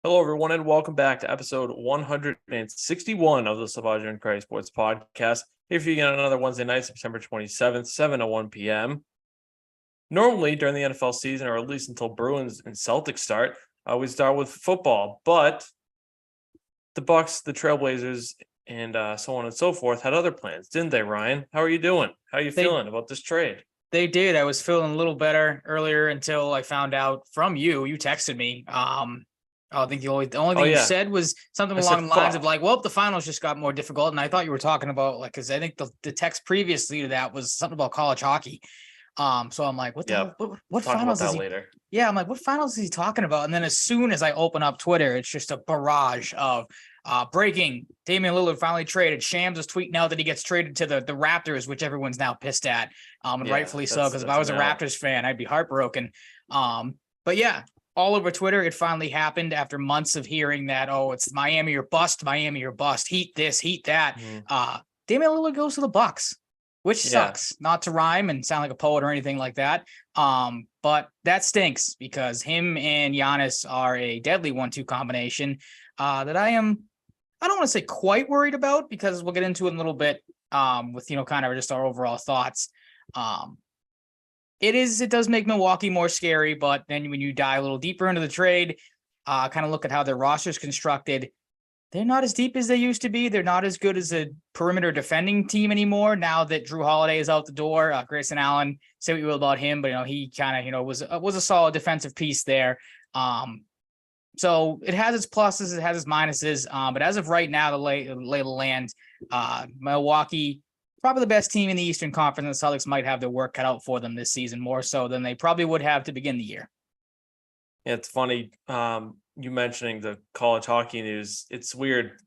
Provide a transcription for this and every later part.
Hello, everyone, and welcome back to episode 161 of the Salvaggio and Cratty Sports Podcast. Here for you again another Wednesday night, September 27th, 7:01 p.m. Normally, during the NFL season, or at least until Bruins and Celtics start, we start with football. But the Bucks, the Trailblazers, and so on and so forth had other plans, didn't they, Ryan? How are you doing? How are you feeling about this trade? They did. I was feeling a little better earlier until I found out from you. You texted me. I think the only thing you said was something along the lines of like, well, the finals just got more difficult. And I thought you were talking about like, because I think the text previously to that was something about college hockey. So I'm like, what finals is he? Later. Yeah, I'm like, what finals is he talking about? And then as soon as I open up Twitter, it's just a barrage of breaking. Damian Lillard finally traded. Shams is tweeting out that he gets traded to the Raptors, which everyone's now pissed at. And rightfully so, because if I was a Raptors fan, I'd be heartbroken. But yeah, all over Twitter, it finally happened after months of hearing that, oh, it's Miami or bust, heat this, heat that. Damian Lillard goes to the Bucks, which sucks, not to rhyme and sound like a poet or anything like that. But that stinks because him and Giannis are a deadly 1-2 combination that I don't want to say quite worried about, because we'll get into it in a little bit with, kind of just our overall thoughts. It does make Milwaukee more scary, but then when you dive a little deeper into the trade, kind of look at how their roster's constructed, they're not as deep as they used to be. They're not as good as a perimeter defending team anymore. Now that Drew Holiday is out the door, Grayson Allen, say what you will about him, but he kind of was a solid defensive piece there. So it has its pluses, it has its minuses. But as of right now, the lay of the land, Milwaukee, probably the best team in the Eastern Conference. The Celtics might have their work cut out for them this season, more so than they probably would have to begin the year. Yeah, it's funny. You mentioning the college hockey news. It's weird.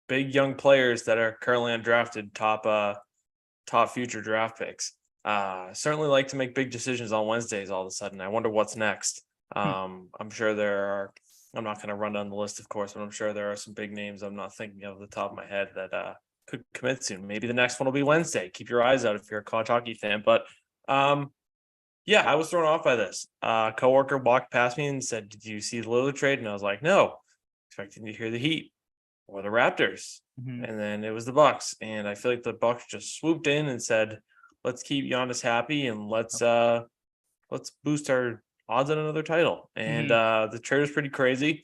Big young players that are currently undrafted, top future draft picks. Certainly like to make big decisions on Wednesdays all of a sudden. I wonder what's next. I'm sure I'm not going to run down the list, of course, but I'm sure there are some big names I'm not thinking of the top of my head that could commit soon. Maybe the next one will be Wednesday. Keep your eyes out if you're a college hockey fan. But yeah, I was thrown off by this. Coworker walked past me and said, "Did you see the Lillard trade?" And I was like, "No." Expecting to hear the Heat or the Raptors. And then it was the Bucks. And I feel like the Bucks just swooped in and said, "Let's keep Giannis happy and let's boost our odds on another title." And the trade was pretty crazy.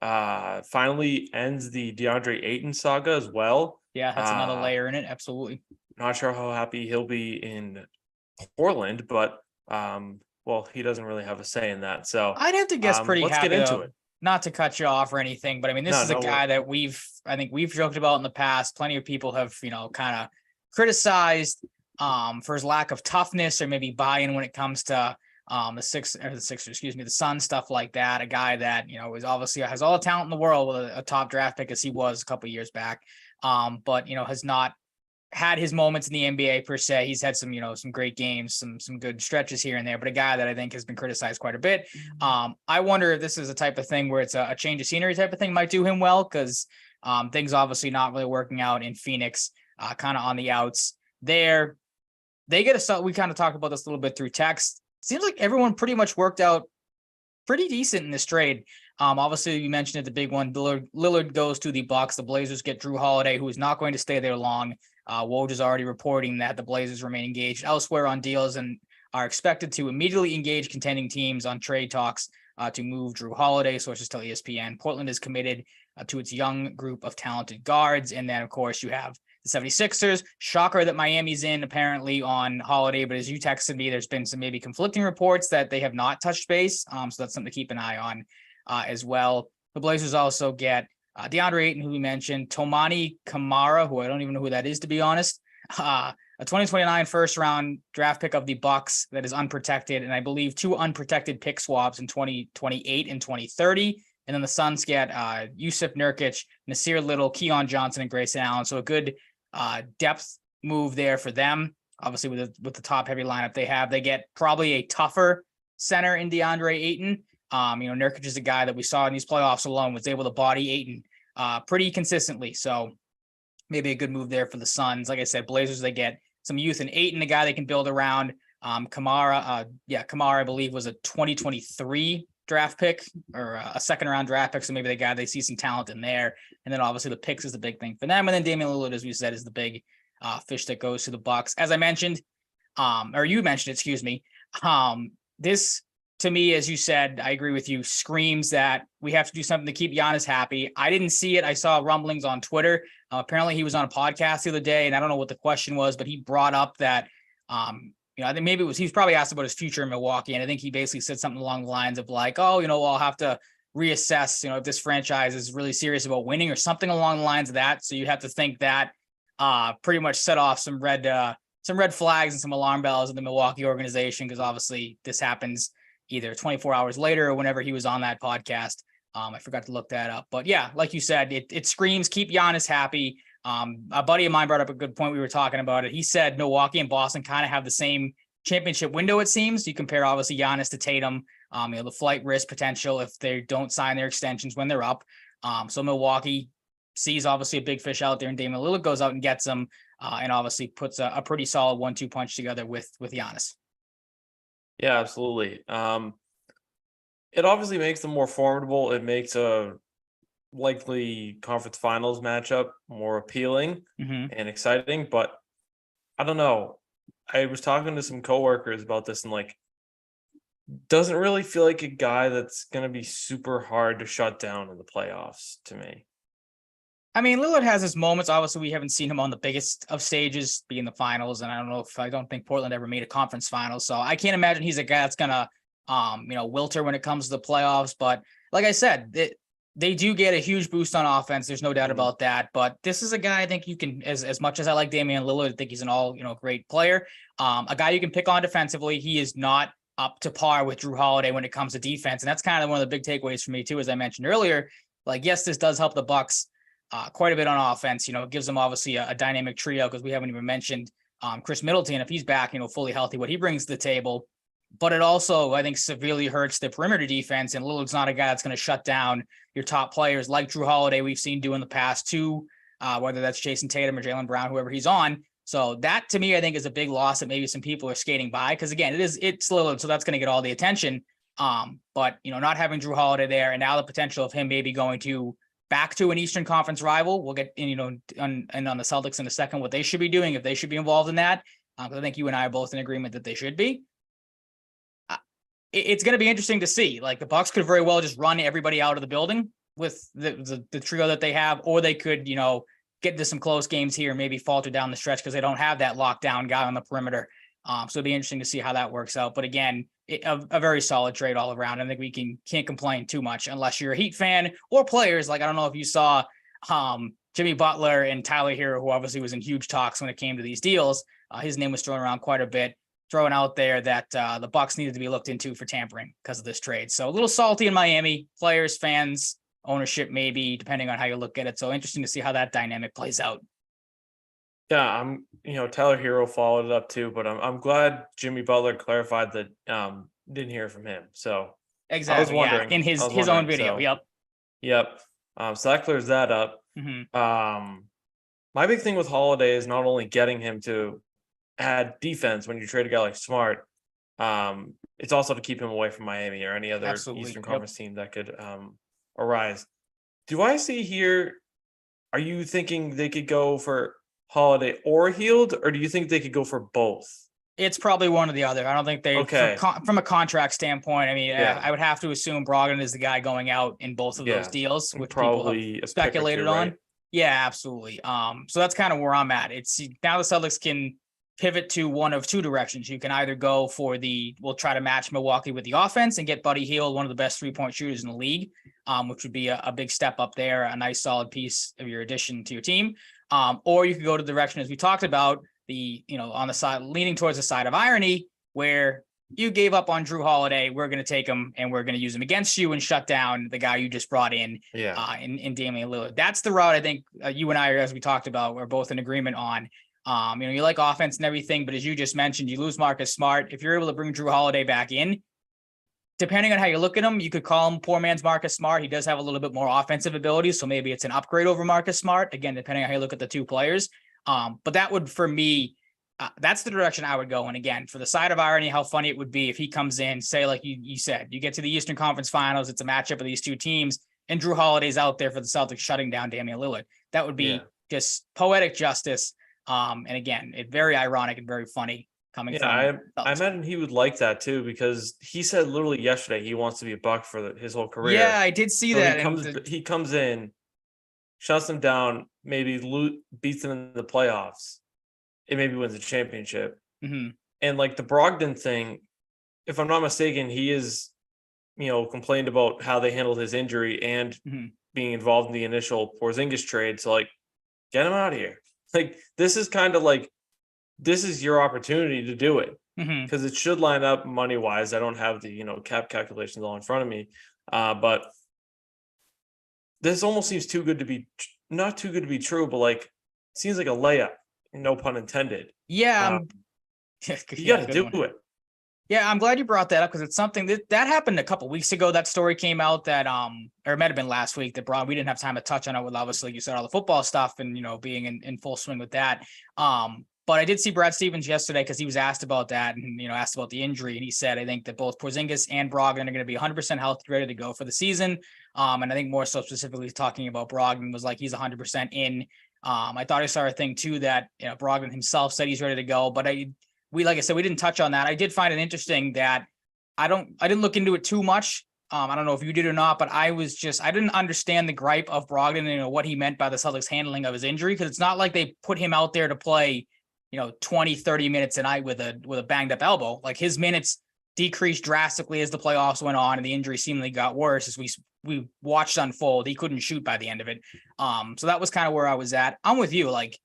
Finally ends the DeAndre Ayton saga as well. Yeah, that's another layer in it. Absolutely. Not sure how happy he'll be in Portland, but he doesn't really have a say in that. So I'd have to guess pretty let's happy. Get into it. Not to cut you off or anything, but I mean, this is a guy that I think we've joked about in the past. Plenty of people have, kind of criticized for his lack of toughness or maybe buy-in when it comes to the Suns, stuff like that. A guy that, is obviously has all the talent in the world with a top draft pick as he was a couple of years back. But, has not had his moments in the NBA per se. He's had some, some great games, some good stretches here and there, but a guy that I think has been criticized quite a bit. I wonder if this is a type of thing where it's a change of scenery type of thing might do him well, because things obviously not really working out in Phoenix, kind of on the outs there. We kind of talked about this a little bit through text. Seems like everyone pretty much worked out pretty decent in this trade. Obviously, you mentioned it, the big one. Lillard goes to the Bucks. The Blazers get Drew Holiday, who is not going to stay there long. Woj is already reporting that the Blazers remain engaged elsewhere on deals and are expected to immediately engage contending teams on trade talks to move Drew Holiday. Sources tell ESPN. Portland is committed to its young group of talented guards. And then, of course, you have the 76ers. Shocker that Miami's in apparently on Holiday, but as you texted me, there's been some maybe conflicting reports that they have not touched base. So that's something to keep an eye on as well. The Blazers also get DeAndre Ayton, who we mentioned, Tomani Kamara, who I don't even know who that is, to be honest, a 2029 first-round draft pick of the Bucks that is unprotected, and I believe 2 unprotected pick swaps in 2028 and 2030. And then the Suns get Yusuf Nurkic, Nasir Little, Keon Johnson, and Grayson Allen. So a good depth move there for them. Obviously, with the top-heavy lineup they have, they get probably a tougher center in DeAndre Ayton. Nurkic is a guy that we saw in these playoffs alone was able to body Ayton pretty consistently. So maybe a good move there for the Suns. Like I said, Blazers, they get some youth in Ayton, a guy they can build around. Kamara, I believe, was a 2023 draft pick or a second round draft pick. So maybe they see some talent in there. And then obviously the picks is the big thing for them. And then Damian Lillard, as we said, is the big fish that goes to the Bucks. As I mentioned, or you mentioned, excuse me. This to me, as you said, I agree with you, screams that we have to do something to keep Giannis happy. I didn't see it. I saw rumblings on Twitter. Apparently he was on a podcast the other day, and I don't know what the question was, but he brought up that, I think maybe he was probably asked about his future in Milwaukee. And I think he basically said something along the lines of like, oh, I'll have to reassess, if this franchise is really serious about winning or something along the lines of that. So you have to think that pretty much set off some red flags and some alarm bells in the Milwaukee organization. Cause obviously this happens either 24 hours later or whenever he was on that podcast. I forgot to look that up, but yeah, like you said, it screams, keep Giannis happy. A buddy of mine brought up a good point. We were talking about it. He said Milwaukee and Boston kind of have the same championship window, it seems. You compare obviously Giannis to Tatum, the flight risk potential if they don't sign their extensions when they're up. So Milwaukee sees obviously a big fish out there, and Damian Lillard goes out and gets them, and obviously puts a pretty solid 1-2 punch together with Giannis. Yeah, absolutely. It obviously makes them more formidable. It makes a likely conference finals matchup more appealing and exciting, but I don't know. I was talking to some coworkers about this, and doesn't really feel like a guy that's going to be super hard to shut down in the playoffs to me. I mean, Lillard has his moments. Obviously, we haven't seen him on the biggest of stages, be in the finals, and I don't think Portland ever made a conference final, so I can't imagine he's a guy that's gonna, wilter when it comes to the playoffs. But like I said, they do get a huge boost on offense. There's no doubt about that. But this is a guy I think you can, as much as I like Damian Lillard, I think he's an all great player. A guy you can pick on defensively. He is not up to par with Drew Holiday when it comes to defense, and that's kind of one of the big takeaways for me too, as I mentioned earlier. Yes, this does help the Bucks quite a bit on offense. It gives them obviously a dynamic trio, because we haven't even mentioned Chris Middleton, if he's back, fully healthy, what he brings to the table. But it also, I think, severely hurts the perimeter defense. And Lillard's not a guy that's going to shut down your top players like Drew Holiday we've seen do in the past too, whether that's Jason Tatum or Jaylen Brown, whoever he's on. So that to me, I think, is a big loss that maybe some people are skating by, because again, it's Lillard, so that's going to get all the attention. But not having Drew Holiday there, and now the potential of him maybe going back to an Eastern Conference rival. We'll get on the Celtics in a second, what they should be doing, if they should be involved in that. I think you and I are both in agreement that they should be. It's going to be interesting to see. The Bucks could very well just run everybody out of the building with the trio that they have, or they could, get into some close games here, maybe falter down the stretch because they don't have that lockdown guy on the perimeter. So it'd be interesting to see how that works out. But again, a very solid trade all around. I think we can't complain too much unless you're a Heat fan or players. I don't know if you saw Jimmy Butler and Tyler Hero, who obviously was in huge talks when it came to these deals. His name was thrown around quite a bit, throwing out there that the Bucks needed to be looked into for tampering because of this trade. So a little salty in Miami, players, fans, ownership, maybe, depending on how you look at it. So interesting to see how that dynamic plays out. Yeah, Tyler Hero followed it up too, but I'm glad Jimmy Butler clarified that didn't hear from him. So exactly, I was wondering, in his own video. So, yep. So that clears that up. My big thing with Holiday is not only getting him to add defense when you trade a guy like Smart, it's also to keep him away from Miami or any other Eastern Conference team that could arise. Do I see here? Are you thinking they could go for Holiday or Hield, or do you think they could go for both? It's probably one or the other. I don't think they, from a contract standpoint, I would have to assume Brogdon is the guy going out in both of those deals, which probably people have speculated on. Right? Yeah, absolutely. So that's kind of where I'm at. It's now the Celtics can pivot to one of two directions. You can either go for we'll try to match Milwaukee with the offense and get Buddy Hield, one of the best 3-point shooters in the league, which would be a big step up there, a nice solid piece of your addition to your team. Or you could go to the direction, as we talked about, on the side, leaning towards the side of irony, where you gave up on Drew Holiday. We're going to take him and we're going to use him against you and shut down the guy you just brought in Damian Lillard. That's the route I think you and I, as we talked about, we're both in agreement on. You like offense and everything, but as you just mentioned, you lose Marcus Smart. If you're able to bring Drew Holiday back in, depending on how you look at him, you could call him poor man's Marcus Smart. He does have a little bit more offensive ability, so maybe it's an upgrade over Marcus Smart, again, depending on how you look at the two players. But that would, for me, That's the direction I would go. And again, for the side of irony, how funny it would be if he comes in, say, like you said, you get to the Eastern Conference Finals, it's a matchup of these two teams, and Drew Holiday's out there for the Celtics shutting down Damian Lillard. That would be just poetic justice. And again, it's very ironic and very funny coming from. I imagine he would like that too, because he said literally yesterday he wants to be a Buck for his whole career. Yeah, I did see that. He comes in, shuts them down, maybe beats them in the playoffs. It maybe wins a championship. Mm-hmm. And like the Brogdon thing, if I'm not mistaken, he is, complained about how they handled his injury and being involved in the initial Porzingis trade. So like, get him out of here. Like, this is kind of like, this is your opportunity to do it, because it should line up money wise. I don't have the, cap calculations all in front of me. But this almost seems too good to be, not too good to be true, but like, seems like a layup. No pun intended. Yeah. You got to do it. Yeah, I'm glad you brought that up, because it's something that happened a couple weeks ago. That story came out that, or it might have been last week, that we didn't have time to touch on it with, obviously, you said, all the football stuff and, being in full swing with that. But I did see Brad Stevens yesterday, because he was asked about that and, asked about the injury. And he said, I think that both Porzingis and Brogdon are going to be 100% healthy, ready to go for the season. And I think more so specifically talking about Brogdon was like, he's 100% in. I thought I saw a thing too that Brogdon himself said he's ready to go, but like I said, we didn't touch on that. I did find it interesting that I didn't look into it too much. I don't know if you did or not, but I didn't understand the gripe of Brogdon and what he meant by the Celtics handling of his injury, because it's not like they put him out there to play 20, 30 minutes a night with a banged up elbow. Like, his minutes decreased drastically as the playoffs went on, and the injury seemingly got worse as we watched unfold. He couldn't shoot by the end of it. So that was kind of where I was at. I'm with you. Like,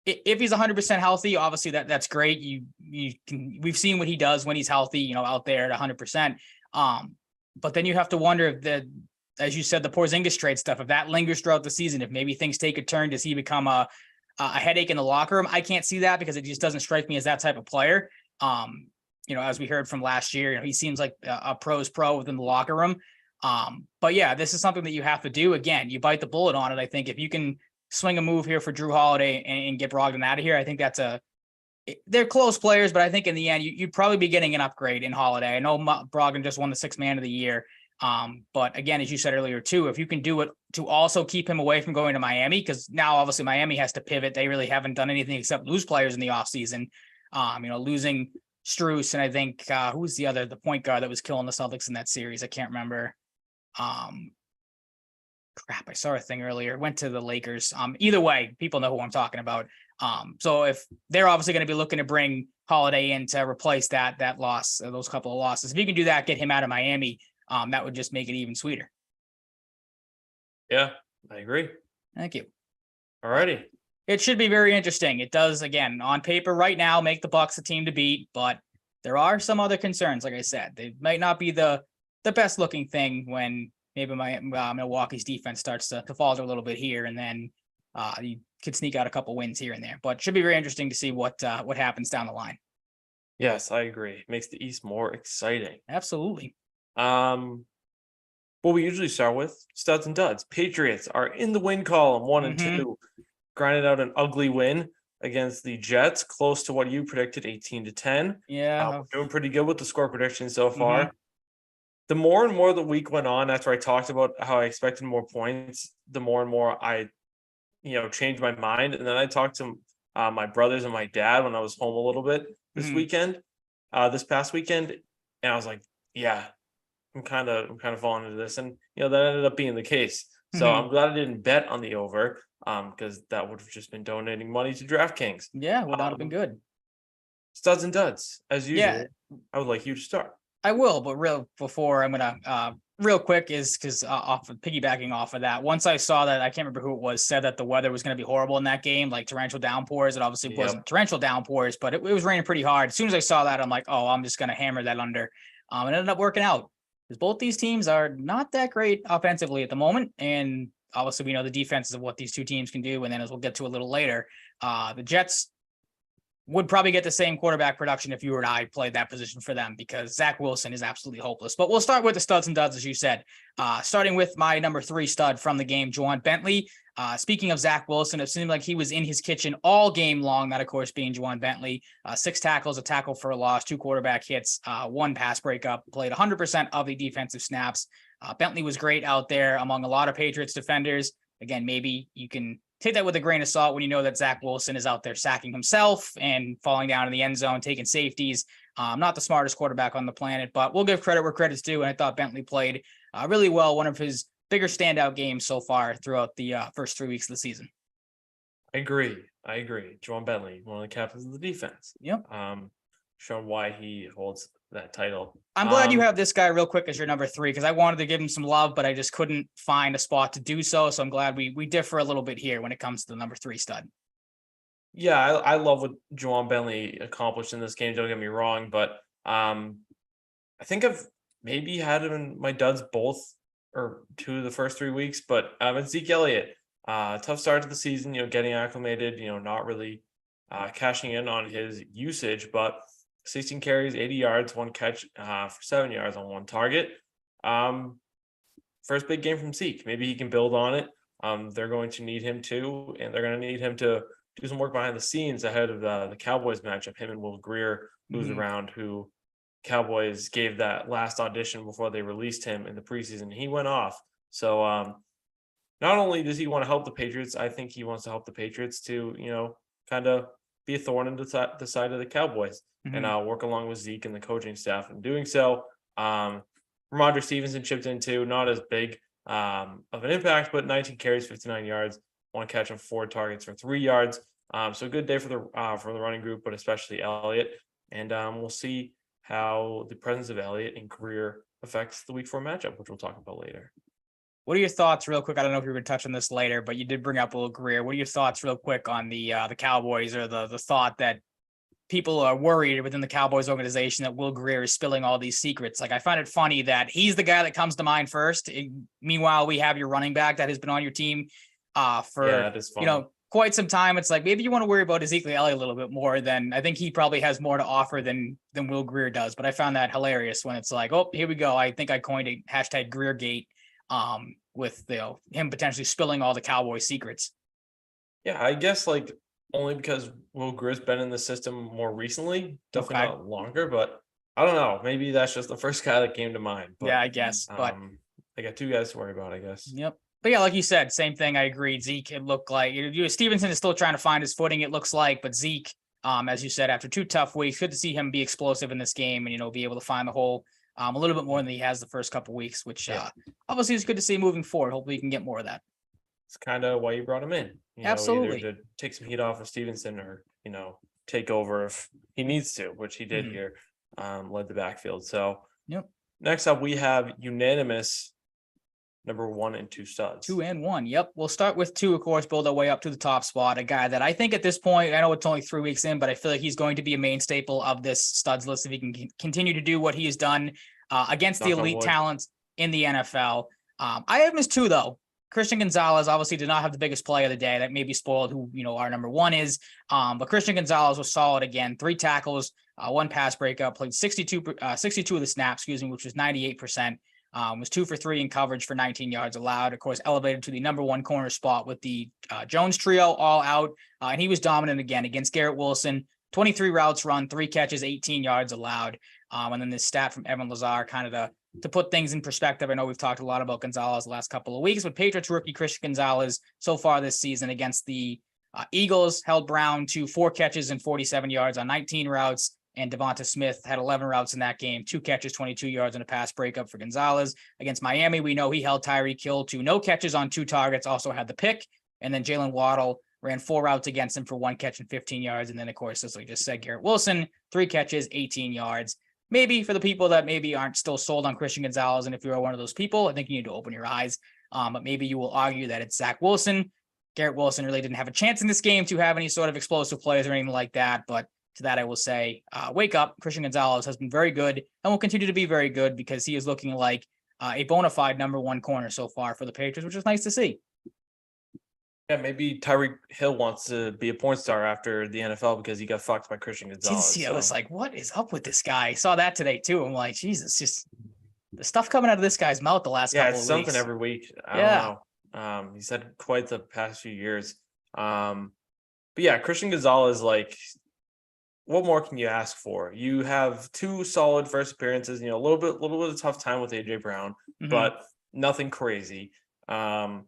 if he's 100% healthy, obviously that's great. We've seen what he does when he's healthy, out there at 100%. But then you have to wonder if as you said, the Porzingis trade stuff, if that lingers throughout the season, if maybe things take a turn, does he become a headache in the locker room? I can't see that, because it just doesn't strike me as that type of player. As we heard from last year, he seems like a pro's pro within the locker room. But yeah, this is something that you have to do. Again, you bite the bullet on it. I think if you can swing a move here for Drew Holiday and get Brogdon out of here, I think they're close players, but I think in the end, you'd probably be getting an upgrade in Holiday. I know Brogdon just won the 6th man of the year. But again, as you said earlier too, if you can do it to also keep him away from going to Miami, because now obviously Miami has to pivot. They really haven't done anything except lose players in the offseason. Losing Strus, and I think who's the point guard that was killing the Celtics in that series? I can't remember. I saw a thing earlier. Went to the Lakers. Either way, people know who I'm talking about. So if they're obviously going to be looking to bring Holiday in to replace that loss, those couple of losses, if you can do that, get him out of Miami, that would just make it even sweeter. Yeah, I agree. Thank you. All righty. It should be very interesting. It does, again, on paper right now, make the Bucks a team to beat, but there are some other concerns. Like I said, they might not be the best looking thing when maybe Milwaukee's defense starts to falter a little bit here, and then you could sneak out a couple wins here and there. But it should be very interesting to see what happens down the line. Yes, I agree. It makes the East more exciting. Absolutely. What we usually start with, studs and duds. Patriots are in the win column, 1 and 2, grinded out an ugly win against the Jets, close to what you predicted, 18-10. Yeah, we're doing pretty good with the score prediction so far. The more and more the week went on, after I talked about how I expected more points, the more and more I, changed my mind. And then I talked to my brothers and my dad when I was home a little bit this past weekend, and I was like, yeah, I'm kind of falling into this, and that ended up being the case. So I'm glad I didn't bet on the over, because that would have just been donating money to DraftKings. Yeah, would not have been good. Studs and duds, as usual. Yeah. I would like you to start. I will, but before I'm gonna real quick is because piggybacking off of that. Once I saw that, I can't remember who it was, said that the weather was going to be horrible in that game, like torrential downpours. It obviously wasn't torrential downpours, but it was raining pretty hard. As soon as I saw that, I'm like, oh, I'm just going to hammer that under. It ended up working out, because both these teams are not that great offensively at the moment, and obviously we know the defenses of what these two teams can do. And then, as we'll get to a little later, the Jets would probably get the same quarterback production if you and I played that position for them, because Zach Wilson is absolutely hopeless. But we'll start with the studs and duds, as you said, starting with my number 3 stud from the game, Juwan Bentley. Speaking of Zach Wilson, it seemed like he was in his kitchen all game long, that of course being Juwan Bentley. 6 tackles, a tackle for a loss, 2 quarterback hits, 1 pass breakup, played 100% of the defensive snaps. Bentley was great out there among a lot of Patriots defenders. Again, maybe you can take that with a grain of salt when you know that Zach Wilson is out there sacking himself and falling down in the end zone, taking safeties. Not the smartest quarterback on the planet, but we'll give credit where credit's due. And I thought Bentley played really well. One of his bigger standout games so far throughout the first 3 weeks of the season. I agree. Juwan Bentley, one of the captains of the defense. Yep. Showing why he holds that title. I'm glad you have this guy real quick as your number 3, because I wanted to give him some love, but I just couldn't find a spot to do so. So I'm glad we differ a little bit here when it comes to the number 3 stud. Yeah, I love what Juwan Bentley accomplished in this game. Don't get me wrong, but I think I've maybe had him in my duds both or 2 of the first 3 weeks. But it's Zeke Elliott. Tough start to the season, getting acclimated, not really cashing in on his usage, but 16 carries, 80 yards, 1 catch for 7 yards on 1 target. First big game from Zeke. Maybe he can build on it. They're going to need him too, and they're going to need him to do some work behind the scenes ahead of the Cowboys matchup. Him and Will Greer, who's around, who Cowboys gave that last audition before they released him in the preseason. He went off. So not only does he want to help the Patriots, I think he wants to help the Patriots to, kind of be a thorn in the side of the Cowboys and work along with Zeke and the coaching staff. In doing so, Ramondre Stevenson chipped in too, not as big of an impact, but 19 carries, 59 yards, 1 catch on 4 targets for 3 yards. So a good day for the running group, but especially Elliott. And we'll see how the presence of Elliott and Greer affects the week 4 matchup, which we'll talk about later. What are your thoughts real quick? I don't know if you're going to touch on this later, but you did bring up Will Greer. What are your thoughts real quick on the Cowboys, or the thought that people are worried within the Cowboys organization that Will Greer is spilling all these secrets? Like, I find it funny that he's the guy that comes to mind first. Meanwhile, we have your running back that has been on your team for, quite some time. It's like, maybe you want to worry about Ezekiel Elliott a little bit more than, I think he probably has more to offer than Will Greer does. But I found that hilarious when it's like, oh, here we go. I think I coined a hashtag Greergate with him potentially spilling all the Cowboy secrets. Yeah, I guess only because Will Greer's been in the system more recently, definitely not longer, but I don't know. Maybe that's just the first guy that came to mind. But, yeah, I guess. But they got 2 guys to worry about, I guess. Yep. But yeah, like you said, same thing. I agreed. Zeke, it looked like Stevenson is still trying to find his footing, it looks like, but Zeke, as you said, after 2 tough weeks, good to see him be explosive in this game and, be able to find the hole a little bit more than he has the first couple of weeks, which obviously is good to see moving forward. Hopefully, you can get more of that. It's kind of why you brought him in. Absolutely. Either to take some heat off of Stevenson or, take over if he needs to, which he did here, led the backfield. So next up, we have unanimous number 1 and 2 studs. 2 and 1. Yep. We'll start with 2, of course, build our way up to the top spot. A guy that I think at this point, I know it's only 3 weeks in, but I feel like he's going to be a main staple of this studs list if he can continue to do what he has done against the elite talents in the NFL. I have him as 2, though. Christian Gonzalez obviously did not have the biggest play of the day. That maybe spoiled who, our number 1 is. But Christian Gonzalez was solid again. 3 tackles, 1 pass breakup, played 62 of the snaps, which was 98%. Was 2 for 3 in coverage for 19 yards allowed. Of course, elevated to the number 1 corner spot with the Jones trio all out. And he was dominant again against Garrett Wilson. 23 routes run, 3 catches, 18 yards allowed. And then this stat from Evan Lazar kind of to put things in perspective. I know we've talked a lot about Gonzalez the last couple of weeks, but Patriots rookie Christian Gonzalez so far this season against the Eagles held Brown to 4 catches and 47 yards on 19 routes. And Devonta Smith had 11 routes in that game, 2 catches, 22 yards, and a pass breakup for Gonzalez. Against Miami, we know he held Tyreek Hill to no catches on 2 targets, also had the pick. And then Jalen Waddle ran 4 routes against him for 1 catch and 15 yards. And then, of course, as we just said, Garrett Wilson, 3 catches, 18 yards. Maybe for the people that maybe aren't still sold on Christian Gonzalez, and if you're one of those people, I think you need to open your eyes. But maybe you will argue that it's Zach Wilson. Garrett Wilson really didn't have a chance in this game to have any sort of explosive plays or anything like that. But to that, I will say, wake up. Christian Gonzalez has been very good and will continue to be very good because he is looking like a bona fide number 1 corner so far for the Patriots, which is nice to see. Yeah, maybe Tyreek Hill wants to be a porn star after the NFL because he got fucked by Christian Gonzalez. I was like, what is up with this guy? I saw that today too. I'm like, Jesus, just the stuff coming out of this guy's mouth the last couple of weeks. Yeah, it's something every week. I don't He's had quite the past few years. But yeah, Christian Gonzalez, like, what more can you ask for? You have 2 solid first appearances, a little bit of tough time with AJ Brown, but nothing crazy. And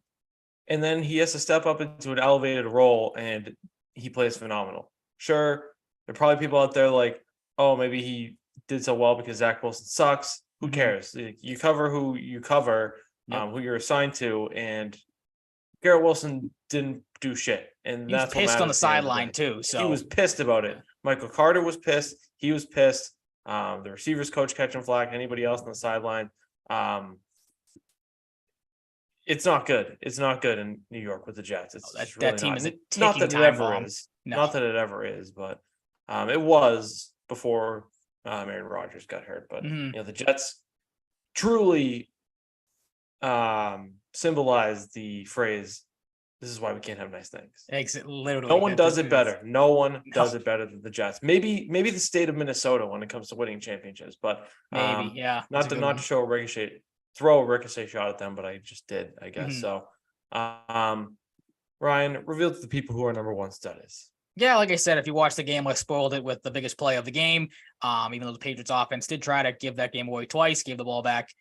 then he has to step up into an elevated role and he plays phenomenal. Sure, there are probably people out there like, oh, maybe he did so well because Zach Wilson sucks. Who cares? You cover who you cover, who you're assigned to, and Garrett Wilson didn't do shit. And he was pissed on the sideline too. So he was pissed about it. Michael Carter was pissed. He was pissed. The receivers coach catching flack. Anybody else on the sideline? It's not good. It's not good in New York with the Jets. It's that team is a not that it ever is. No. Not that it ever is, but it was before Aaron Rodgers got hurt. But the Jets truly symbolize the phrase, "This is why we can't have nice things." Literally, no one does it better. No one does it better than the Jets. Maybe the state of Minnesota when it comes to winning championships, but not to show a ricochet. Throw a ricochet shot at them, but I just did, I guess. So, Ryan, reveal to the people who our number 1 stud is. Yeah, like I said, if you watch the game, I spoiled it with the biggest play of the game. Even though the Patriots offense did try to give that game away twice, gave the ball back.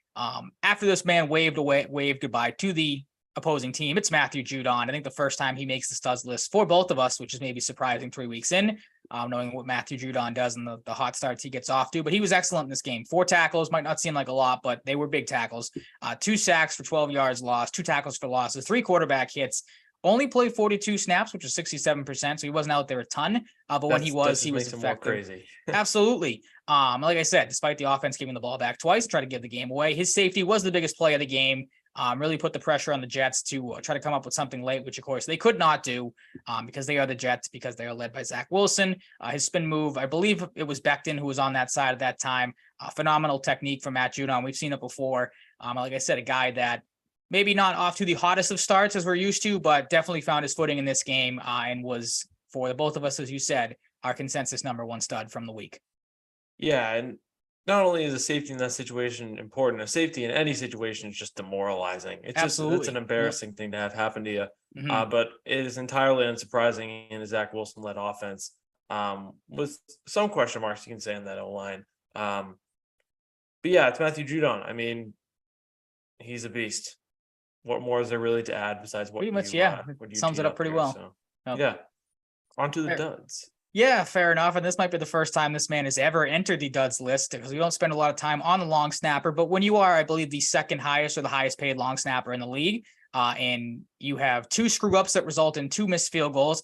After this man waved goodbye to the opposing team, it's Matthew Judon. I think the first time he makes the studs list for both of us, which is maybe surprising 3 weeks in, knowing what Matthew Judon does and the hot starts he gets off to. But he was excellent in this game. 4 tackles, might not seem like a lot, but they were big tackles. 2 sacks for 12 yards lost, 2 tackles for losses, 3 quarterback hits. Only played 42 snaps, which is 67%. So he wasn't out there a ton. But when he was effective. Crazy. Absolutely. Like I said, despite the offense giving the ball back twice, try to give the game away. His safety was the biggest play of the game. Really put the pressure on the Jets to try to come up with something late, which of course they could not do because they are the Jets, because they are led by Zach Wilson. His spin move, I believe it was Becton who was on that side at that time. Phenomenal technique from Matt Judon. We've seen it before. Like I said, a guy that maybe not off to the hottest of starts as we're used to, but definitely found his footing in this game and was, for the both of us, as you said, our consensus number 1 stud from the week. Yeah, and not only is a safety in that situation important, a safety in any situation is just demoralizing. It's an embarrassing thing to have happen to you. But it is entirely unsurprising in a Zach Wilson-led offense with some question marks you can say on that O-line. But yeah, it's Matthew Judon. I mean, he's a beast. What more is there really to add besides what sums it up pretty well. So, yeah, on to the duds. Yeah, fair enough. And this might be the first time this man has ever entered the duds list because we don't spend a lot of time on the long snapper. But when you are, I believe, the second highest or the highest paid long snapper in the league, and you have 2 screw ups that result in 2 missed field goals,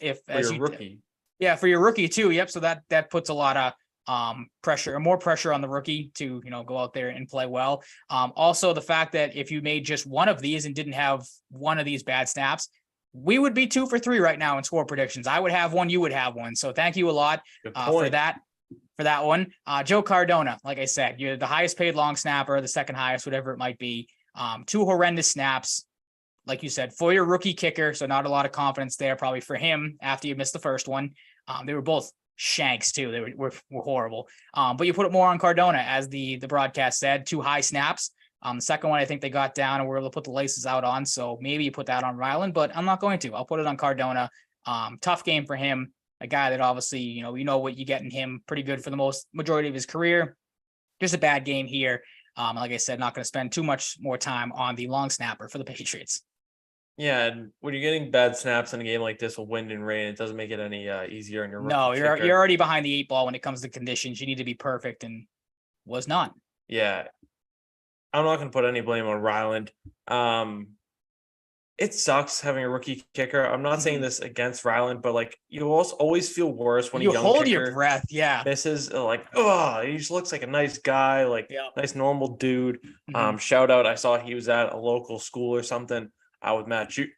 rookie. Yeah, for your rookie too. Yep. So that puts a lot of more pressure on the rookie to, go out there and play well. Also the fact that if you made just one of these and didn't have one of these bad snaps, we would be 2 for 3 right now in score predictions. I would have one, you would have one. So thank you a lot for that one. Joe Cardona, like I said, you're the highest paid long snapper, the second highest, whatever it might be. 2 horrendous snaps, like you said, for your rookie kicker. So not a lot of confidence there probably for him after you missed the first one. They were both shanks too. They were horrible. But you put it more on Cardona, as the broadcast said, 2 high snaps. The second one, I think they got down and were able to put the laces out on. So maybe you put that on Ryland, but I'm not going to. I'll put it on Cardona. Tough game for him. A guy that obviously, you know what you get in him. Pretty good for the majority of his career. Just a bad game here. Like I said, not going to spend too much more time on the long snapper for the Patriots. Yeah, and when you're getting bad snaps in a game like this with wind and rain, it doesn't make it any easier on your rookie No, you're kicker. already behind the 8 ball when it comes to conditions. You need to be perfect, and was not. Yeah. I'm not going to put any blame on Ryland. It sucks having a rookie kicker. I'm not saying this against Ryland, but like you always feel worse when you a young hold kicker your breath. Yeah, misses. Like, he just looks like a nice guy, like nice normal dude. Shout out! I saw he was at a local school or something with Matthew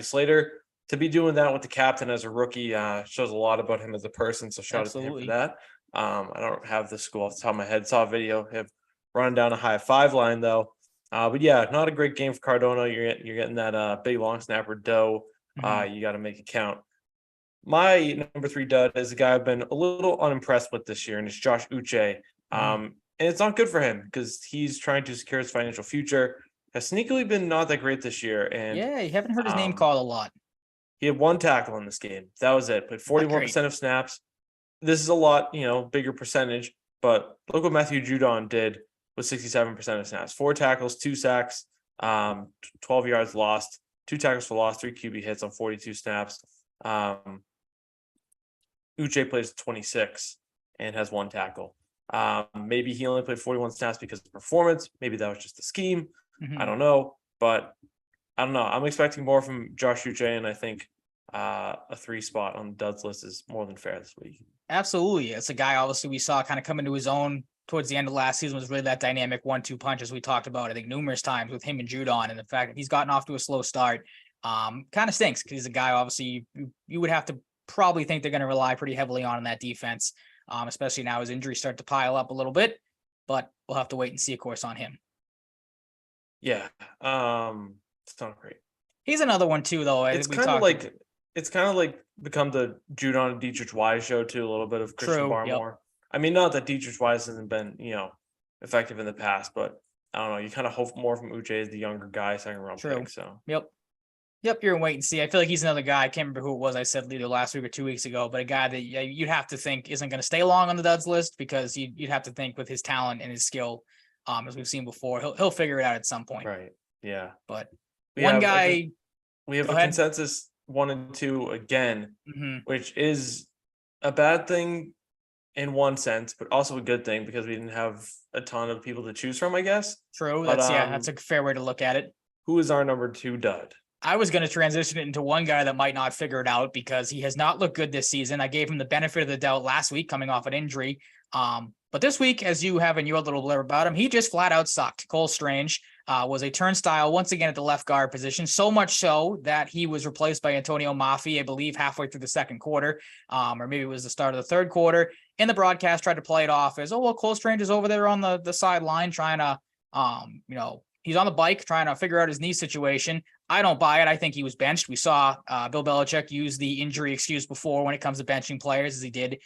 Slater. To be doing that with the captain as a rookie shows a lot about him as a person. So shout out to him for that. I don't have the school off the top of my head. Saw a video of him running down a high 5 line though. But yeah, not a great game for Cardona. You're getting that big long snapper dough. You got to make it count. My number 3 dud is a guy I've been a little unimpressed with this year, and it's Josh Uche. And it's not good for him because he's trying to secure his financial future. has sneakily been not that great this year. And yeah, you haven't heard his name called a lot. He had 1 tackle in this game. That was it. Played 41% of snaps. This is a lot, bigger percentage. But look what Matthew Judon did with 67% of snaps. 4 tackles, 2 sacks, 12 yards lost, 2 tackles for loss, 3 QB hits on 42 snaps. Uche plays 26 and has 1 tackle. Maybe he only played 41 snaps because of performance. Maybe that was just the scheme. I don't know. But I don't know. I'm expecting more from Josh Uche, and I think a 3 spot on the duds list is more than fair this week. Absolutely. It's a guy, obviously, we saw kind of come into his own towards the end of last season. Was really that dynamic 1-2 punch, as we talked about, I think, numerous times with him and Judon. And the fact that he's gotten off to a slow start kind of stinks, because he's a guy, obviously, you would have to probably think they're going to rely pretty heavily on in that defense, especially now as injuries start to pile up a little bit. But we'll have to wait and see, of course, on him. Yeah. It's not great. He's another one, too, though. It's kind of like become the Judon and Dietrich Wise show, too, a little bit of Christian Barmore. Yep. I mean, not that Dietrich Wise hasn't been, effective in the past, but I don't know. You kind of hope more from Uche as the younger guy, second round pick. So Yep, you're in wait and see. I feel like he's another guy. I can't remember who it was. I said either last week or 2 weeks ago, but a guy that you'd have to think isn't going to stay long on the duds list, because you'd have to think with his talent and his skill, as we've seen before, he'll figure it out at some point. Right. Yeah. But we have a consensus 1 and 2 again, which is a bad thing in one sense, but also a good thing because we didn't have a ton of people to choose from, I guess. True. That's a fair way to look at it. Who is our number 2 dud? I was going to transition it into one guy that might not figure it out because he has not looked good this season. I gave him the benefit of the doubt last week coming off an injury. But this week, as you have in your little blurb about him, he just flat out sucked. Cole Strange was a turnstile once again at the left guard position, so much so that he was replaced by Antonio Maffi, I believe, halfway through the second quarter, or maybe it was the start of the third quarter. And the broadcast tried to play it off as, Cole Strange is over there on the sideline trying to, he's on the bike trying to figure out his knee situation. I don't buy it. I think he was benched. We saw Bill Belichick use the injury excuse before when it comes to benching players, as he did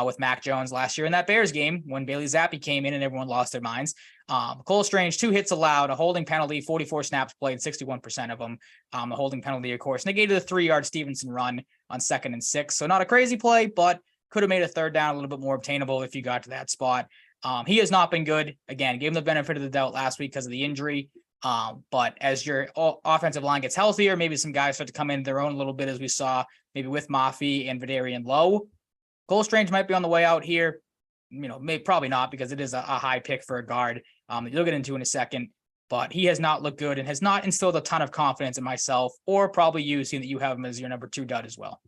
with Mac Jones last year in that Bears game when Bailey Zappi came in and everyone lost their minds. Cole Strange, 2 hits allowed, a holding penalty, 44 snaps played, 61% of them. The holding penalty, of course, negated the 3-yard Stevenson run on 2nd and 6. So not a crazy play, but could have made a third down a little bit more obtainable if you got to that spot. He has not been good. Again, gave him the benefit of the doubt last week because of the injury. But as your offensive line gets healthier, maybe some guys start to come in their own a little bit, as we saw maybe with Maffi and Vidarian Lowe. Cole Strange might be on the way out here. Probably not, because it is a high pick for a guard that you'll get into in a second. But he has not looked good and has not instilled a ton of confidence in myself, or probably you, seeing that you have him as your number 2 dud as well.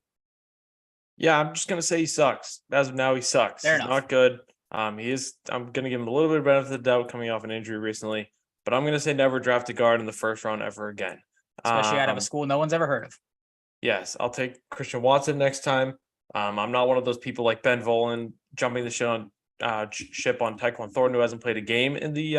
Yeah, I'm just going to say he sucks. As of now, he sucks. He's not good. I'm going to give him a little bit of benefit of the doubt coming off an injury recently. But I'm going to say never draft a guard in the first round ever again. Especially out of a school no one's ever heard of. Yes, I'll take Christian Watson next time. I'm not one of those people like Ben Volen jumping the ship on Tyquan Thornton, who hasn't played a game in the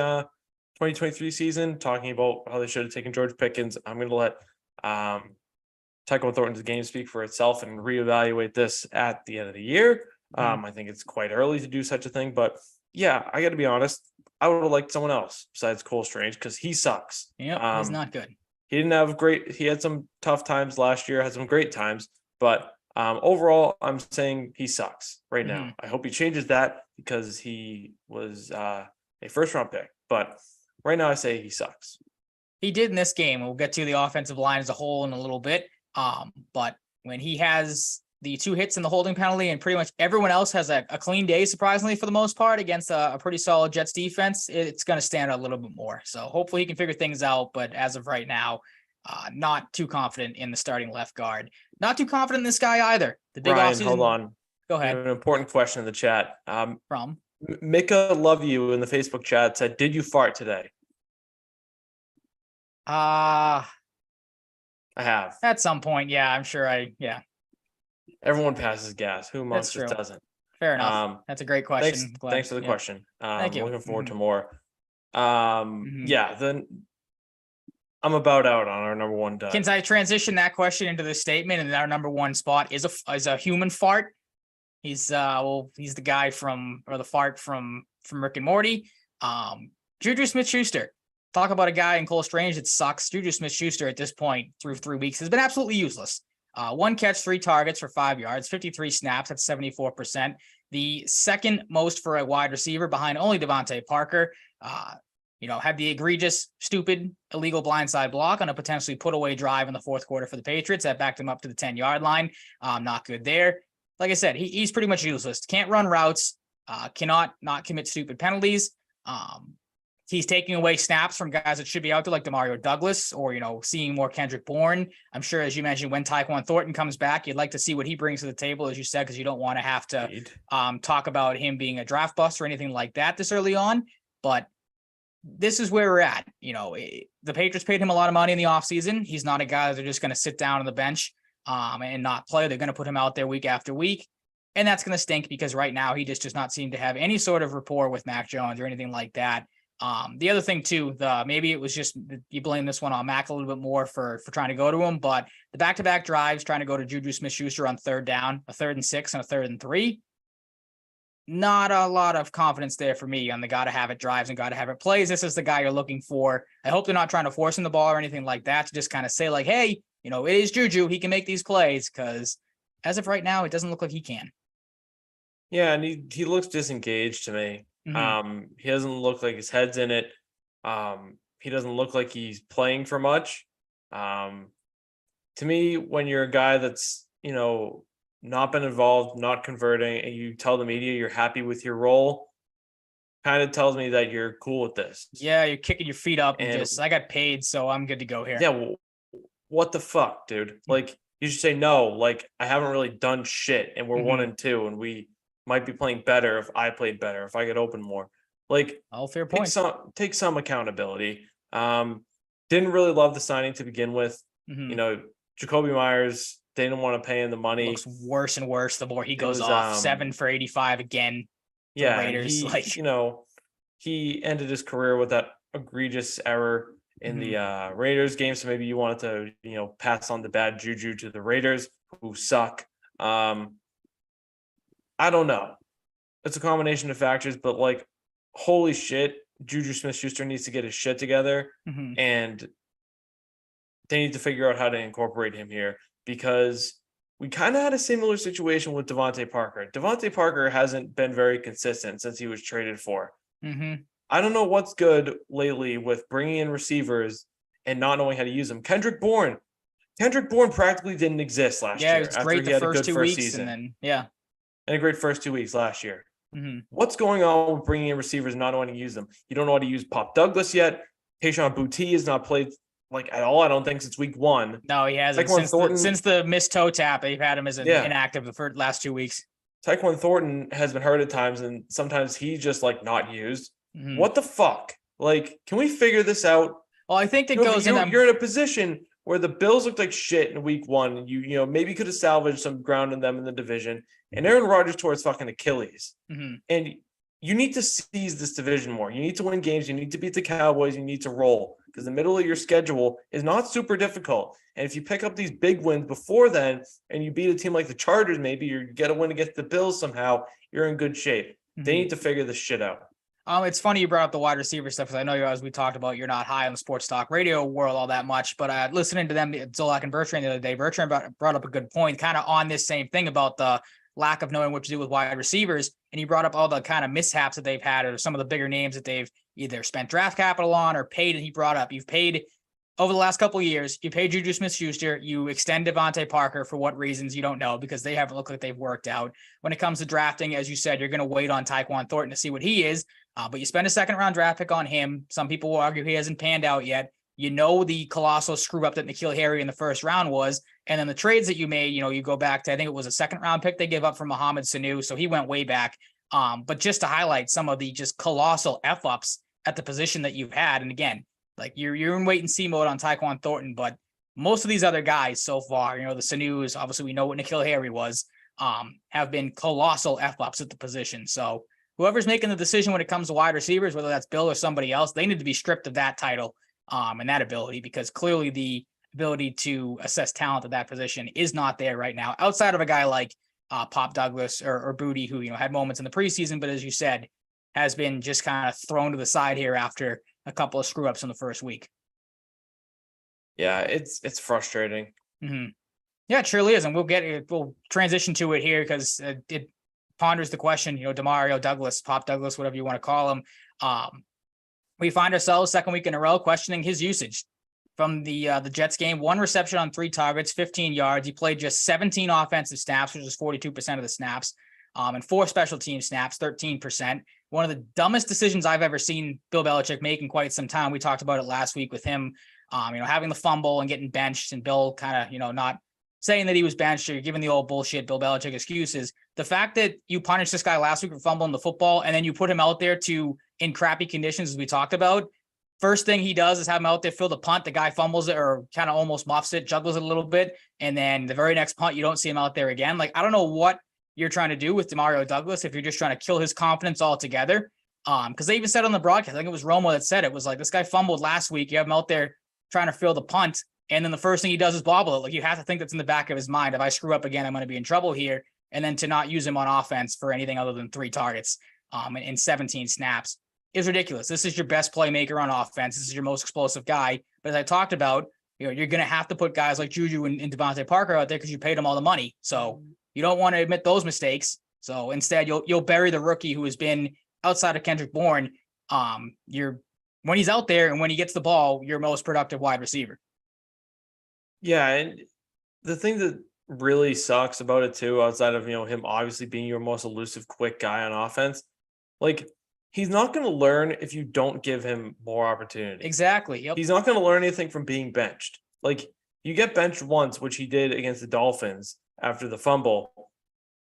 2023 season, talking about how they should have taken George Pickens. I'm going to let Tyquan Thornton's game speak for itself and reevaluate this at the end of the year. I think it's quite early to do such a thing, but yeah, I got to be honest. I would have liked someone else besides Cole Strange because he sucks. Yeah, he's not good. He had some tough times last year, had some great times, but overall, I'm saying he sucks right now. I hope he changes that because he was a first round pick, but right now I say he sucks. He did in this game. We'll get to the offensive line as a whole in a little bit. But when he has the 2 hits and the holding penalty, and pretty much everyone else has a clean day, surprisingly, for the most part, against a pretty solid Jets defense, it's going to stand out a little bit more. So hopefully he can figure things out. But as of right now, not too confident in the starting left guard. Not too confident in this guy either. The big Ryan, hold on. Go ahead. An important question in the chat. From Mika Love You in the Facebook chat said, "Did you fart today?" I have. At some point, yeah. I'm sure yeah. Everyone passes gas. Who amongst us doesn't? Fair enough. That's a great question. Thanks for the question. Thank you. Looking forward to more. Yeah, then I'm about out on our number 1 dud. Can I transition that question into the statement? And our number 1 spot is a human fart. He's the guy the fart from Rick and Morty. Juju Smith-Schuster. talk about a guy in close range that sucks. Juju Smith-Schuster at this point through 3 weeks has been absolutely useless. 1 catch, 3 targets for 5 yards, 53 snaps. That's 74%. The second most for a wide receiver behind only Devontae Parker. Had the egregious, stupid, illegal blindside block on a potentially put away drive in the fourth quarter for the Patriots that backed him up to the 10-yard line. Not good there. Like I said, he's pretty much useless. Can't run routes, cannot not commit stupid penalties. He's taking away snaps from guys that should be out there like Demario Douglas or, seeing more Kendrick Bourne. I'm sure, as you mentioned, when Tyquan Thornton comes back, you'd like to see what he brings to the table, as you said, because you don't want to have to talk about him being a draft bust or anything like that this early on. But this is where we're at. The Patriots paid him a lot of money in the offseason. He's not a guy that they're just going to sit down on the bench and not play. They're going to put him out there week after week. And that's going to stink because right now he just does not seem to have any sort of rapport with Mac Jones or anything like that. The other thing too, maybe it was just you blame this one on Mac a little bit more for trying to go to him, but the back-to-back drives trying to go to Juju Smith-Schuster on 3rd down, a 3rd and 6 and a 3rd and 3. Not a lot of confidence there for me on the gotta have it drives and gotta have it plays. This is the guy you're looking for. I hope they're not trying to force him the ball or anything like that, to just kind of say like, hey, it is Juju. He can make these plays, because as of right now, it doesn't look like he can. Yeah, and he looks disengaged to me. Mm-hmm. He doesn't look like his head's in it. He doesn't look like he's playing for much. To me, when you're a guy that's, not been involved, not converting, and you tell the media you're happy with your role, kind of tells me that you're cool with this. Yeah, you're kicking your feet up and just, I got paid, so I'm good to go here. Yeah, well, what the fuck, dude? Like, you should say no. Like, I haven't really done shit, and we're 1-2, and we might be playing better if I played better, if I get open more. Like, all fair point. Take some accountability. Didn't really love the signing to begin with. Jacoby Myers, they didn't want to pay him the money. Looks worse and worse the more he goes off. 7 for 85 again. Yeah, Raiders. He ended his career with that egregious error in the Raiders game. So maybe you wanted to, pass on the bad juju to the Raiders, who suck. I don't know. It's a combination of factors, but like, holy shit, Juju Smith-Schuster needs to get his shit together, and they need to figure out how to incorporate him here, because we kind of had a similar situation with Devontae Parker. Devontae Parker hasn't been very consistent since he was traded for. I don't know what's good lately with bringing in receivers and not knowing how to use them. Kendrick Bourne practically didn't exist last year. Yeah, it was great the first 2 weeks season. And a great first 2 weeks last year. What's going on with bringing in receivers and not knowing how to use them? You don't know how to use Pop Douglas yet. Tayshaun Boutte has not played at all, I don't think, since week 1. No, he hasn't. Since the missed toe tap, they've had him as inactive the first last 2 weeks. Tyquan Thornton has been hurt at times, and sometimes he's just not used. What the fuck? Can we figure this out? Well, I think that goes in. You're in a position where the Bills looked like shit in week 1, and you maybe could have salvaged some ground in them in the division. And Aaron Rodgers tore his fucking Achilles. And you need to seize this division more. You need to win games. You need to beat the Cowboys. You need to roll, because the middle of your schedule is not super difficult. And if you pick up these big wins before then and you beat a team like the Chargers, maybe, or you get a win against the Bills somehow, you're in good shape. They need to figure this shit out. It's funny you brought up the wide receiver stuff, because I know as we talked about, you're not high on the sports talk radio world all that much, but listening to them, Zolak and Bertrand the other day, Bertrand brought up a good point kind of on this same thing about the lack of knowing what to do with wide receivers. And he brought up all the kind of mishaps that they've had, or some of the bigger names that they've either spent draft capital on or paid. And he brought up, you've paid over the last couple of years, you paid Juju Smith-Schuster, you extend Devontae Parker for what reasons you don't know, because they haven't looked like they've worked out. When it comes to drafting, as you said, you're going to wait on Tyquan Thornton to see what he is, but you spend a 2nd-round draft pick on him. Some people will argue he hasn't panned out yet. The colossal screw up that N'Keal Harry in the 1st round was. And then the trades that you made, you go back to, I think it was a 2nd-round pick they gave up for Mohamed Sanu. So he went way back. But just to highlight some of the just colossal F-ups at the position that you've had. And again, you're in wait and see mode on Tyquan Thornton, but most of these other guys so far, the Sanus, obviously we know what N'Keal Harry was, have been colossal F-ups at the position. So whoever's making the decision when it comes to wide receivers, whether that's Bill or somebody else, they need to be stripped of that title and that ability, because clearly the ability to assess talent at that position is not there right now, outside of a guy like Pop Douglas or Boutte, who had moments in the preseason, but as you said, has been just kind of thrown to the side here after a couple of screw ups in the first week. Yeah, it's frustrating. Mm-hmm. Yeah, it surely is, and we'll transition to it here because it ponders the question. Demario Douglas, Pop Douglas, whatever you want to call him. We find ourselves second week in a row questioning his usage from the Jets game. 1 reception on 3 targets, 15 yards. He played just 17 offensive snaps, which is 42% of the snaps, and 4 special team snaps, 13%. One of the dumbest decisions I've ever seen Bill Belichick make in quite some time. We talked about it last week with him, having the fumble and getting benched, and Bill kind of, not saying that he was benched or giving the old bullshit Bill Belichick excuses. The fact that you punished this guy last week for fumbling the football and then you put him out there in crappy conditions, as we talked about. First thing he does is have him out there, fill the punt. The guy fumbles it or kind of almost muffs it, juggles it a little bit. And then the very next punt, you don't see him out there again. Like, I don't know what you're trying to do with Demario Douglas if you're just trying to kill his confidence altogether. Because they even said on the broadcast, I think it was Romo that said it, was like, this guy fumbled last week. You have him out there trying to fill the punt. And then the first thing he does is bobble it. Like, you have to think that's in the back of his mind. If I screw up again, I'm going to be in trouble here. And then to not use him on offense for anything other than 3 targets in 17 snaps is ridiculous. This is your best playmaker on offense. This is your most explosive guy. But as I talked about, you're going to have to put guys like Juju and Devontae Parker out there because you paid them all the money. So you don't want to admit those mistakes. So instead, you'll bury the rookie who has been outside of Kendrick Bourne. When he's out there and when he gets the ball, your most productive wide receiver. Yeah, and the thing that really sucks about it too, outside of him obviously being your most elusive, quick guy on offense, like, he's not going to learn if you don't give him more opportunity. Exactly. Yep. He's not going to learn anything from being benched. Like, you get benched once, which he did against the Dolphins after the fumble.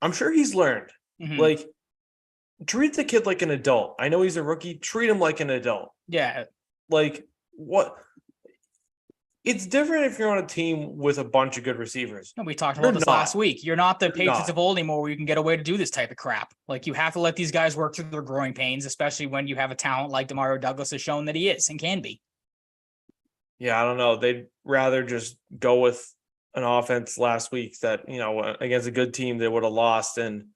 I'm sure he's learned. Mm-hmm. Like, treat the kid like an adult. I know he's a rookie. Treat him like an adult. Yeah. Like, what? It's different if you're on a team with a bunch of good receivers. We talked about this last week. You're not the Patriots of old anymore where you can get away to do this type of crap. Like, you have to let these guys work through their growing pains, especially when you have a talent like Demario Douglas has shown that he is and can be. Yeah, I don't know. They'd rather just go with an offense last week that, against a good team they would have lost, and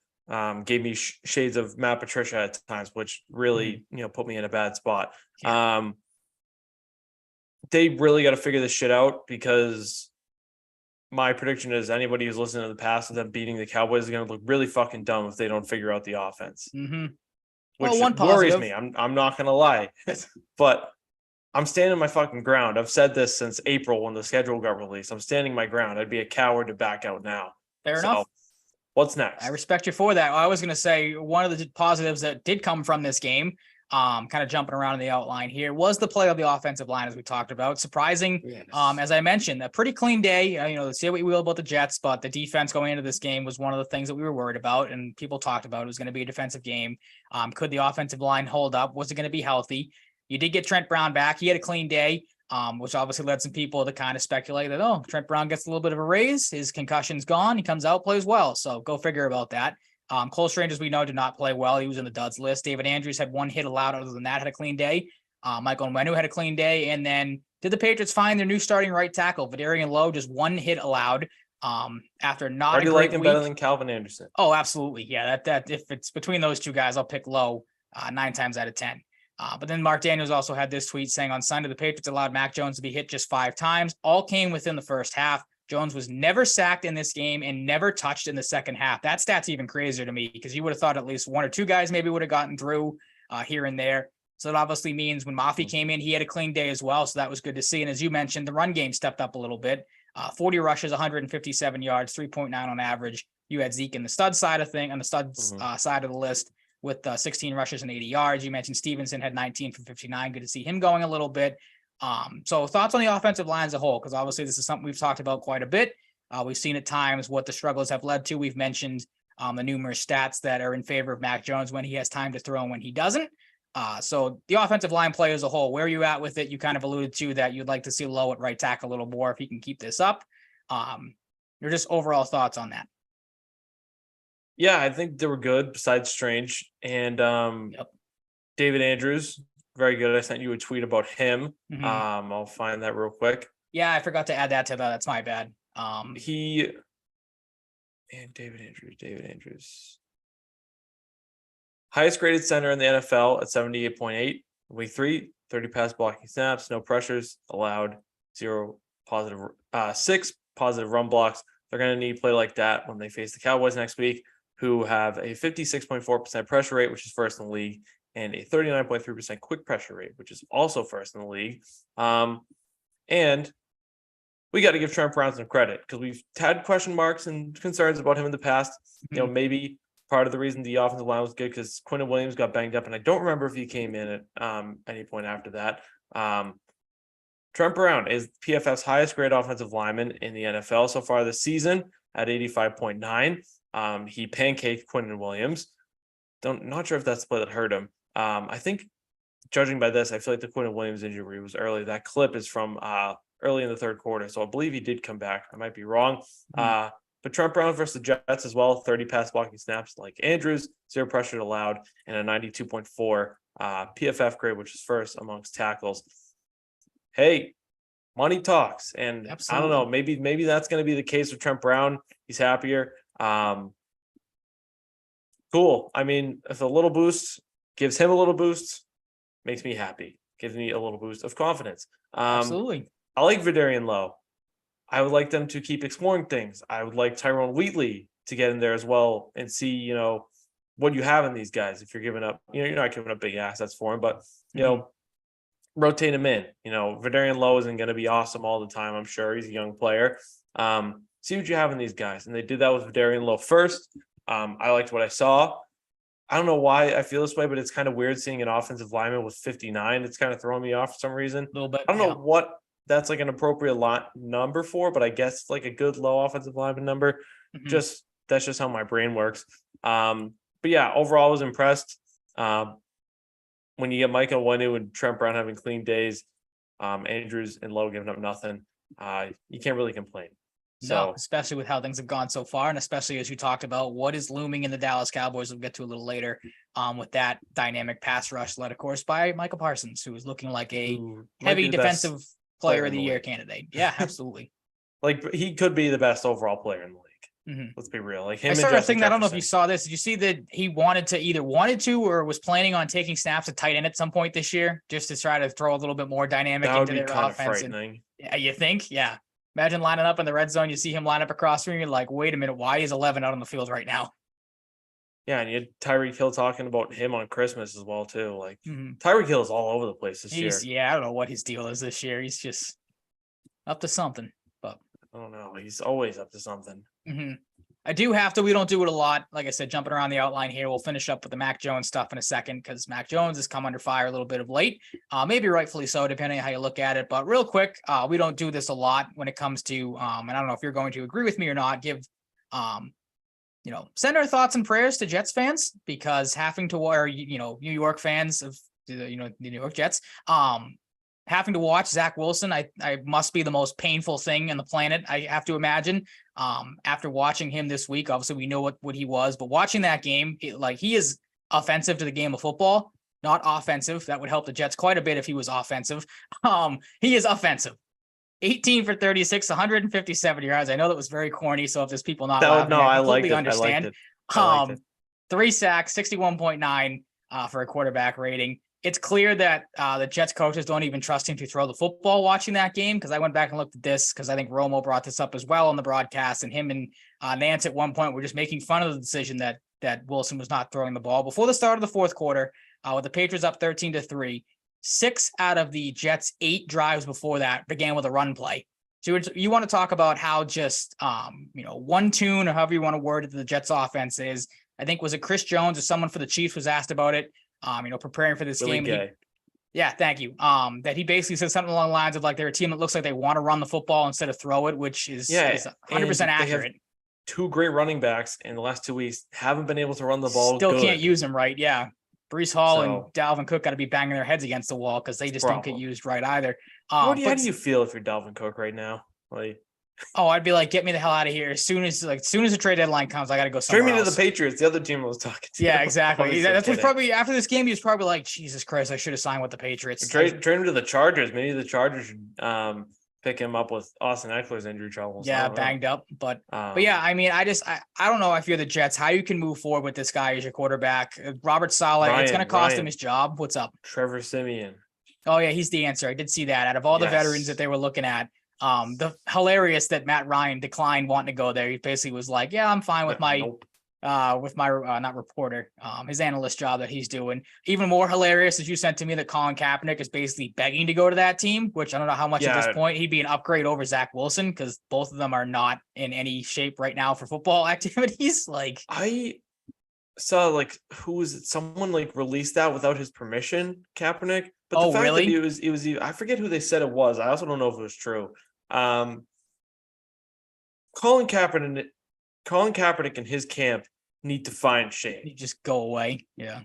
gave me shades of Matt Patricia at times, which really, put me in a bad spot. Yeah. They really got to figure this shit out, because my prediction is anybody who's listening to the past of them beating the Cowboys is going to look really fucking dumb if they don't figure out the offense. Mm-hmm. Which worries me. I'm not going to lie, but I'm standing my fucking ground. I've said this since April when the schedule got released. I'm standing my ground. I'd be a coward to back out now. Fair enough. What's next? I respect you for that. I was going to say one of the positives that did come from this game, kind of jumping around in the outline here, was the play of the offensive line, as we talked about. Surprising, yes. As I mentioned, a pretty clean day. Let's say what we will about the Jets, but the defense going into this game was one of the things that we were worried about, and people talked about. It was going to be a defensive game. Could the offensive line hold up? Was it going to be healthy? You did get Trent Brown back. He had a clean day, which obviously led some people to kind of speculate that, Trent Brown gets a little bit of a raise. His concussion's gone. He comes out, plays well. So go figure about that. Cole Strange, as we know, did not play well. He was in the duds list. David Andrews had 1 hit allowed. Other than that, had a clean day. Michael Nwenu had a clean day. And then did the Patriots find their new starting right tackle? Vidarian Lowe, just 1 hit allowed after not a great like him week. better than Calvin Anderson? Oh, absolutely. Yeah, that if it's between those two guys, I'll pick Lowe 9 times out of 10. But then Mark Daniels also had this tweet saying on Sunday, the Patriots allowed Mac Jones to be hit just 5 times. All came within the first half. Jones was never sacked in this game and never touched in the second half. That stat's even crazier to me, because you would have thought at least 1 or 2 guys maybe would have gotten through here and there. So that obviously means when Mafi came in, he had a clean day as well. So that was good to see. And as you mentioned, the run game stepped up a little bit. 40 rushes, 157 yards, 3.9 on average. You had Zeke in the stud side of thing, on the studs side of the list, with 16 rushes and 80 yards. You mentioned Stevenson had 19 for 59. Good to see him going a little bit. So thoughts on the offensive line as a whole, because obviously this is something we've talked about quite a bit. We've seen at times what the struggles have led to. We've mentioned the numerous stats that are in favor of Mac Jones when he has time to throw and when he doesn't. So the offensive line play as a whole, where are you at with it? You kind of alluded to that you'd like to see Lowe at right tackle a little more if he can keep this up. Your just overall thoughts on that. Yeah, I think they were good besides Strange. And David Andrews, very good. I sent you a tweet about him. Mm-hmm. I'll find that real quick. Yeah, I forgot to add that to that. That's my bad. David Andrews. Highest graded center in the NFL at 78.8. Week 3, 30 pass blocking snaps, no pressures allowed, 6 positive run blocks. They're going to need to play like that when they face the Cowboys next week, who have a 56.4% pressure rate, which is first in the league, and a 39.3% quick pressure rate, which is also first in the league. And we got to give Trent Brown some credit because we've had question marks and concerns about him in the past. Mm-hmm. You know, maybe part of the reason the offensive line was good because Quinton Williams got banged up, and I don't remember if he came in at any point after that. Trent Brown is PFF's highest grade offensive lineman in the NFL so far this season at 85.9. He pancaked Quinton Williams. Not sure if that's the play that hurt him. I think, judging by this, I feel like the Quinton Williams injury was early. That clip is from early in the third quarter, so I believe he did come back. I might be wrong. But Trent Brown versus the Jets as well, 30 pass blocking snaps like Andrews, 0 pressure allowed, and a 92.4 PFF grade, which is first amongst tackles. Hey, money talks, and absolutely. I don't know, maybe that's going to be the case with Trent Brown. He's happier. Cool. I mean, if a little boost gives him a little boost, makes me happy. Gives me a little boost of confidence. Absolutely. I like Vidarian Lowe. I would like them to keep exploring things. I would like Tyrone Wheatley to get in there as well and see, you know, what you have in these guys. If you're giving up, you know, you're not giving up big assets for him, but you know, rotate him in. You know, Vidarian Lowe isn't going to be awesome all the time. I'm sure he's a young player. See what you have in these guys, and they did that with Vidarian Lowe first. I liked what I saw. I don't know why I feel this way, but it's kind of weird seeing an offensive lineman with 59. It's kind of throwing me off for some reason. A little bit. I don't know what that's like an appropriate number for, but I guess it's like a good low offensive lineman number. That's just how my brain works. But yeah, overall I was impressed. When you get Micah Onwenu and Trent Brown having clean days, Andrews and Lowe giving up nothing, you can't really complain. So, no, especially with how things have gone so far, and especially as you talked about what is looming in the Dallas Cowboys, we'll get to a little later, with that dynamic pass rush led, of course, by Micah Parsons, who is looking like a heavy defensive player of the year candidate. Yeah, absolutely. Like, he could be the best overall player in the league. Let's be real. Like him. I started thinking, I don't know if you saw this. Did you see that he wanted to or was planning on taking snaps at tight end at some point this year, just to try to throw a little bit more dynamic into their offense? Yeah, you think? Yeah. Imagine lining up in the red zone. You see him line up across from you. You're like, wait a minute, why is 11 out on the field right now? Yeah, and you had Tyreek Hill talking about him on Christmas as well too. Like Tyreek Hill is all over the place this year. Yeah, I don't know what his deal is this year. He's just up to something. But I don't know. He's always up to something. I do have to. We don't do it a lot. Like I said, jumping around the outline here. We'll finish up with the Mac Jones stuff in a second because Mac Jones has come under fire a little bit of late. Maybe rightfully so, depending on how you look at it. But real quick, we don't do this a lot when it comes to, and I don't know if you're going to agree with me or not, send our thoughts and prayers to Jets fans because having to, or, New York fans of, the New York Jets, having to watch Zach Wilson, I must be the most painful thing on the planet. I have to imagine. After watching him this week, obviously we know what he was, but watching that game, he is offensive to the game of football, not offensive. That would help the Jets quite a bit if he was offensive. He is offensive. 18 for 36, 157 yards. I know that was very corny, so if there's people not laughing, I completely understand. 3 sacks, 61.9 for a quarterback rating. It's clear that the Jets coaches don't even trust him to throw the football watching that game, because I went back and looked at this because I think Romo brought this up as well on the broadcast, and him and Nance at one point were just making fun of the decision that Wilson was not throwing the ball. Before the start of the fourth quarter, with the Patriots up 13-3, 6 out of the Jets' 8 drives before that began with a run play. So you want to talk about how just, one tune or however you want to word it, the Jets offense is. I think, was it Chris Jones or someone for the Chiefs was asked about it, preparing for this game. Thank you. That he basically said something along the lines of like they're a team that looks like they want to run the football instead of throw it, which is 100% accurate. 2 great running backs in the last 2 weeks haven't been able to run the ball. Still can't use them right. Yeah. Breece Hall and Dalvin Cook got to be banging their heads against the wall because they just don't get used right either. How do you feel if you're Dalvin Cook right now? I'd be like, get me the hell out of here. As soon as the trade deadline comes, I got to go somewhere else. Trade me to the Patriots, the other team I was talking to. Yeah, exactly. That's what probably after this game, he was probably like, Jesus Christ, I should have signed with the Patriots. Trade him to the Chargers. Maybe the Chargers should pick him up with Austin Eckler's injury troubles. Yeah, banged up. But yeah, I mean, I don't know if you're the Jets, how you can move forward with this guy as your quarterback. Robert Saleh, it's going to cost him his job. What's up? Trevor Siemian. Oh yeah, he's the answer. I did see that. Out of all the veterans that they were looking at, the hilarious that Matt Ryan declined wanting to go there. He basically was like, "Yeah, I'm fine with my not reporter, his analyst job that he's doing." Even more hilarious is you sent to me that Colin Kaepernick is basically begging to go to that team, which I don't know how much at this point he'd be an upgrade over Zach Wilson, because both of them are not in any shape right now for football activities. Like, I saw like someone like released that without his permission, Kaepernick. But the fact that it was I forget who they said it was. I also don't know if it was true. Colin Kaepernick and his camp need to find shape. You just go away. Yeah.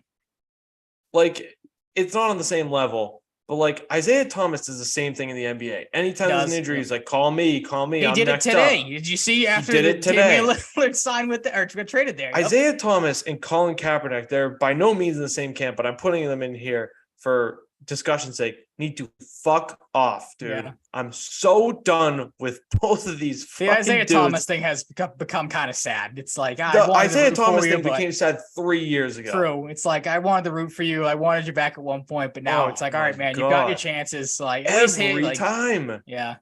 Like, it's not on the same level, but like Isaiah Thomas does the same thing in the NBA. Anytime there's an injury, he's like, call me. He did it today. Did you see after Damian Lillard signed with or traded there? Isaiah Thomas and Colin Kaepernick, they're by no means in the same camp, but I'm putting them in here for discussion's sake, need to fuck off, dude. Yeah. I'm so done with both of these the Isaiah dudes. Thomas thing has become kind of sad. It's like, the Isaiah Thomas thing became sad 3 years ago. True. It's like, I wanted to root for you. I wanted you back at one point, but now it's like, all right, man, you got your chances. Like every time. Yeah.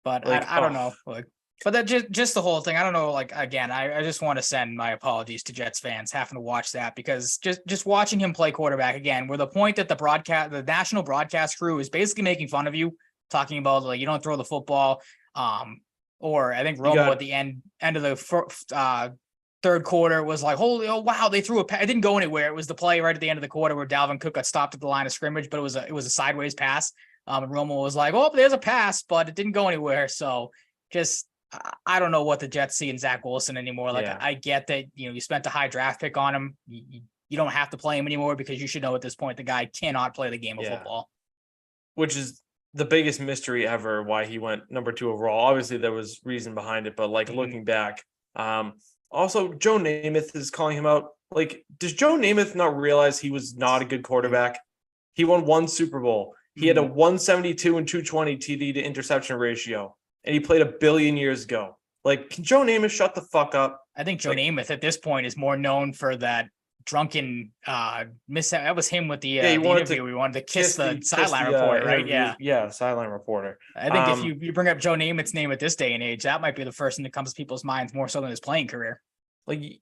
But like, I don't know. Like, but that just the whole thing. I don't know. Like, again, I just want to send my apologies to Jets fans having to watch that, because just watching him play quarterback again, where the point that the national broadcast crew is basically making fun of you, talking about like, you don't throw the football. Or I think Romo at the end of the third quarter was like, wow, they threw it didn't go anywhere. It was the play right at the end of the quarter where Dalvin Cook got stopped at the line of scrimmage, but it was a sideways pass. And Romo was like, oh, there's a pass, but it didn't go anywhere. So just, I don't know what the Jets see in Zach Wilson anymore. Like, I get that, you spent a high draft pick on him. You don't have to play him anymore, because you should know at this point the guy cannot play the game of football. Which is the biggest mystery ever, why he went number 2 overall. Obviously, there was reason behind it, but like looking back, also Joe Namath is calling him out. Like, does Joe Namath not realize he was not a good quarterback? He won 1 Super Bowl. He had a 172 and 220 TD to interception ratio. And he played 1 billion years ago. Like, can Joe Namath shut the fuck up? I think Joe Namath at this point is more known for that drunken mishap. That was him with the interview. We wanted to kiss the sideline reporter, right? Yeah, sideline reporter. I think if you bring up Joe Namath's name at this day and age, that might be the first thing that comes to people's minds more so than his playing career. Like,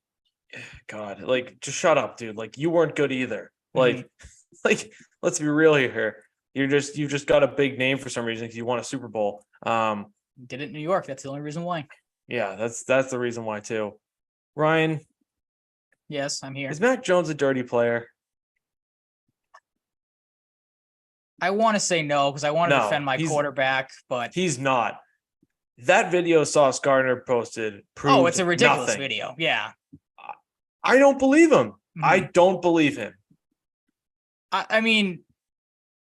God, like, just shut up, dude. Like, you weren't good either. Like, like, let's be real here. You just got a big name for some reason because you won a Super Bowl. Did it in New York. That's the only reason why. Yeah, that's the reason why too. Ryan. Yes, I'm here. Is Mac Jones a dirty player? I want to say no, because I want to defend my quarterback, but he's not. That video Sauce Gardner posted proved it's a ridiculous video. Yeah. I don't believe him. I don't believe him. I mean,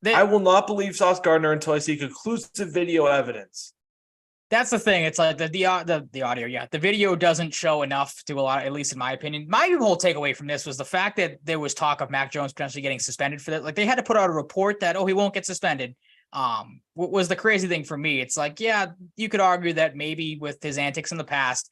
I will not believe Sauce Gardner until I see conclusive video evidence. That's the thing. It's like the audio. Yeah. The video doesn't show enough to allow, at least in my opinion. My whole takeaway from this was the fact that there was talk of Mac Jones potentially getting suspended for that. Like, they had to put out a report that, he won't get suspended. What was the crazy thing for me? It's like, yeah, you could argue that maybe with his antics in the past,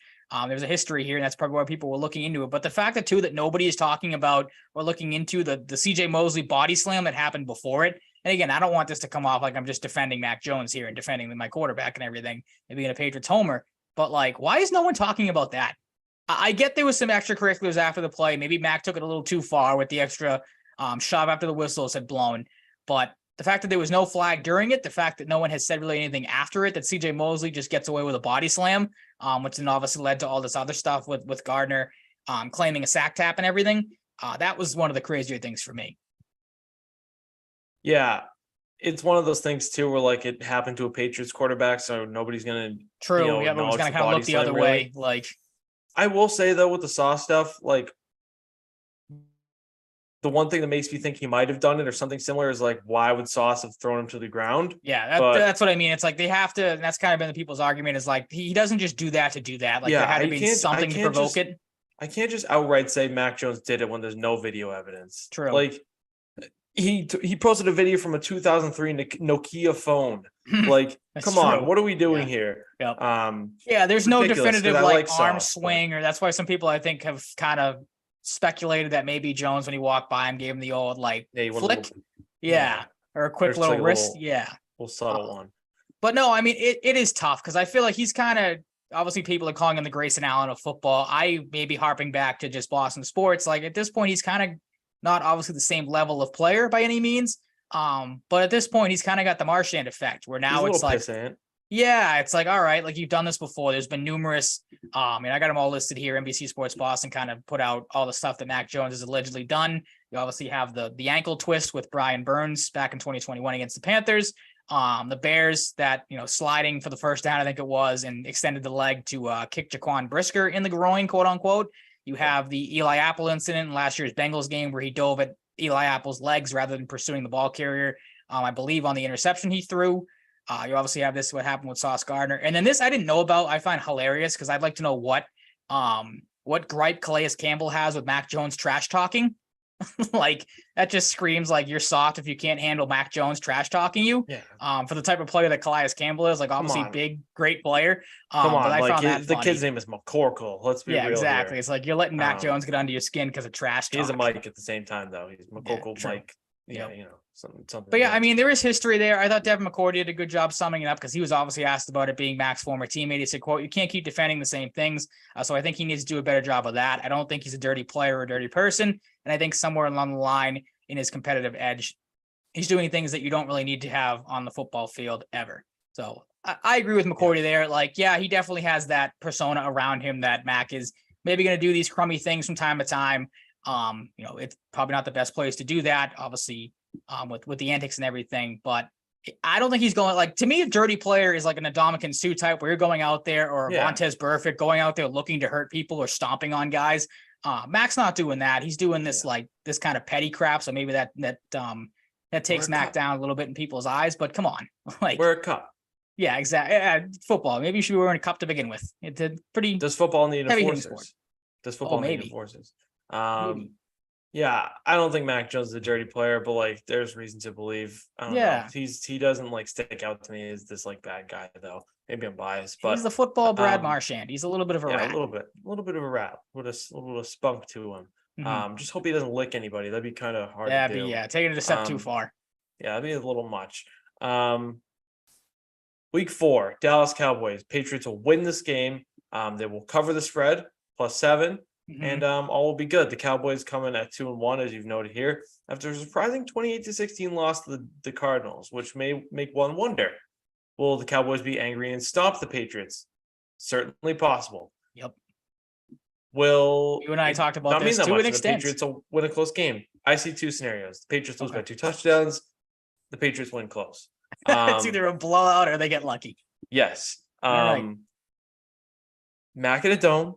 there's a history here, and that's probably why people were looking into it. But the fact that nobody is talking about or looking into the CJ Mosley body slam that happened before it. And again, I don't want this to come off like I'm just defending Mac Jones here and defending my quarterback and everything and being a Patriots homer. But like, why is no one talking about that? I get there was some extracurriculars after the play. Maybe Mac took it a little too far with the extra shove after the whistles had blown. But the fact that there was no flag during it, the fact that no one has said really anything after it, that CJ Mosley just gets away with a body slam, which then obviously led to all this other stuff with Gardner claiming a sack tap and everything. That was one of the crazier things for me. Yeah, it's one of those things too, where like it happened to a Patriots quarterback, so nobody's gonna. True. Everyone's gonna kind of look the other way. Like, I will say though, with the Sauce stuff, like the one thing that makes me think he might have done it or something similar is like, why would Sauce have thrown him to the ground? Yeah, that's what I mean. It's like they have to, and that's kind of been the people's argument, is like he doesn't just do that to do that. Like, there had to be something to provoke it. I can't just outright say Mac Jones did it when there's no video evidence. True. Like, he posted a video from a 2003 Nokia phone. Like, come on, what are we doing here? Yep. There's no definitive like arm swing, or that's why some people I think have kind of speculated that maybe Jones, when he walked by him, gave him the old like flick. Yeah. or a quick little wrist. Yeah. Little subtle one. But no, I mean, it is tough because I feel like he's kind of, obviously people are calling him the Grayson Allen of football. I may be harping back to just Boston sports. Like at this point, he's kind of not obviously the same level of player by any means. But at this point, he's kind of got the Marchand effect where now it's like, yeah, it's like, all right, like you've done this before. There's been numerous, and I got them all listed here. NBC Sports Boston kind of put out all the stuff that Mac Jones has allegedly done. You obviously have the ankle twist with Brian Burns back in 2021 against the Panthers. The Bears that, sliding for the first down, I think it was, and extended the leg to kick Jaquan Brisker in the groin, quote unquote. You have the Eli Apple incident in last year's Bengals game where he dove at Eli Apple's legs rather than pursuing the ball carrier. I believe on the interception he threw. You obviously have this, what happened with Sauce Gardner. And then this I didn't know about. I find hilarious because I'd like to know what gripe Calais Campbell has with Mac Jones trash talking. Like that just screams like you're soft if you can't handle Mac Jones trash talking you. Yeah. For the type of player that Calais Campbell is, like obviously big, great player. Come on, but I found that the kid's name is McCorkle. Let's be real. Yeah, exactly. Here. It's like you're letting Mac Jones get under your skin because of trash talk. He's a Mike at the same time though. He's McCorkle Mike. Yeah, something. But yeah, I mean, there is history there. I thought Devin McCourty did a good job summing it up because he was obviously asked about it being Mac's former teammate. He said, quote, "You can't keep defending the same things." So I think he needs to do a better job of that. I don't think he's a dirty player or a dirty person. And I think somewhere along the line in his competitive edge, he's doing things that you don't really need to have on the football field ever. So I agree with McCourty there. Like, yeah, he definitely has that persona around him that Mac is maybe going to do these crummy things from time to time. It's probably not the best place to do that, obviously, with the antics and everything, but I don't think he's going, like, to me, a dirty player is like an Ndamukong Suh type where you're going out there, or Vontaze Burfict going out there looking to hurt people or stomping on guys. Mac's not doing that. He's doing this like this kind of petty crap. So maybe that takes Mac down a little bit in people's eyes, but come on, like wear a cup. Yeah, exactly. Football. Maybe you should be wearing a cup to begin with. It's a pretty. Does football need enforcers? Does football need enforcers? Maybe. Yeah, I don't think Mac Jones is a dirty player, but like there's reason to believe. I don't know. He doesn't like stick out to me as this like bad guy though. Maybe I'm biased, but he's the football Brad Marchand. He's a little bit of a rat. A little bit of a rat with a little spunk to him. Mm-hmm. Just hope he doesn't lick anybody. That'd be kind of hard to do. Taking it a step too far. Yeah, that'd be a little much. Week 4, Dallas Cowboys. Patriots will win this game. They will cover the spread +7. Mm-hmm. And all will be good. The Cowboys coming at 2-1, as you've noted here, after a surprising 28-16 loss to the Cardinals, which may make one wonder: will the Cowboys be angry and stop the Patriots? Certainly possible. Yep. Will you and I talked about this to an extent? The Patriots will win a close game. I see 2 scenarios: the Patriots lose by 2 touchdowns. The Patriots win close. It's either a blowout or they get lucky. Yes. Mac in a dome.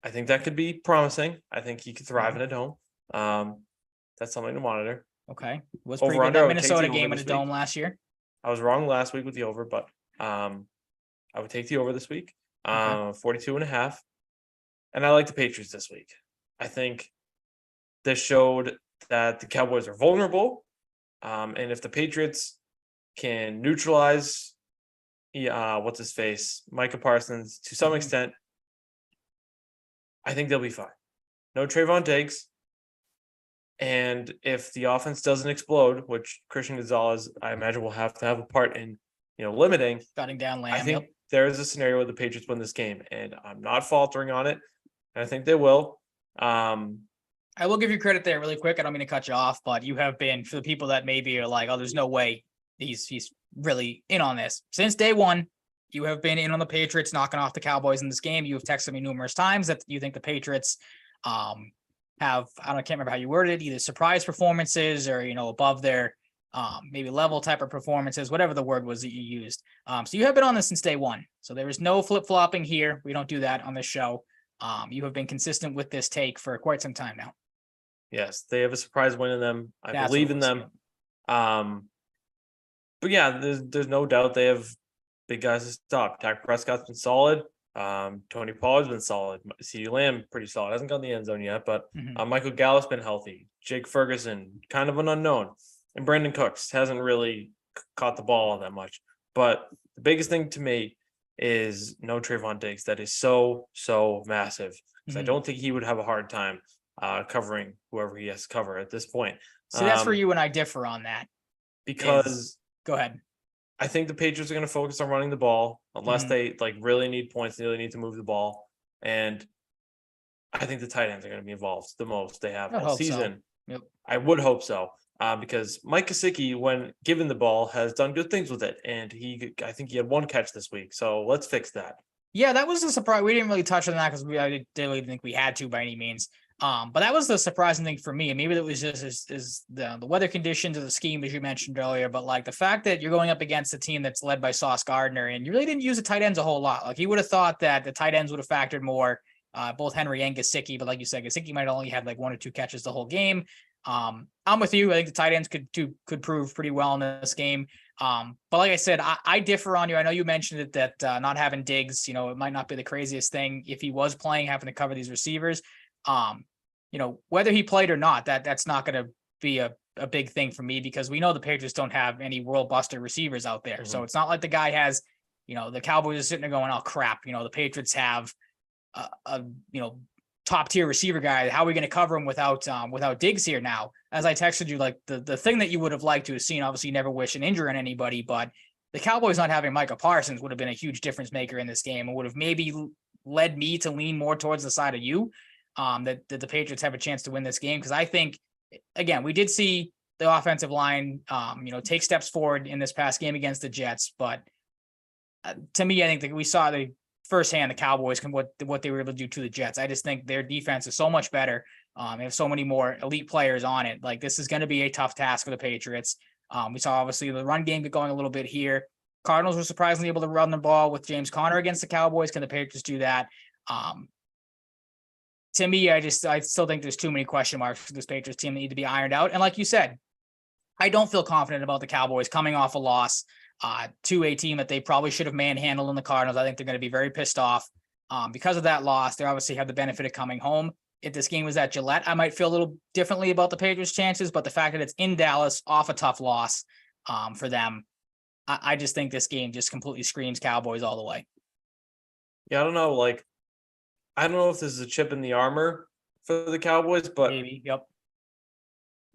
I think that could be promising. I think he could thrive in a dome. That's something to monitor. Okay. Was pretty good that Minnesota game in a dome last year. I was wrong last week with the over, but I would take the over this week. 42.5. And I like the Patriots this week. I think this showed that the Cowboys are vulnerable. And if the Patriots can neutralize what's his face, Micah Parsons to some extent, I think they'll be fine. No Trayvon Diggs. And if the offense doesn't explode, which Christian Gonzalez, I imagine, will have to have a part in, limiting. Shutting down Lamb. I think there is a scenario where the Patriots win this game, and I'm not faltering on it. And I think they will. I will give you credit there really quick. I don't mean to cut you off, but you have been, for the people that maybe are like, oh, there's no way he's really in on this. Since day one, you have been in on the Patriots knocking off the Cowboys in this game. You have texted me numerous times that you think the Patriots can't remember how you worded it, either surprise performances or, above their maybe level type of performances, whatever the word was that you used. So you have been on this since day one. So there is no flip-flopping here. We don't do that on this show. You have been consistent with this take for quite some time now. Yes, they have a surprise win in them. I believe in them. But yeah, there's no doubt they have big guys to stop. Dak Prescott's been solid. Tony Pollard's been solid. CeeDee Lamb pretty solid. Hasn't gone in the end zone yet, but Michael Gallup's been healthy. Jake Ferguson, kind of an unknown. And Brandon Cooks hasn't really caught the ball that much. But the biggest thing to me is no Trayvon Diggs. That is so massive. Because I don't think he would have a hard time covering whoever he has to cover at this point. So that's where you and I differ on that. because go ahead. I think the Patriots are going to focus on running the ball unless they like really need points. They really need to move the ball. And I think the tight ends are going to be involved the most they have all season. So. Yep. I would hope so. Because Mike Gesicki, when given the ball, has done good things with it. And I think he had one catch this week. So let's fix that. Yeah, that was a surprise. We didn't really touch on that because I didn't really think we had to by any means. But that was the surprising thing for me. And maybe that was just is the weather conditions or the scheme, as you mentioned earlier. But like the fact that you're going up against a team that's led by Sauce Gardner and you really didn't use the tight ends a whole lot. Like you would have thought that the tight ends would have factored more, both Henry and Gesicki. But like you said, Gesicki might have only had like 1 or 2 catches the whole game. I'm with you. I think the tight ends could prove pretty well in this game. But like I said, I differ on you. I know you mentioned it that not having Diggs, it might not be the craziest thing if he was playing, having to cover these receivers. Whether he played or not, that's not going to be a big thing for me because we know the Patriots don't have any world buster receivers out there. So it's not like the guy has, the Cowboys are sitting there going, oh crap, the Patriots have a top tier receiver guy. How are we going to cover him without Diggs here now? As I texted you, like the thing that you would have liked to have seen, obviously you never wish an injury on anybody, but the Cowboys not having Micah Parsons would have been a huge difference maker in this game and would have maybe led me to lean more towards the side of you, that the Patriots have a chance to win this game. Cause I think, again, we did see the offensive line, take steps forward in this past game against the Jets. But to me, I think that we saw firsthand the Cowboys what they were able to do to the Jets. I just think their defense is so much better. They have so many more elite players on it. Like this is going to be a tough task for the Patriots. We saw obviously the run game get going a little bit here. Cardinals were surprisingly able to run the ball with James Conner against the Cowboys. Can the Patriots do that? To me, I still think there's too many question marks for this Patriots team that need to be ironed out. And like you said, I don't feel confident about the Cowboys coming off a loss to a team that they probably should have manhandled in the Cardinals. I think they're going to be very pissed off because of that loss. They obviously have the benefit of coming home. If this game was at Gillette, I might feel a little differently about the Patriots' chances, but the fact that it's in Dallas off a tough loss for them, I just think this game just completely screams Cowboys all the way. Yeah, I don't know. Like, I don't know if this is a chip in the armor for the Cowboys, but maybe, yep.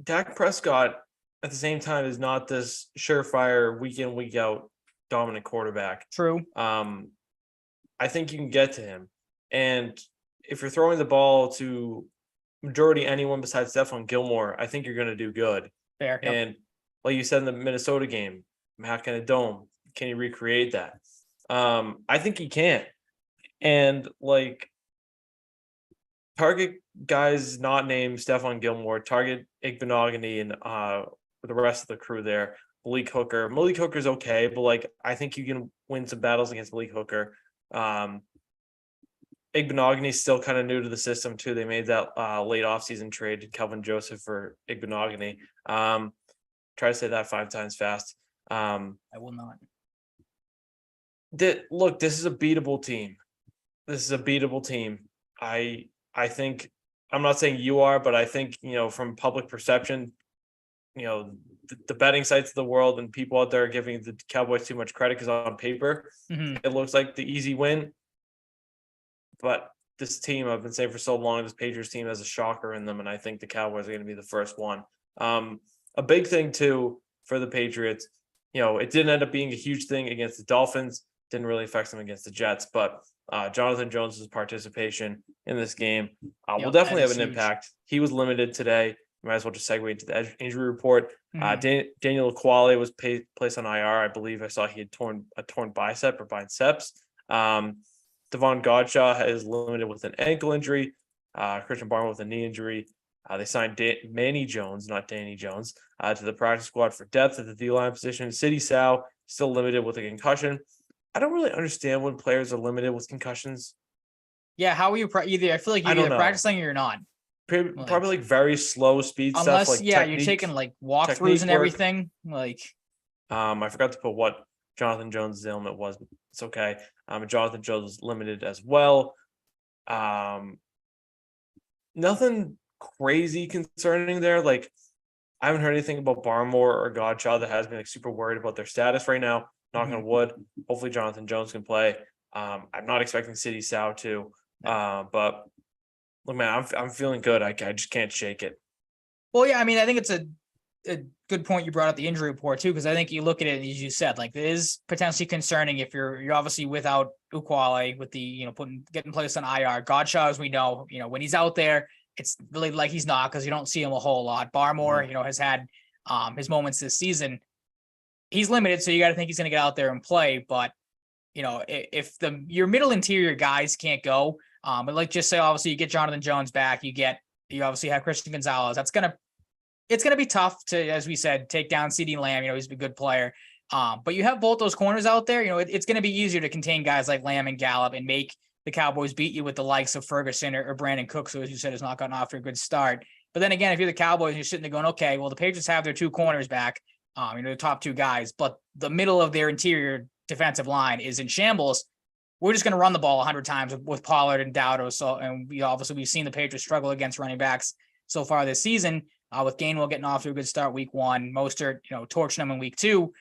Dak Prescott at the same time is not this surefire week in, week out dominant quarterback. True. I think you can get to him. And if you're throwing the ball to majority anyone besides Stephon Gilmore, I think you're going to do good. Fair. Yep. And like you said in the Minnesota game, Mac in a dome, can he recreate that? I think he can. And like target guys not named Stephon Gilmore, target Igbenogany and the rest of the crew there. Malik Hooker. Malik Hooker's okay, but like I think you can win some battles against Malik Hooker. Igbenogany's still kind of new to the system too. They made that late offseason trade, Kelvin Joseph for Igbenogany. Try to say that 5 times fast. I will not. Look, this is a beatable team. This is a beatable team. I think, I'm not saying you are, but I think, from public perception, the betting sites of the world and people out there are giving the Cowboys too much credit because on paper, it looks like the easy win. But this team, I've been saying for so long, this Patriots team has a shocker in them, and I think the Cowboys are going to be the first one. A big thing, too, for the Patriots, it didn't end up being a huge thing against the Dolphins. Didn't really affect them against the Jets, but Jonathan Jones' participation in this game will definitely have an impact. He was limited today. Might as well just segue into the injury report. Daniel Quale was placed on IR. I believe I saw he had a torn bicep or biceps. Devon Godshaw is limited with an ankle injury. Christian Barmore with a knee injury. They signed Manny Jones, not Danny Jones, to the practice squad for depth at the D-line position. Sidney Sow still limited with a concussion. I don't really understand when players are limited with concussions. Yeah, how are you? Either I feel like you're either practicing or you're not. Probably like very slow speed stuff. Like you're taking like walkthroughs and everything. Like, I forgot to put what Jonathan Jones' ailment was, but it's okay. Jonathan Jones was limited as well. Nothing crazy concerning there. Like, I haven't heard anything about Barmore or Godshaw that has me like super worried about their status right now. Knock on wood. Hopefully Jonathan Jones can play. I'm not expecting Sidney Sow to, but look, man, I'm feeling good. I just can't shake it. Well, yeah, I mean, I think it's a good point you brought up the injury report too, because I think you look at it as you said, like it is potentially concerning if you're obviously without Ukwale with the getting placed on IR. Godshaw, as we know, when he's out there, it's really like he's not because you don't see him a whole lot. Barmore, has had his moments this season. He's limited, so you got to think he's going to get out there and play. But if your middle interior guys can't go, but like just say obviously you get Jonathan Jones back, you obviously have Christian Gonzalez. It's gonna be tough to, as we said, take down CeeDee Lamb. He's a good player. But you have both those corners out there. It's gonna be easier to contain guys like Lamb and Gallup and make the Cowboys beat you with the likes of Ferguson or Brandon Cooks, who, as you said, has not gotten off to a good start. But then again, if you're the Cowboys, you're sitting there going, okay, well, the Patriots have their two corners back, the top two guys, but the middle of their interior defensive line is in shambles. We're just going to run the ball 100 times with Pollard and Dowd. So, and we've seen the Patriots struggle against running backs so far this season. With Gainwell getting off to a good start week 1, Mostert, torching them in week 2.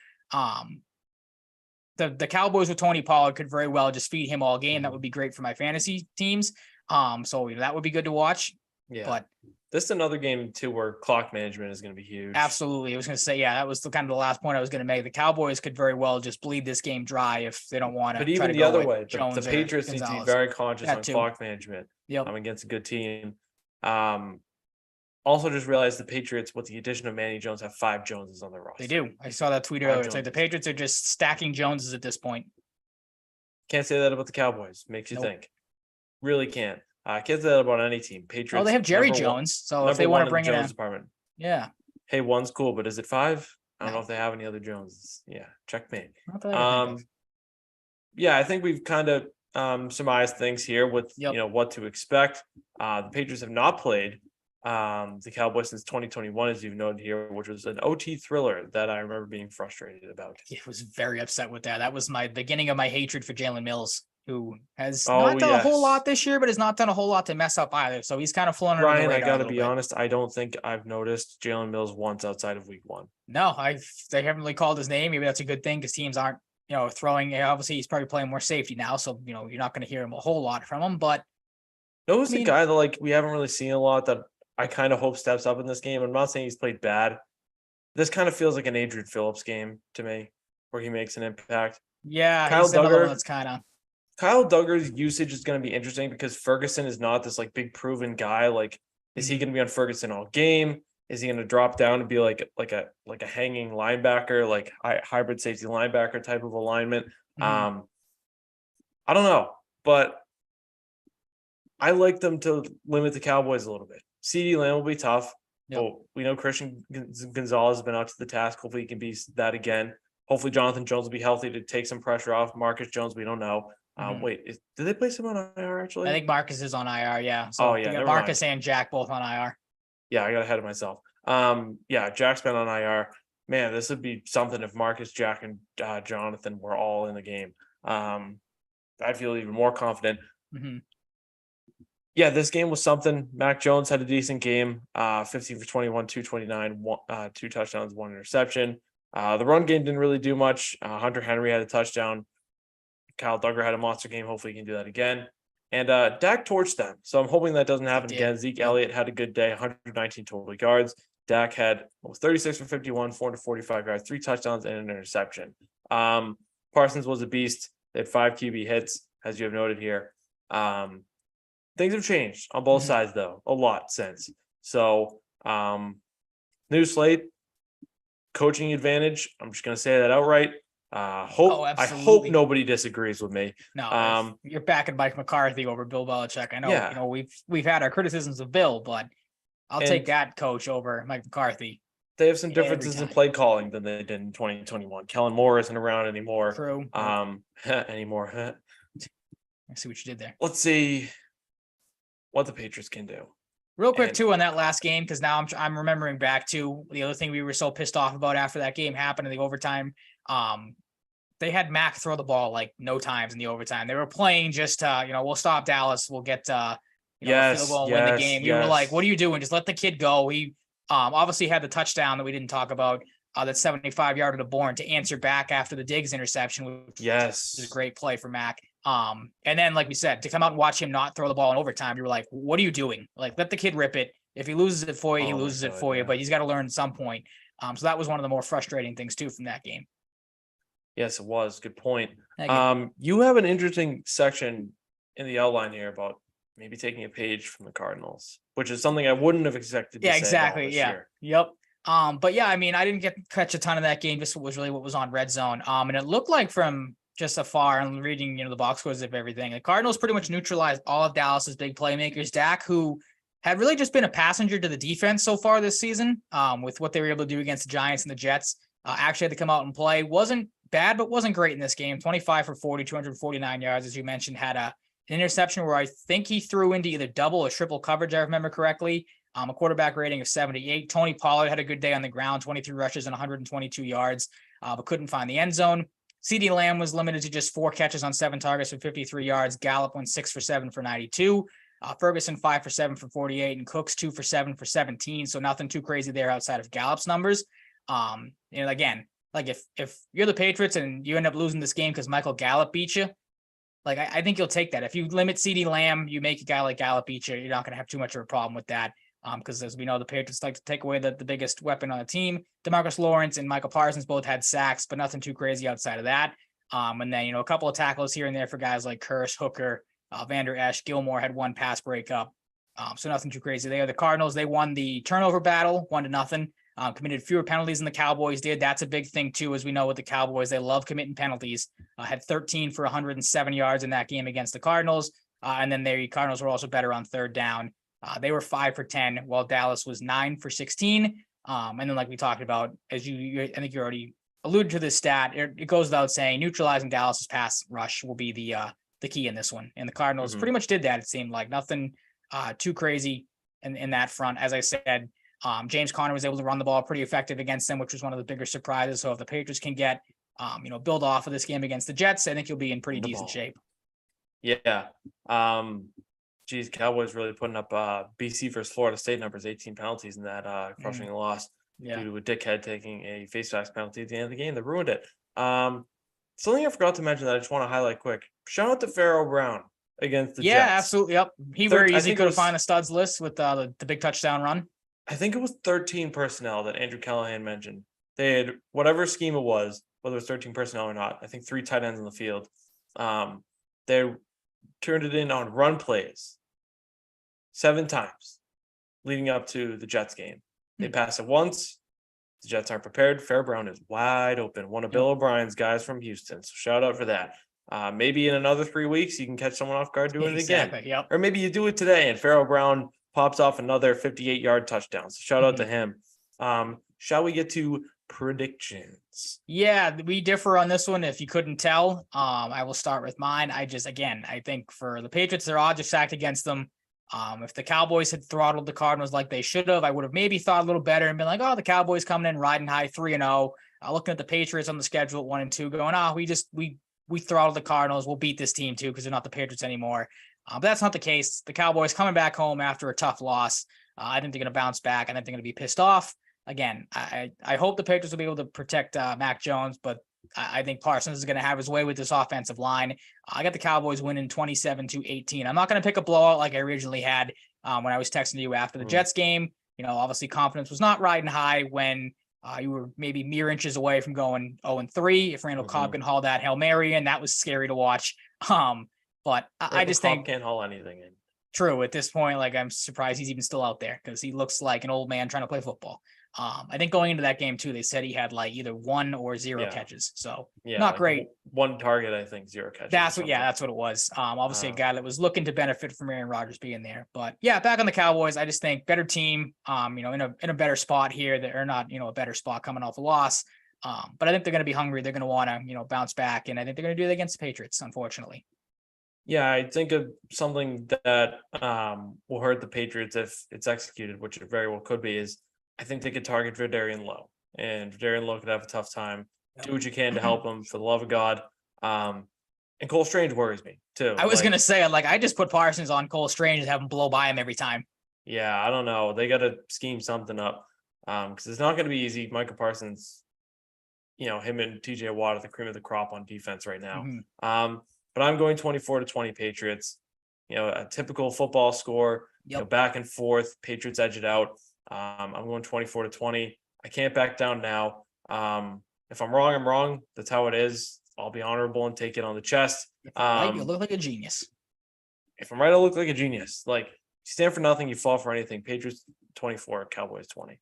The Cowboys with Tony Pollard could very well just feed him all game. That would be great for my fantasy teams. So that would be good to watch. Yeah. But this is another game too where clock management is going to be huge. Absolutely. I was going to say, that was the last point I was going to make. The Cowboys could very well just bleed this game dry if they don't want to. But even the other way, the Patriots need to be very conscious on clock management. Yep. Against a good team. Also, just realized the Patriots, with the addition of Manny Jones, have 5 Joneses on their roster. They do. I saw that tweet earlier. It's like the Patriots are just stacking Joneses at this point. Can't say that about the Cowboys. Makes you think. Really can't. Can't say that about any team. Patriots. Oh, they have Jerry Jones. So if they want to bring in Jones department. Yeah. Hey, one's cool, but is it 5? I don't know if they have any other Joneses. Yeah, checkmate. Yeah, I think we've kind of surmised things here with what to expect. The Patriots have not played the Cowboys since 2021, as you've noted here, which was an OT thriller that I remember being frustrated about. I was very upset with that. That was my beginning of my hatred for Jalen Mills, who has not done a whole lot this year, but has not done a whole lot to mess up either. So he's kind of flown under the radar. I got to be honest, I don't think I've noticed Jalen Mills once outside of week 1. No, they haven't really called his name. Maybe that's a good thing because teams aren't, throwing. Obviously, he's probably playing more safety now, so you're not going to hear him a whole lot from him. But who's the guy that we haven't really seen a lot that I kind of hope steps up in this game? I'm not saying he's played bad. This kind of feels like an Adrian Phillips game to me, where he makes an impact. Yeah, Kyle Duggar. That's kind of. Kyle Duggar's usage is going to be interesting because Ferguson is not this big proven guy. Is he going to be on Ferguson all game? Is he going to drop down and be like a hanging linebacker, hybrid safety linebacker type of alignment? I don't know, but I like them to limit the Cowboys a little bit. CeeDee Lamb will be tough. Yep. But we know Christian Gonzalez has been up to the task. Hopefully he can be that again. Hopefully Jonathan Jones will be healthy to take some pressure off. Marcus Jones, we don't know. Wait, did they place him on IR actually? I think Marcus is on IR, yeah. So Marcus and Jack both on IR. Yeah, I got ahead of myself. Jack's been on IR. Man, this would be something if Marcus, Jack, and Jonathan were all in the game. I'd feel even more confident. Yeah, this game was something. Mac Jones had a decent game. 15 for 21, 229, 2 touchdowns, 1 interception. The run game didn't really do much. Hunter Henry had a touchdown. Kyle Duggar had a monster game. Hopefully he can do that again. And Dak torched them. So I'm hoping that doesn't happen again. Zeke Elliott had a good day, 119 total yards. Dak had 36 for 51, 445 yards, 3 touchdowns, and an interception. Parsons was a beast. They had 5 QB hits, as you have noted here. Things have changed on both sides, though, a lot since. So, new slate, coaching advantage. I'm just going to say that outright. I hope nobody disagrees with me. No, you're backing Mike McCarthy over Bill Belichick. I know, we've had our criticisms of Bill, but I'll take that coach over Mike McCarthy. They have some differences in play calling than they did in 2021. Kellen Moore isn't around anymore. True. Anymore. I see what you did there. Let's see what the Patriots can do. Real quick, too, on that last game, because now I'm remembering back to the other thing we were so pissed off about after that game happened in the overtime. They had Mac throw the ball no times in the overtime. They were playing just we'll stop Dallas, we'll get field goal and win the game. We were like, what are you doing? Just let the kid go. He obviously had the touchdown that we didn't talk about, that 75-yarder to Bourne to answer back after the Diggs interception, which was a great play for Mac. And then, like we said, to come out and watch him not throw the ball in overtime, you were like, what are you doing? Let the kid rip it. If he loses it for you, he loses it for you, but he's got to learn at some point. So that was one of the more frustrating things too from that game. Yes, it was. Good point. You have an interesting section in the outline here about maybe taking a page from the Cardinals, which is something I wouldn't have expected to say exactly. this Yeah. year. Yep. But yeah, I mean, I didn't catch a ton of that game. Just was really what was on Red Zone. And it looked like from just afar and reading, the box scores of everything, the Cardinals pretty much neutralized all of Dallas's big playmakers. Dak, who had really just been a passenger to the defense so far this season, with what they were able to do against the Giants and the Jets, actually had to come out and play. Wasn't bad, but wasn't great in this game. 25 for 40, 249 yards, as you mentioned, had an interception where I think he threw into either double or triple coverage, I remember correctly. A quarterback rating of 78. Tony Pollard had a good day on the ground, 23 rushes and 122 yards, but couldn't find the end zone. CeeDee Lamb was limited to just 4 catches on 7 targets for 53 yards. Gallup went 6 for 7 for 92. Ferguson 5 for 7 for 48, and Cooks 2 for 7 for 17. So nothing too crazy there outside of Gallup's numbers. Again, like if you're the Patriots and you end up losing this game because Michael Gallup beat you, like I think you'll take that. If you limit CeeDee Lamb, you make a guy like Gallup beat you, you're not going to have too much of a problem with that. Because as we know, the Patriots like to take away the biggest weapon on the team. DeMarcus Lawrence and Michael Parsons both had sacks, but nothing too crazy outside of that. And then, a couple of tackles here and there for guys like Curse, Hooker, Vander Esch, Gilmore had 1 pass breakup. So nothing too crazy there. The Cardinals, they won the turnover battle 1-0. Committed fewer penalties than the Cowboys did. That's a big thing too, as we know with the Cowboys. They love committing penalties. Had 13 for 107 yards in that game against the Cardinals. And then the Cardinals were also better on third down. They were 5 for 10, while Dallas was 9 for 16. And then, like we talked about, as I think you already alluded to this stat, it goes without saying, neutralizing Dallas's pass rush will be the key in this one. And the Cardinals pretty much did that. It seemed like nothing too crazy in that front. As I said, James Conner was able to run the ball pretty effective against them, which was one of the bigger surprises. So if the Patriots can get, build off of this game against the Jets, I think you'll be in pretty decent shape. Yeah. Cowboys really putting up BC versus Florida State numbers, 18 penalties in that crushing loss due to a dickhead taking a face mask penalty at the end of the game that ruined it. Something I forgot to mention that I just want to highlight quick. Shout out to Pharaoh Brown against the Jets. Yeah, absolutely. Yep. He very easy could have found the studs list with the big touchdown run. I think it was 13 personnel that Andrew Callahan mentioned. They had whatever scheme it was, whether it was 13 personnel or not. I think 3 tight ends on the field. They turned it in on run plays 7 times leading up to the Jets game. They pass it once. The Jets aren't prepared. Pharaoh Brown is wide open. One of Bill O'Brien's guys from Houston. So shout out for that. Maybe in another 3 weeks, you can catch someone off guard doing it again. Yep. Or maybe you do it today and Pharaoh Brown pops off another 58-yard touchdown. So shout out to him. Shall we get to predictions? Yeah, we differ on this one. If you couldn't tell, I will start with mine. I think for the Patriots, their odds are stacked against them. If the Cowboys had throttled the Cardinals like they should have, I would have maybe thought a little better and been like, oh, the Cowboys coming in riding high 3-0. Looking at the Patriots on the schedule at 1-2, going, we throttled the Cardinals. We'll beat this team too because they're not the Patriots anymore. But that's not the case. The Cowboys coming back home after a tough loss. I think they're going to bounce back. I think they're going to be pissed off. Again, I hope the Patriots will be able to protect Mac Jones, but I think Parsons is going to have his way with this offensive line. I got the Cowboys winning 27-18. I'm not going to pick a blowout like I originally had when I was texting you after the Jets game. Obviously confidence was not riding high when you were maybe mere inches away from going 0-3. If Randall Cobb can haul that Hail Mary in, that was scary to watch. But I just think can't haul anything in. True. At this point, like I'm surprised he's even still out there because he looks like an old man trying to play football. I think going into that game too, they said he had like either 1 or 0 catches. So not great. 1 target, I think, 0 catches. That's what it was. Obviously a guy that was looking to benefit from Aaron Rodgers being there. But yeah, back on the Cowboys, I just think better team, in a better spot here. They're not, a better spot coming off a loss. But I think they're going to be hungry. They're going to want to, bounce back. And I think they're going to do that against the Patriots, unfortunately. Yeah, I think of something that will hurt the Patriots if it's executed, which it very well could be, is I think they could target Verdarian Lowe. And Verdarian Lowe could have a tough time. Do what you can to help him, for the love of God. And Cole Strange worries me, too. I was going to say, I just put Parsons on Cole Strange and have him blow by him every time. Yeah, I don't know. They got to scheme something up because it's not going to be easy. Micah Parsons, him and TJ Watt are the cream of the crop on defense right now. But I'm going 24-20 Patriots. A typical football score, back and forth. Patriots edge it out. I'm going 24-20. I can't back down now. If I'm wrong, I'm wrong. That's how it is. I'll be honorable and take it on the chest. If you're right, you look like a genius. If I'm right, I'll look like a genius. Like, you stand for nothing, you fall for anything. Patriots 24, Cowboys 20.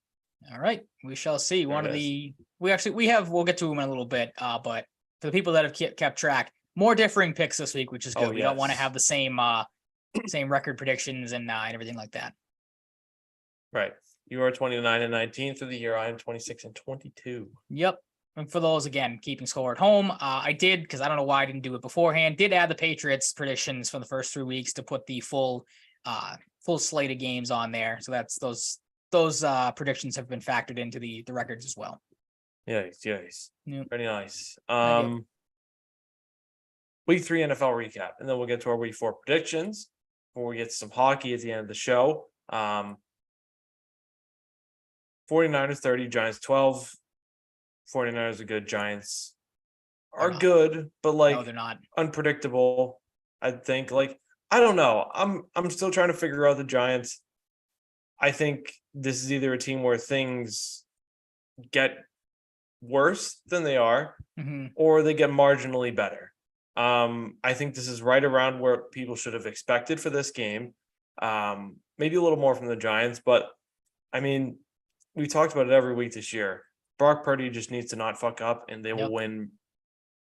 All right, we shall see. We'll get to them in a little bit. But for the people that have kept track, more differing picks this week, which is good. We don't want to have the same record predictions and everything like that. Right. You are 29-19 through the year. I am 26-22. Yep. And for those, again, keeping score at home, I did, because I don't know why I didn't do it beforehand, did add the Patriots predictions for the first 3 weeks to put the full slate of games on there. So that's those predictions have been factored into the records as well. Yes. Yep. Pretty nice. Week 3 NFL recap, and then we'll get to our week 4 predictions before we get to some hockey at the end of the show. 49ers 30, Giants 12. 49ers are good. Giants are good, but like, no, they're not. Unpredictable. I think, like, I don't know. I'm still trying to figure out the Giants. I think this is either a team where things get worse than they are, or they get marginally better. I think this is right around where people should have expected for this game. Maybe a little more from the Giants, but I mean, we talked about it every week this year. Brock Purdy just needs to not fuck up, and they will win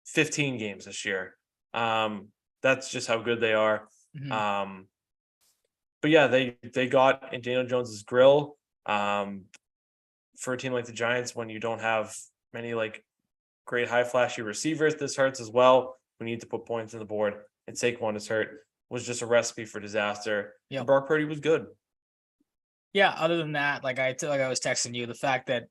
15 games this year. That's just how good they are. But yeah, they got in Daniel Jones's grill. For a team like the Giants, when you don't have many like great high flashy receivers, this hurts as well. We need to put points on the board, and Saquon is hurt. Was just a recipe for disaster. Yep. Brock Purdy was good. Yeah, other than that, like I was texting you, the fact that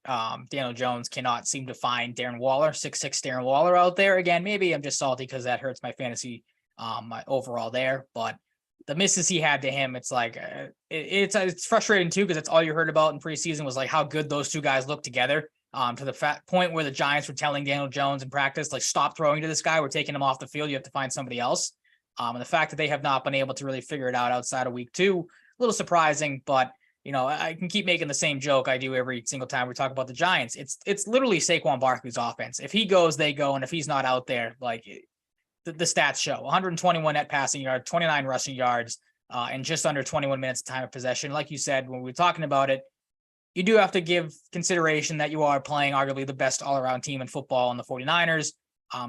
Daniel Jones cannot seem to find Darren Waller, 6'6" Darren Waller out there. Again, maybe I'm just salty because that hurts my fantasy my overall there. But the misses he had to him, it's like it's frustrating too, because that's all you heard about in preseason was like how good those two guys look together. To the point where the Giants were telling Daniel Jones in practice, like, stop throwing to this guy. We're taking him off the field. You have to find somebody else. And the fact that they have not been able to really figure it out outside of week 2, a little surprising, but you know, I can keep making the same joke I do every single time we talk about the Giants. It's literally Saquon Barkley's offense. If he goes, they go. And if he's not out there, like the stats show 121 net passing yards, 29 rushing yards, and just under 21 minutes of time of possession. Like you said, when we were talking about it, you do have to give consideration that you are playing arguably the best all-around team in football in the 49ers.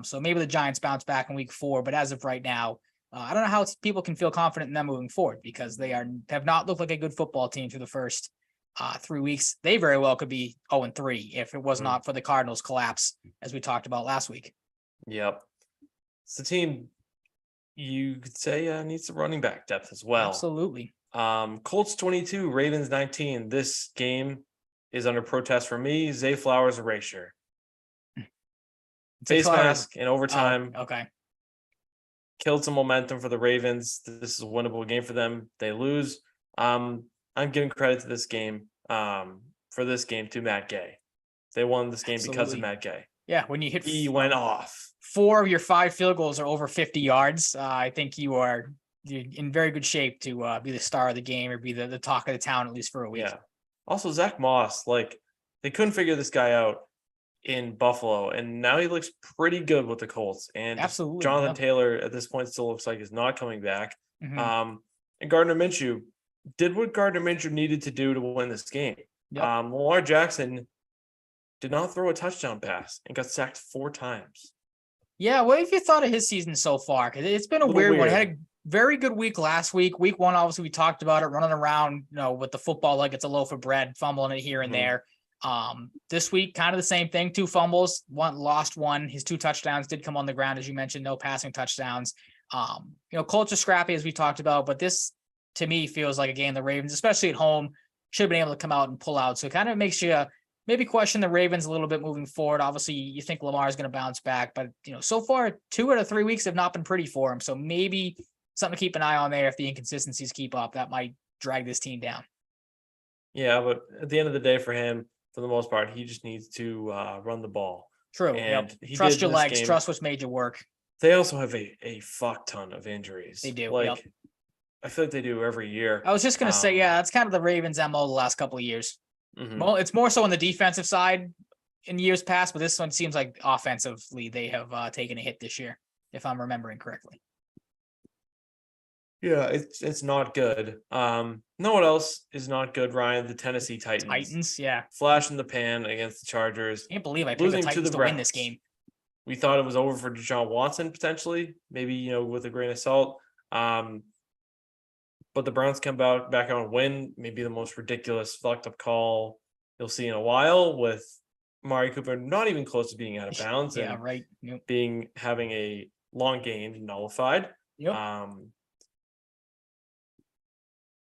So maybe the Giants bounce back in week 4, but as of right now, I don't know how people can feel confident in them moving forward, because they have not looked like a good football team through the first 3 weeks. They very well could be 0-3 if it was not for the Cardinals' collapse, as we talked about last week. Yep. It's a team you could say needs some running back depth as well. Absolutely. Colts 22, Ravens 19. This game is under protest for me. Zay Flowers erasure. Face mask in overtime. Oh, okay. Killed some momentum for the Ravens. This is a winnable game for them. They lose. I'm giving credit to this game. For this game to Matt Gay. They won this game because of Matt Gay. Yeah, when you hit, he went off. 4 of your 5 field goals are over 50 yards. I think you're in very good shape to be the star of the game or be the talk of the town, at least for a week. Yeah. Also, Zach Moss, like, they couldn't figure this guy out in Buffalo, and now he looks pretty good with the Colts. And absolutely, Jonathan Taylor at this point still looks like he's not coming back. And Gardner Minshew did what Gardner Minshew needed to do to win this game. Yep. Lamar Jackson did not throw a touchdown pass and got sacked 4 times. Yeah, what have you thought of his season so far? Because it's been a weird one. He had a very good week last week. Week 1, obviously, we talked about it, running around, with the football like it's a loaf of bread, fumbling it here and there. This week, kind of the same thing. 2 fumbles, lost 1. His 2 touchdowns did come on the ground, as you mentioned, no passing touchdowns. Colts are scrappy, as we talked about, but this, to me, feels like a game the Ravens, especially at home, should have been able to come out and pull out. So it kind of makes you maybe question the Ravens a little bit moving forward. Obviously, you think Lamar is going to bounce back, but so far 2 out of 3 weeks have not been pretty for him. So maybe something to keep an eye on there. If the inconsistencies keep up, that might drag this team down. Yeah, but at the end of the day, for him, for the most part, he just needs to run the ball. True. And trust your legs. Game. Trust what's made you work. They also have a fuck ton of injuries. They do. I feel like they do every year. I was just going to say, yeah, that's kind of the Ravens' MO the last couple of years. Well, it's more so on the defensive side in years past, but this one seems like offensively they have taken a hit this year, if I'm remembering correctly. Yeah, it's not good. No one else is not good, Ryan. The Tennessee Titans. Titans, yeah. Flash in the pan against the Chargers. Can't believe I picked the Titans to win this game. We thought it was over for Deshaun Watson potentially, maybe with a grain of salt. But the Browns come back out and win. Maybe the most ridiculous fucked up call you'll see in a while, with Amari Cooper not even close to being out of bounds. Yeah, right. Yep. Having a long gain nullified. Yep.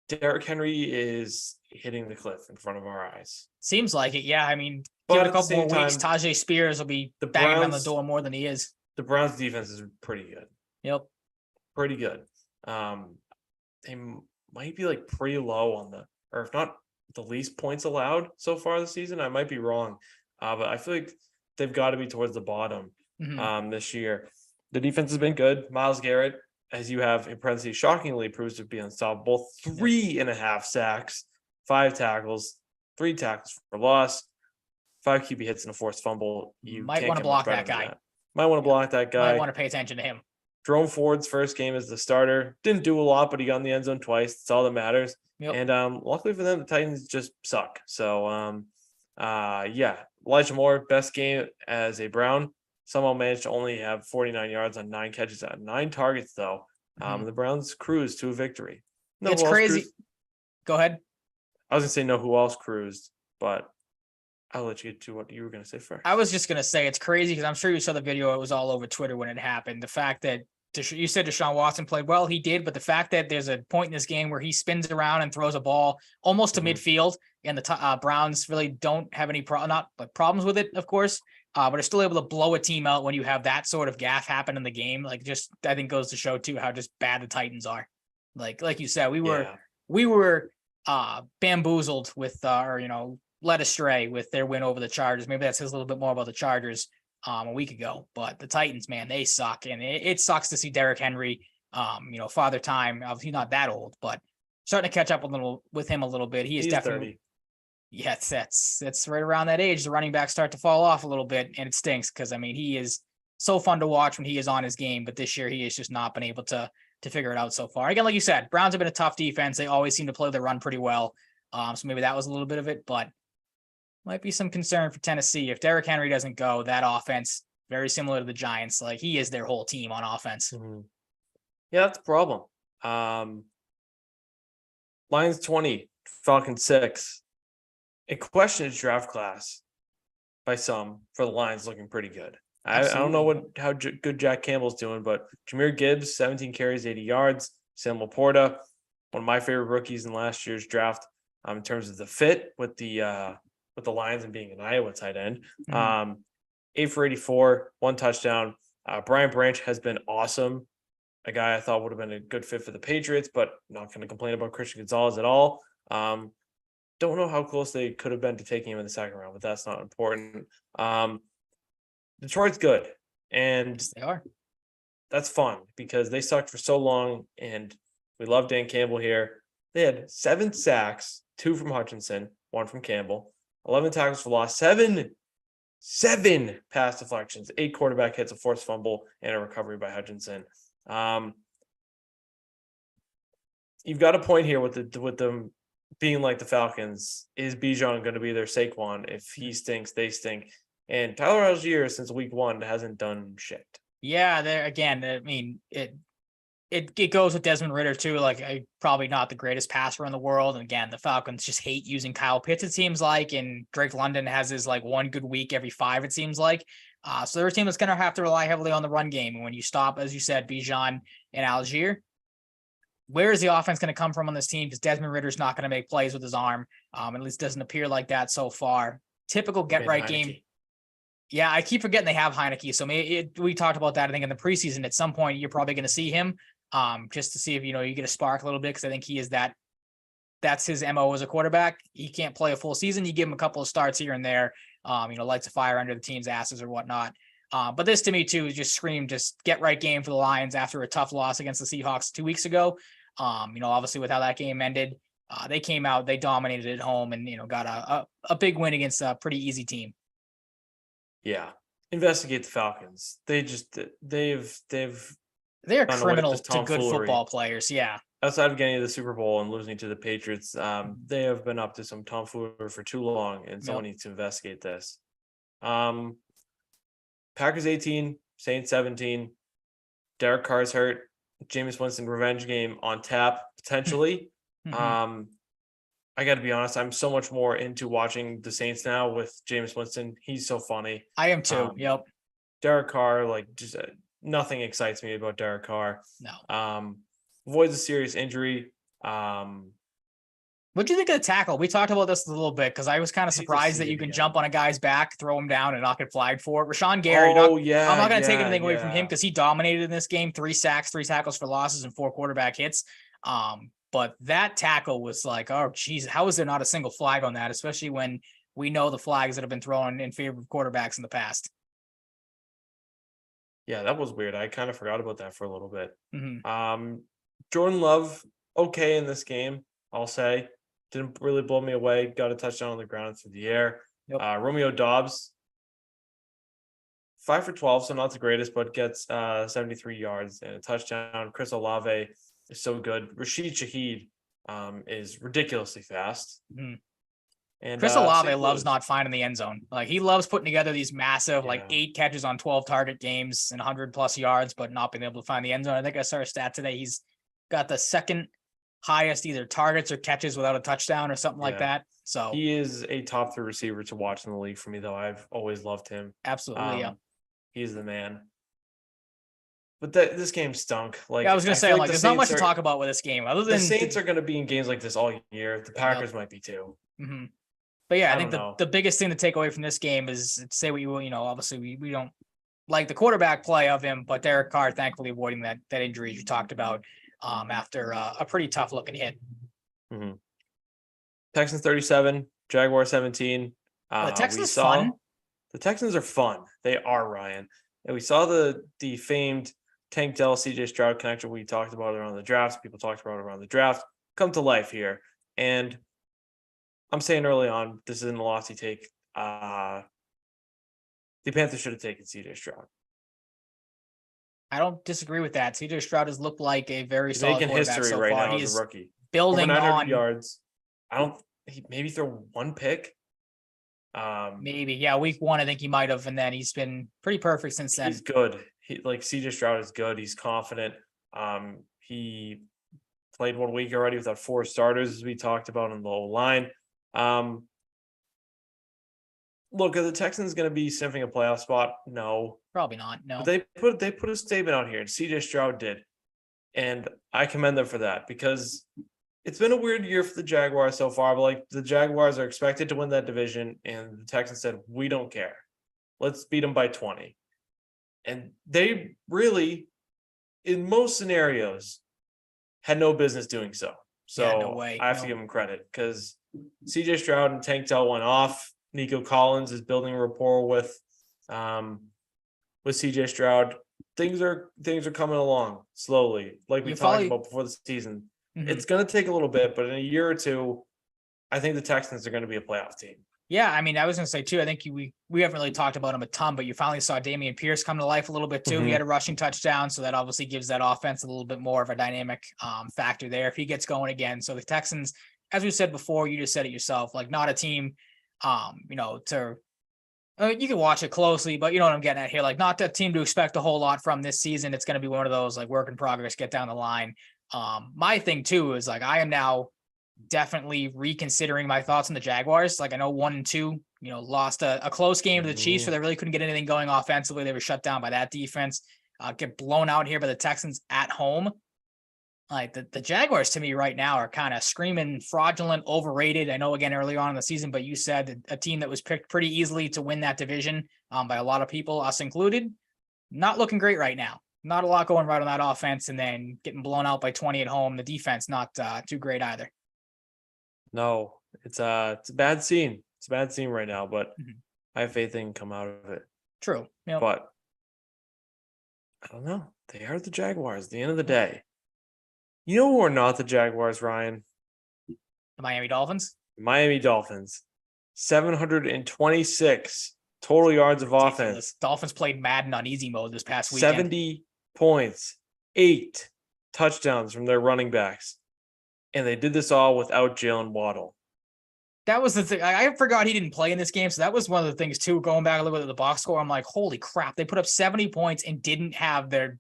Derrick Henry is hitting the cliff in front of our eyes. Seems like it, yeah. I mean, give it a couple more weeks, Tajay Spears will be banging on the door more than he is. The Browns' defense is pretty good. Yep. Pretty good. They might be like pretty low on or if not the least points allowed so far this season. I might be wrong, but I feel like they've got to be towards the bottom this year. The defense has been good. Myles Garrett, as you have in parentheses, shockingly proves to be unstoppable. 3.5 sacks, 5 tackles, 3 tackles for loss, 5 QB hits and a forced fumble. You might want to block that guy. Might want to block that guy. Might want to pay attention to him. Jerome Ford's first game as the starter. Didn't do a lot, but he got in the end zone twice. That's all that matters. Yep. And luckily for them, the Titans just suck. So, Elijah Moore, best game as a Brown. Somehow managed to only have 49 yards on 9 catches at 9 targets, though. The Browns cruised to a victory. It's crazy. Go ahead. I was going to say who else cruised, but I'll let you get to what you were going to say first. I was just going to say it's crazy because I'm sure you saw the video. It was all over Twitter when it happened. The fact that you said Deshaun Watson played well, he did, but the fact that there's a point in this game where he spins around and throws a ball almost to midfield, and the Browns really don't have any problems with it, of course, but are still able to blow a team out when you have that sort of gaffe happen in the game. Like, just I think goes to show too how just bad the Titans are. Like you said, we were bamboozled with led astray with their win over the Chargers. Maybe that says a little bit more about the Chargers a week ago, but the Titans, man, they suck. And it sucks to see Derrick Henry, father time. Obviously not that old, but starting to catch up with him a little bit. He's definitely 30. Yeah, that's right around that age. The running backs start to fall off a little bit, and it stinks because he is so fun to watch when he is on his game, but this year he has just not been able to figure it out so far. Again, like you said, Browns have been a tough defense. They always seem to play their run pretty well. So maybe that was a little bit of it, but might be some concern for Tennessee. If Derrick Henry doesn't go, that offense, very similar to the Giants, like he is their whole team on offense. Mm-hmm. Yeah, that's a problem. Lions 20, Falcons 6. A questioned draft class by some for the Lions looking pretty good. I don't know how good Jack Campbell's doing, but Jahmyr Gibbs, 17 carries, 80 yards. Sam Laporta, one of my favorite rookies in last year's draft, in terms of the fit with the Lions and being an Iowa tight end. 8 for 84, 1 touchdown. Brian Branch has been awesome. A guy I thought would have been a good fit for the Patriots, but not going to complain about Christian Gonzalez at all. Don't know how close they could have been to taking him in the second round, but that's not important. Detroit's good, and they are. That's fun because they sucked for so long, and we love Dan Campbell here. They had 7 sacks, 2 from Hutchinson, 1 from Campbell, 11 tackles for loss, 7 pass deflections, 8 quarterback hits, a forced fumble, and a recovery by Hutchinson. You've got a point here with them being like the Falcons. Is Bijan going to be their Saquon? If he stinks, they stink. And Tyler Algier, since week 1, hasn't done shit. Yeah, there again. I mean, it goes with Desmond Ridder too. Like, probably not the greatest passer in the world. And again, the Falcons just hate using Kyle Pitts, it seems like. And Drake London has his one good week every 5, it seems like. So they're a team that's going to have to rely heavily on the run game. And when you stop, as you said, Bijan and Algier, where is the offense going to come from on this team? Because Desmond Ritter's not going to make plays with his arm. At least doesn't appear like that so far. Typical get-right game. Yeah, I keep forgetting they have Heineke. So we talked about that, I think, in the preseason. At some point, you're probably going to see him just to see if, you get a spark a little bit, because I think he is that's his MO as a quarterback. He can't play a full season. You give him a couple of starts here and there, lights a fire under the team's asses or whatnot. But this to me too just screamed get right game for the Lions after a tough loss against the Seahawks 2 weeks ago. Obviously with how that game ended, They came out, they dominated at home, and got a big win against a pretty easy team. Yeah, investigate the Falcons. They've They are gone away with criminal this to good tomfoolery. football players. Yeah. Outside of getting to the Super Bowl and losing to the Patriots, they have been up to some tomfoolery for too long, and someone needs to investigate this. Packers 18, Saints 17. Derek Carr's hurt. Jameis Winston revenge game on tap, potentially. I got to be honest, I'm so much more into watching the Saints now with Jameis Winston. He's so funny. I am too. Yep. Derek Carr, like, just nothing excites me about Derek Carr. No. Avoids a serious injury. What do you think of the tackle? We talked about this a little bit because I was kind of surprised that you can jump on a guy's back, throw him down, and not get flagged for it. Rashawn Gary. I'm not going to take anything away from him because he dominated in this game. 3 sacks, 3 tackles for losses, and 4 quarterback hits. But that tackle was like, oh, geez, how is there not a single flag on that? Especially when we know the flags that have been thrown in favor of quarterbacks in the past. Yeah, that was weird. I kind of forgot about that for a little bit. Jordan Love, okay in this game, I'll say. Didn't really blow me away. Got a touchdown on the ground through the air. Yep. Romeo Doubs, 5 for 12, so not the greatest, but gets 73 yards and a touchdown. Chris Olave is so good. Rashid Shaheed is ridiculously fast. And Chris Olave loves not finding the end zone. Like, he loves putting together these massive, 8 catches on 12 target games and 100+ yards, but not being able to find the end zone. I think I saw a stat today. He's got the second highest either targets or catches without a touchdown or something like that. So he is a top 3 receiver to watch in the league for me, though. I've always loved him. Absolutely, yeah. He's the man. But this game stunk. Like, I was going to say, like there's not much to talk about with this game. Other than the Saints are going to be in games like this all year. The Packers might be too. But yeah, I think the biggest thing to take away from this game is to say what you will. Obviously we don't like the quarterback play of him, but Derek Carr thankfully avoiding that injury you talked about after a pretty tough looking hit. Texans 37, Jaguars 17. The Texans fun. The Texans are fun. They are, Ryan. And we saw the famed Tank Dell CJ Stroud connection we talked about around the draft. People talked about around the draft come to life here. And I'm saying early on, this isn't a lofty take. The Panthers should have taken CJ Stroud. I don't disagree with that. CJ Stroud has looked like a very solid making quarterback history so right far. now He's as a rookie. Building over 900 on yards. He maybe throw 1 pick. Maybe, yeah. Week 1, I think he might have, and then he's been pretty perfect since then. He's good. CJ Stroud is good. He's confident. He played 1 week already without 4 starters, as we talked about on the whole line. Look, are the Texans going to be sniffing a playoff spot? No, probably not. No, but they put a statement out here, and CJ Stroud did, and I commend them for that because it's been a weird year for the Jaguars so far. But like, the Jaguars are expected to win that division, and the Texans said, "We don't care. Let's beat them by 20," and they really, in most scenarios, had no business doing so. So no way. I have to give them credit because CJ Stroud and Tank Dell went off. Nico Collins is building rapport with CJ Stroud. Things are coming along slowly, like we talked about before the season. It's going to take a little bit, but in a year or two, I think the Texans are going to be a playoff team. Yeah, I mean, I was going to say too. I think we haven't really talked about him a ton, but you finally saw Damian Pierce come to life a little bit too. He had a rushing touchdown, so that obviously gives that offense a little bit more of a dynamic factor there if he gets going again. So the Texans, as we said before, you just said it yourself, like not a team. You can watch it closely, but you know what I'm getting at here. Like, not a team to expect a whole lot from this season. It's going to be one of those like work in progress, get down the line. My thing too is like I am now definitely reconsidering my thoughts on the Jaguars. Like, I know 1-2, lost a close game to the Chiefs where they really couldn't get anything going offensively. They were shut down by that defense. Get blown out here by the Texans at home. Like the Jaguars to me right now are kind of screaming fraudulent, overrated. I know again earlier on in the season, but you said a team that was picked pretty easily to win that division by a lot of people, us included, not looking great right now. Not a lot going right on that offense, and then getting blown out by 20 at home. The defense not too great either. No, it's a bad scene. It's a bad scene right now, but I have faith they can come out of it. True. Yep. But I don't know. They are the Jaguars at the end of the day. You know who are not the Jaguars, Ryan? Miami Dolphins. 726 total yards of offense. Dolphins played Madden on easy mode this past weekend. 70 points, 8 touchdowns from their running backs. And they did this all without Jalen Waddle. That was the thing. I forgot he didn't play in this game. So that was one of the things, too. Going back and look at the box score, I'm like, holy crap. They put up 70 points and didn't have their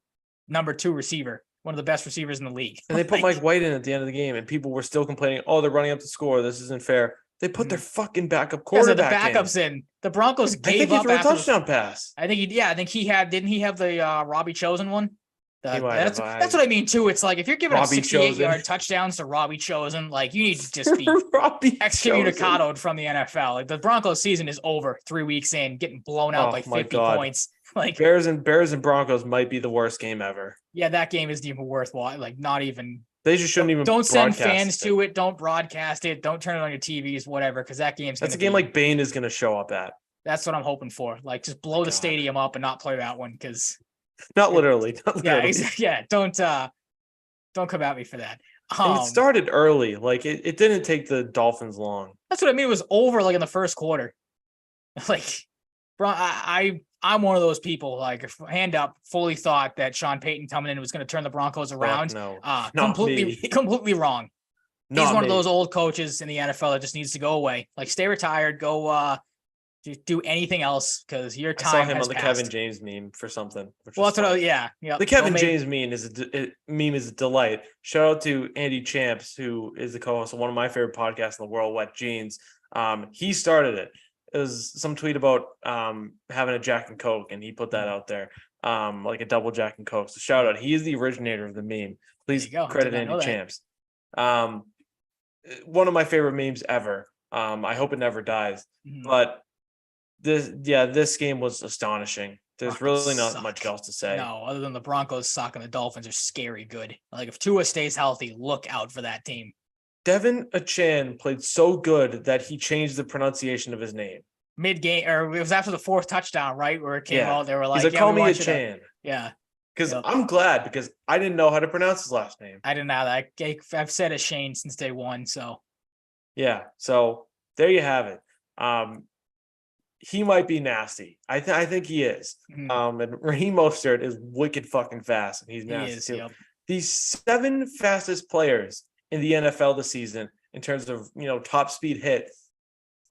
number 2 receiver, one of the best receivers in the league. And they put Mike White in at the end of the game, and people were still complaining, oh, they're running up the score. This isn't fair. They put their fucking backup quarterback the backups in. The Broncos gave up. I think he threw a touchdown pass. I think he had. Didn't he have the Robbie Chosen one? That's what I mean too. It's like if you're giving up 68-yard touchdowns to Robbie Chosen, like you need to just be excommunicated from the NFL. Like the Broncos season is over 3 weeks in, getting blown out by 50 points. Like Bears and Broncos might be the worst game ever. Yeah, that game isn't even worthwhile. Like not even. They just shouldn't even. Don't send fans to it. Don't broadcast it. Don't turn it on your TVs. Whatever, because that game's. That's a game like Bane is going to show up at. That's what I'm hoping for. Like just blow the stadium up and not play that one because. Not literally. Yeah, exactly. Yeah, don't come at me for that. It started early. Like it didn't take the Dolphins long. That's what I mean. It was over like in the first quarter. Like, bro, I'm one of those people. Like, hand up, fully thought that Sean Payton coming in was going to turn the Broncos around. No, completely wrong. He's one of those old coaches in the NFL that just needs to go away. Like, stay retired. Go do anything else because your time. I saw him on the passed. Kevin James meme for something. Well, that's what yeah. The Kevin James meme is a delight. Shout out to Andy Champs, who is the co-host of one of my favorite podcasts in the world, Wet Jeans. He started it. It was some tweet about having a Jack and Coke, and he put that out there, like a double Jack and Coke. So shout out. He is the originator of the meme. Please credit Andy Champs. One of my favorite memes ever. I hope it never dies. Mm-hmm. But this game was astonishing. There's really not much else to say. No, other than the Broncos suck and the Dolphins are scary good. Like if Tua stays healthy, look out for that team. Devin Achan played so good that he changed the pronunciation of his name. Mid-game, or it was after the 4th touchdown, right? Where it came out, they were like, call me Achan. Yeah. Because I'm glad because I didn't know how to pronounce his last name. I didn't know that. I've said Shane since day one, so. Yeah, so there you have it. He might be nasty. I think he is. Mm-hmm. And Raheem Mostert is wicked fucking fast, and he's nasty too. Yep. These 7 fastest players in the NFL this season, in terms of top speed hit,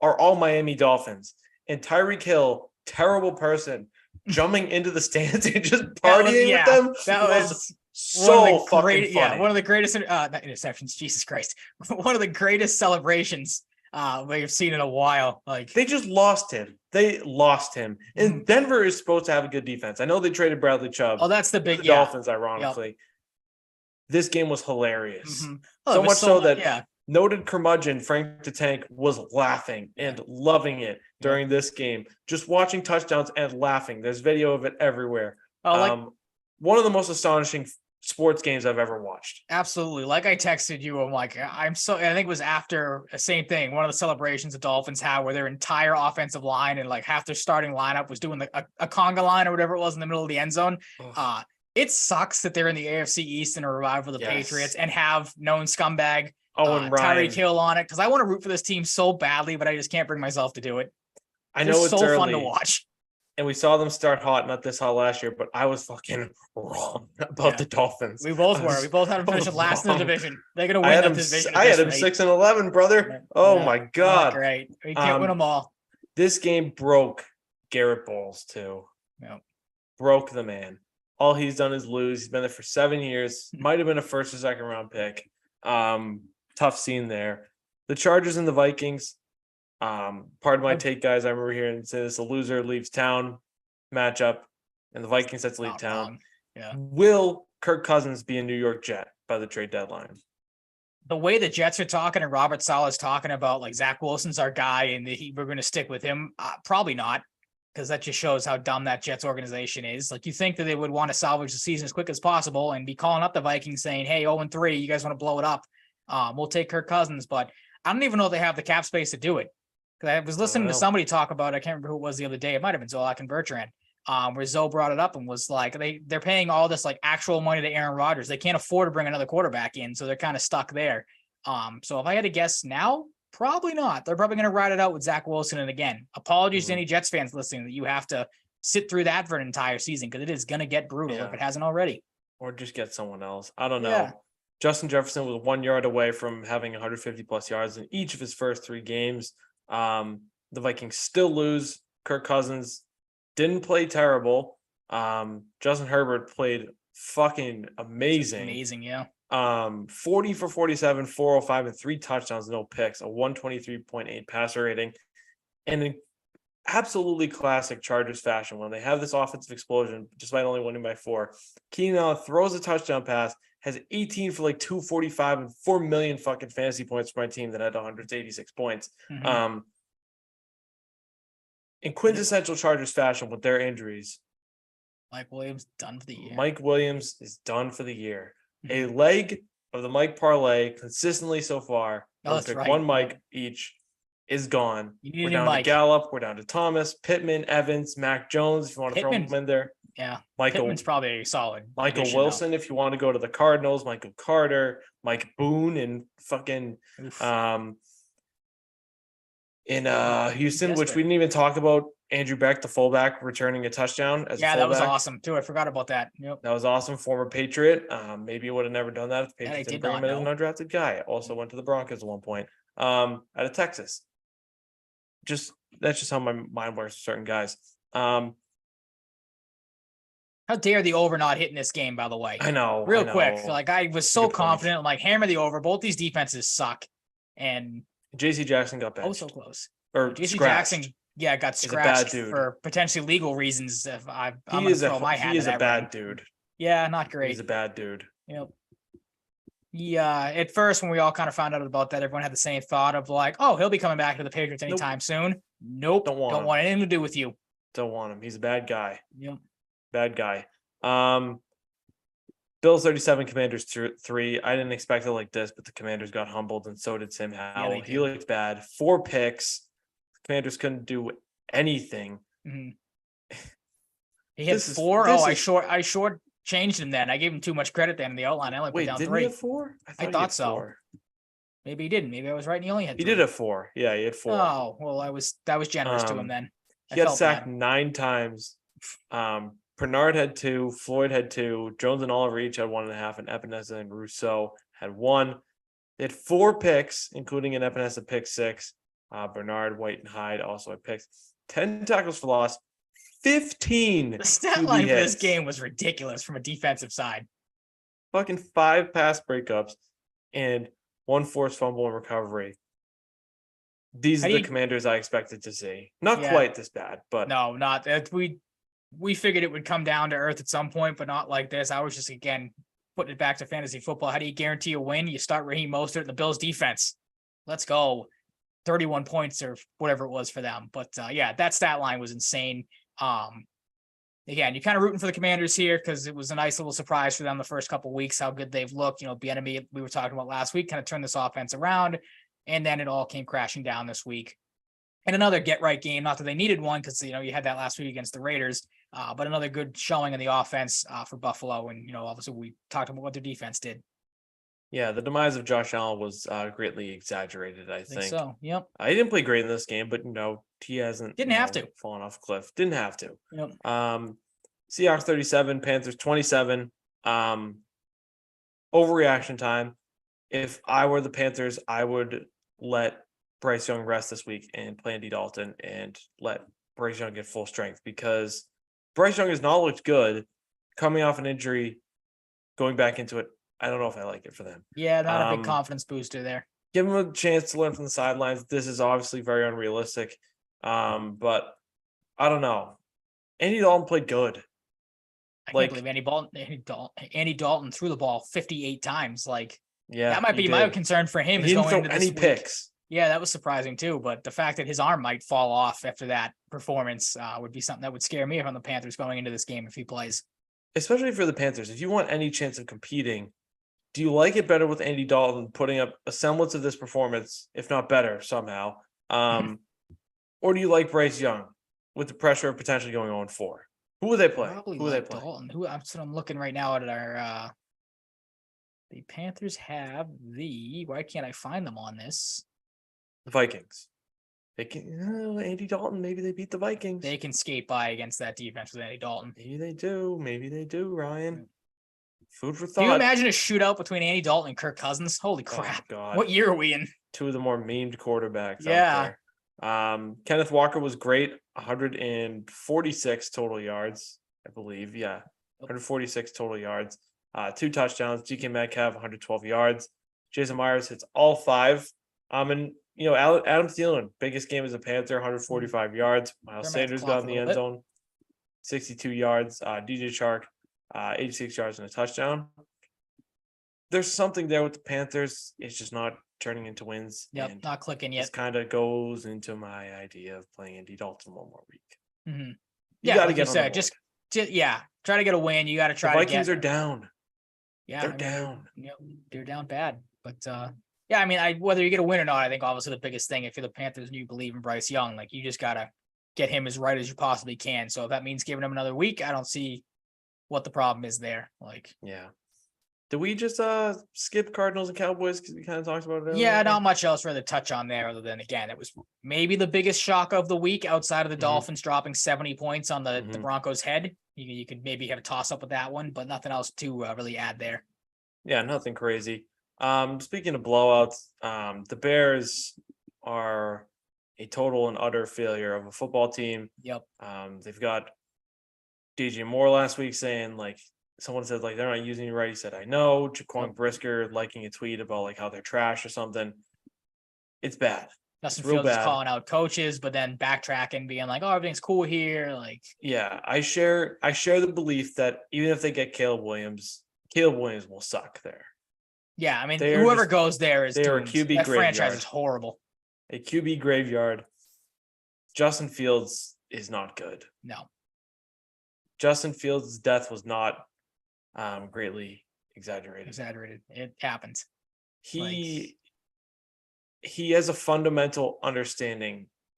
are all Miami Dolphins. And Tyreek Hill, terrible person, jumping into the stands and just partying with them. That was so fucking funny. Yeah, one of the greatest not interceptions. Jesus Christ, one of the greatest celebrations we've seen in a while. Like they just lost him. And Denver is supposed to have a good defense. I know they traded Bradley Chubb. Oh, that's the big Dolphins, ironically. Yep. This game was hilarious. Mm-hmm. So much so that noted curmudgeon Frank the Tank was laughing and loving it during this game. Just watching touchdowns and laughing. There's video of it everywhere. One of the most astonishing sports games I've ever watched. Absolutely. Like I texted you, I'm like, I think it was after the same thing. One of the celebrations the Dolphins had where their entire offensive line and like half their starting lineup was doing a conga line or whatever it was in the middle of the end zone. It sucks that they're in the AFC East in a revival of the Patriots and have known scumbag Tyreek Hill on it. Cause I want to root for this team so badly, but I just can't bring myself to do it. I know it's so early. Fun to watch. And we saw them start hot, not this hot last year, but I was fucking wrong about the Dolphins. We both were. We both had them finish last in the division. They're going to win that division. I had them 6-11, brother. Oh my God. Great. We can't win them all. This game broke Garrett Bowles too. Yep. Broke the man. All he's done is lose. He's been there for 7 years. Might have been a 1st or 2nd round pick. Tough scene there. The Chargers and the Vikings. Pardon my take, guys. I remember hearing it says a loser leaves town matchup, and the Vikings set to leave town. Wrong. Yeah. Will Kirk Cousins be a New York Jet by the trade deadline? The way the Jets are talking and Robert Saleh's talking about like Zach Wilson's our guy and we're going to stick with him, probably not, because that just shows how dumb that Jets organization is. Like you think that they would want to salvage the season as quick as possible and be calling up the Vikings saying, "Hey, 0-3, you guys want to blow it up? We'll take Kirk Cousins," but I don't even know if they have the cap space to do it. I was listening to somebody talk about, I can't remember who it was the other day. It might've been Zolak and Bertrand, where Zoe brought it up and was like, they're paying all this like actual money to Aaron Rodgers. They can't afford to bring another quarterback in. So they're kind of stuck there. So if I had to guess now, probably not. They're probably going to ride it out with Zach Wilson. And again, apologies to any Jets fans listening that you have to sit through that for an entire season because it is going to get brutal if it hasn't already. Or just get someone else. I don't know. Justin Jefferson was 1 yard away from having 150 plus yards in each of his first 3 games. The Vikings still lose. Kirk Cousins didn't play terrible. Justin Herbert played fucking amazing. Amazing, yeah. 40 for 47, 405, and 3 touchdowns, no picks, a 123.8 passer rating, and an absolutely classic Chargers fashion when they have this offensive explosion, despite only winning by 4. Keenan Allen throws a touchdown pass, has 18 for like 245 and 4 million fucking fantasy points for my team that had 186 points. In quintessential Chargers fashion with their injuries, Mike Williams done for the year. Mike Williams is done for the year. A leg of the Mike parlay consistently so far. That's right. One Mike each is gone. We're down to Gallup. We're down to Thomas, Pittman, Evans, Mac Jones. If you want to throw him in there, Pittman's probably a solid. Michael Wilson, if you want to go to the Cardinals, Michael Carter, Mike Boone, and fucking in Houston, which we didn't even talk about. Andrew Beck, the fullback, returning a touchdown as a fullback. That was awesome too. I forgot about that. Yep. That was awesome. Former Patriot. Maybe would have never done that if the Patriots didn't bring him in as an undrafted guy. Also went to the Broncos at one point. Out of Texas. That's just how my mind works with certain guys. How dare the over not hitting this game, by the way? I know. Real quick. Like I was so confident. I'm like, hammer the over. Both these defenses suck. And JC Jackson got benched. Oh, so close. Or JC scratched. Jackson, got scratched for potentially legal reasons. If I'm going to throw my hat He is a bad dude. Yeah, not great. He's a bad dude. Yep. Yeah, at first when we all kind of found out about that, everyone had the same thought of like, oh, he'll be coming back to the Patriots anytime soon. Nope. Don't want anything to do with you. Don't want him. He's a bad guy. Yep. Bad guy. Bills 37, Commanders 3. I didn't expect it like this, but the Commanders got humbled, and so did Sam Howell. He looked bad. 4 picks. The Commanders couldn't do anything. He had 4. I short changed him then. I gave him too much credit then in the outline. I only put down 3. He have 4? I thought so. 4. Maybe he didn't. Maybe I was right and he only had 3. He did have 4. Yeah, he had 4. Oh, well, that was generous to him then. He got sacked 9 times. Bernard had 2, Floyd had 2, Jones and Oliver each had 1.5, and Epinesa and Rousseau had 1. They had 4 picks, including an Epinesa pick 6. Bernard, White, and Hyde also had picks. 10 tackles for loss, 15. The stat line for this game was ridiculous from a defensive side. Fucking 5 pass breakups and 1 forced fumble and recovery. These are the Commanders I expected to see. Not quite this bad, but no, not we figured it would come down to earth at some point, but not like this. I was just, again, putting it back to fantasy football. How do you guarantee a win? You start Raheem Mostert and the Bills defense. Let's go. 31 points or whatever it was for them. But that stat line was insane. Again, you're kind of rooting for the Commanders here because it was a nice little surprise for them the first couple of weeks, how good they've looked. Bieniemy, we were talking about last week, kind of turned this offense around, and then it all came crashing down this week. And another get-right game, not that they needed one because, you had that last week against the Raiders, but another good showing in the offense for Buffalo. And, obviously we talked about what their defense did. Yeah, the demise of Josh Allen was greatly exaggerated, I think. So, yep. He didn't play great in this game, but, he hasn't have to fallen off a cliff. Didn't have to. Yep. Seahawks 37, Panthers 27. Overreaction time. If I were the Panthers, I would let Bryce Young rest this week and play Andy Dalton and let Bryce Young get full strength because Bryce Young has not looked good coming off an injury, going back into it. I don't know if I like it for them. Yeah, not a big confidence booster there. Give him a chance to learn from the sidelines. This is obviously very unrealistic. But I don't know. Andy Dalton played good. I can't believe Andy Dalton threw the ball 58 times. That might be my concern for him. He didn't throw any picks. Yeah, that was surprising too. But the fact that his arm might fall off after that performance would be something that would scare me from the Panthers going into this game if he plays. Especially for the Panthers. If you want any chance of competing, do you like it better with Andy Dalton putting up a semblance of this performance, if not better somehow? Or do you like Bryce Young with the pressure of potentially going 0-4? Who would they play? Probably Dalton. I'm looking right now at our The Panthers have why can't I find them on this? The Vikings. They can, Andy Dalton, maybe they beat the Vikings. They can skate by against that defense with Andy Dalton. Maybe they do. Maybe they do, Ryan. Food for thought. Can you imagine a shootout between Andy Dalton and Kirk Cousins? Holy crap. Oh, God. What year are we in? Two of the more memed quarterbacks out there. Kenneth Walker was great. 146 total yards, I believe. Yeah. 146 total yards. 2 touchdowns. DK Metcalf, 112 yards. Jason Myers hits all 5. And Adam Thielen, biggest game as a Panther, 145 yards. Miles Sanders got in the end zone, 62 yards. DJ Chark, 86 yards and a touchdown. There's something there with the Panthers. It's just not turning into wins. Yep, not clicking yet. This kind of goes into my idea of playing Andy Dalton one more week. Mm-hmm. You got to get on the board. Try to get a win. You got to try. The Vikings are down. Yeah, they're down. They're down bad. But whether you get a win or not, I think obviously the biggest thing, if you're the Panthers and you believe in Bryce Young, like you just gotta get him as right as you possibly can. So if that means giving him another week, I don't see what the problem is there. Yeah. Did we just skip Cardinals and Cowboys because we kind of talked about it earlier? Yeah, not much else for the touch on there other than, again, it was maybe the biggest shock of the week outside of the Dolphins dropping 70 points on the Broncos' head. You could maybe have a toss-up with that one, but nothing else to really add there. Yeah, nothing crazy. Speaking of blowouts, the Bears are a total and utter failure of a football team. Yep. They've got DJ Moore last week saying, someone said, they're not using you right. He said, I know. Jaquan Brisker liking a tweet about, how they're trash or something. It's bad. Justin Fields is calling out coaches, but then backtracking, being like, oh, everything's cool here. Yeah, I share the belief that even if they get Caleb Williams will suck there. Yeah, I mean, whoever goes there is doomed. A QB that graveyard. Franchise is horrible. A QB graveyard. Justin Fields is not good. No. Justin Fields' death was not greatly exaggerated. It happens. He has a fundamental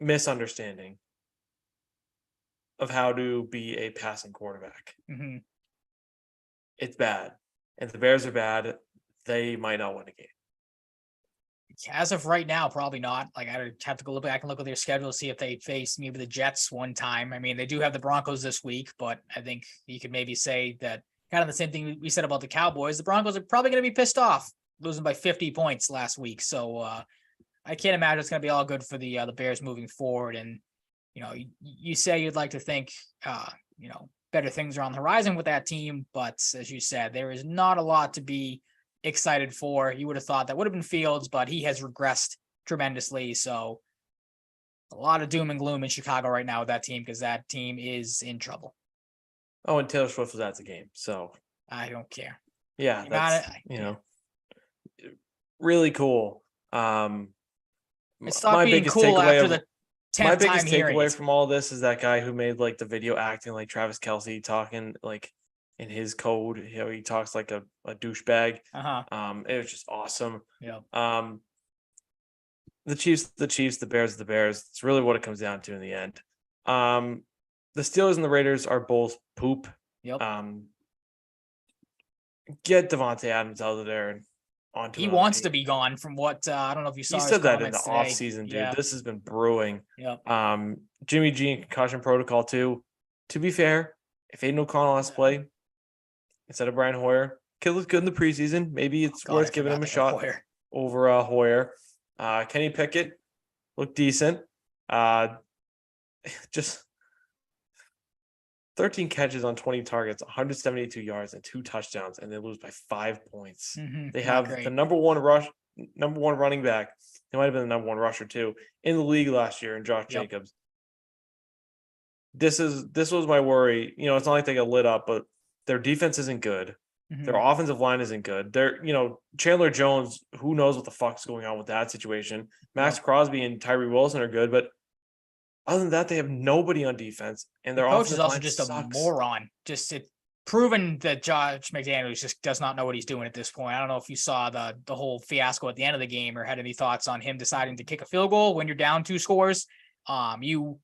misunderstanding of how to be a passing quarterback. Mm-hmm. It's bad. And the Bears are bad. They might not win a game. As of right now, probably not. I have to go back and look at their schedule to see if they face maybe the Jets one time. I mean, they do have the Broncos this week, but I think you could maybe say that kind of the same thing we said about the Cowboys. The Broncos are probably going to be pissed off losing by 50 points last week. So I can't imagine it's going to be all good for the Bears moving forward. And, you say you'd like to think, better things are on the horizon with that team. But as you said, there is not a lot to be excited for. You would have thought that would have been Fields, but he has regressed tremendously. So a lot of doom and gloom in Chicago right now with that team because that team is in trouble. Oh, and Taylor Swift was at the game, so I don't care. Yeah, that's really cool. It stopped being cool after the 10th time. My biggest takeaway from all this is that guy who made the video acting like Travis Kelce, talking in his code. He talks like a douchebag. It was just awesome. Yeah. The Chiefs, the Bears, the Bears. It's really what it comes down to in the end. The Steelers and the Raiders are both poop. Yep. Get Devontae Adams out of there and onto. He wants to be gone. From what I don't know if you saw. He said that in the offseason, dude. Yeah. This has been brewing. Yep. Jimmy G in concussion protocol too. To be fair, if Aiden O'Connell has to play instead of Brian Hoyer, kid looked good in the preseason. Maybe it's worth giving him a shot over Hoyer. Kenny Pickett looked decent. Just 13 catches on 20 targets, 172 yards, and 2 touchdowns, and they lose by 5 points. Mm-hmm. They have the number one running back. They might have been the number one rusher too in the league last year, in Josh Jacobs. This was my worry. It's not like they got lit up, but their defense isn't good. Mm-hmm. Their offensive line isn't good. Chandler Jones, who knows what the fuck's going on with that situation. Max Crosby and Tyree Wilson are good, but other than that, they have nobody on defense, and their coach is also just sucks. A moron. It's proven that Josh McDaniels just does not know what he's doing at this point. I don't know if you saw the whole fiasco at the end of the game or had any thoughts on him deciding to kick a field goal when you're down 2 scores. You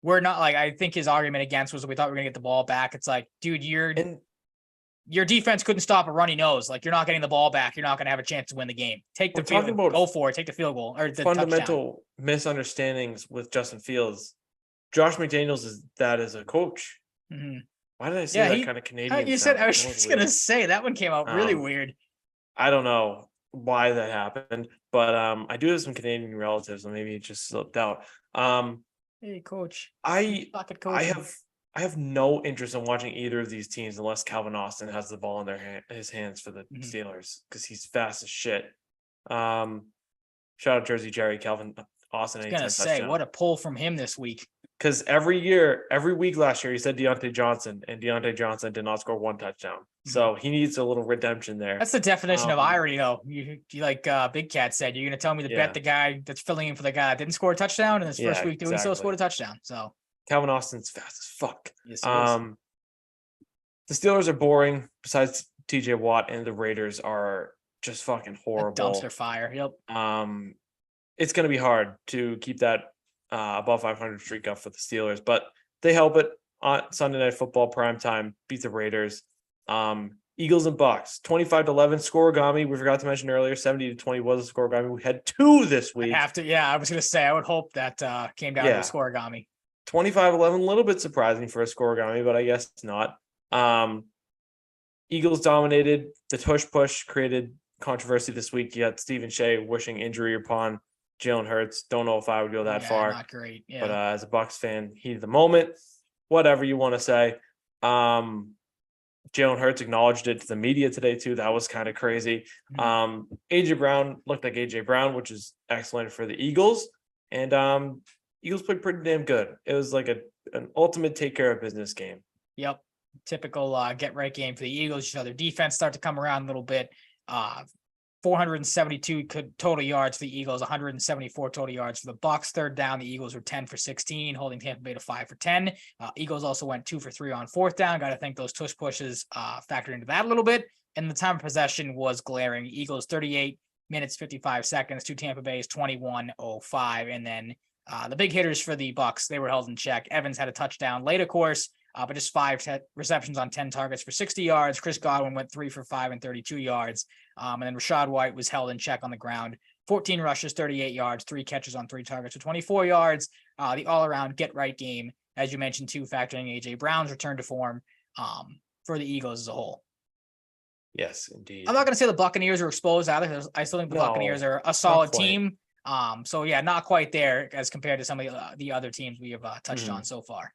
were not I think his argument against was we thought we were gonna get the ball back. It's dude, your defense couldn't stop a runny nose. Like, you're not getting the ball back. You're not going to have a chance to win the game. Take the field, go for it. Take the field goal or the fundamental touchdown. misunderstandings with Justin Fields. Josh McDaniels is that as a coach. Mm-hmm. Why did I say that kind of Canadian? You said, I was just going to say that one came out really weird. I don't know why that happened, but I do have some Canadian relatives, and maybe it just slipped out. Hey, coach. I have no interest in watching either of these teams unless Calvin Austin has the ball in his hands for the Steelers, because he's fast as shit. Shout out Jersey Jerry, Calvin Austin. I was gonna say, what a pull from him this week. Because every week last year, he said Deontay Johnson, and Deontay Johnson did not score one touchdown. So he needs a little redemption there. That's the definition of irony, though. You like Big Cat said, you're going to tell me to bet the guy that's filling in for the guy that didn't score a touchdown in his first week, he still scored a touchdown. So Calvin Austin's fast as fuck. Yes, the Steelers are boring. Besides TJ Watt, and the Raiders are just fucking horrible. A dumpster fire. Yep. It's going to be hard to keep that above 500 streak up for the Steelers, but they help it on Sunday Night Football primetime. Beat the Raiders. Eagles and Bucks 25-11 scoregami. We forgot to mention earlier 70-20 was a scoregami. We had 2 this week. I was going to say, I would hope that came down to a scoregami. 25-11, a little bit surprising for a scoregami, but I guess not. Eagles dominated. The tush push created controversy this week. You got Stephen Shea wishing injury upon Jalen Hurts. Don't know if I would go that far. Not great. Yeah. But as a Bucs fan, heat of the moment, whatever you want to say. Jalen Hurts acknowledged it to the media today too. That was kind of crazy. AJ Brown looked like AJ Brown, which is excellent for the Eagles. And Eagles played pretty damn good. It was like an ultimate take care of business game. Yep. Typical get right game for the Eagles. You know, their defense start to come around a little bit. 472 total yards for the Eagles, 174 total yards for the Bucs. Third down, the Eagles were 10 for 16, holding Tampa Bay to 5 for 10. Eagles also went 2 for 3 on fourth down. Got to think those tush pushes factored into that a little bit. And the time of possession was glaring. Eagles 38 minutes 55 seconds to Tampa Bay's 21:05. And then the big hitters for the Bucs, they were held in check. Evans had a touchdown late, of course, but just 5 receptions on 10 targets for 60 yards. Chris Godwin went 3 for 5 and 32 yards. And then Rachaad White was held in check on the ground. 14 rushes, 38 yards, 3 catches on 3 targets for 24 yards. The all-around get-right game, as you mentioned, too, factoring A.J. Brown's return to form for the Eagles as a whole. Yes, indeed. I'm not going to say the Buccaneers are exposed either. I still think the Buccaneers are a solid team. So, yeah, not quite there as compared to some of the other teams we have touched on so far.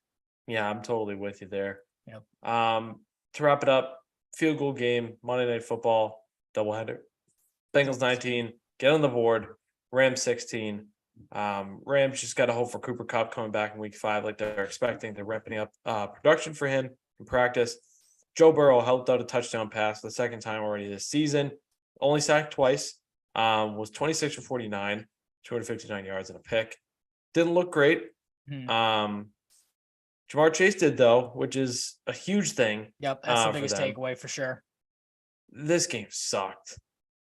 Yeah, I'm totally with you there. Yep. To wrap it up, field goal game, Monday Night Football, doubleheader. Bengals 19, get on the board. Rams 16. Rams just got to hope for Cooper Kupp coming back in week 5 like they're expecting. They're ramping up production for him in practice. Joe Burrow helped out a touchdown pass the second time already this season. Only sacked twice. Was 26 for 49, 259 yards and a pick. Didn't look great. Jamar Chase did, though, which is a huge thing. Yep, that's the biggest takeaway for sure. This game sucked.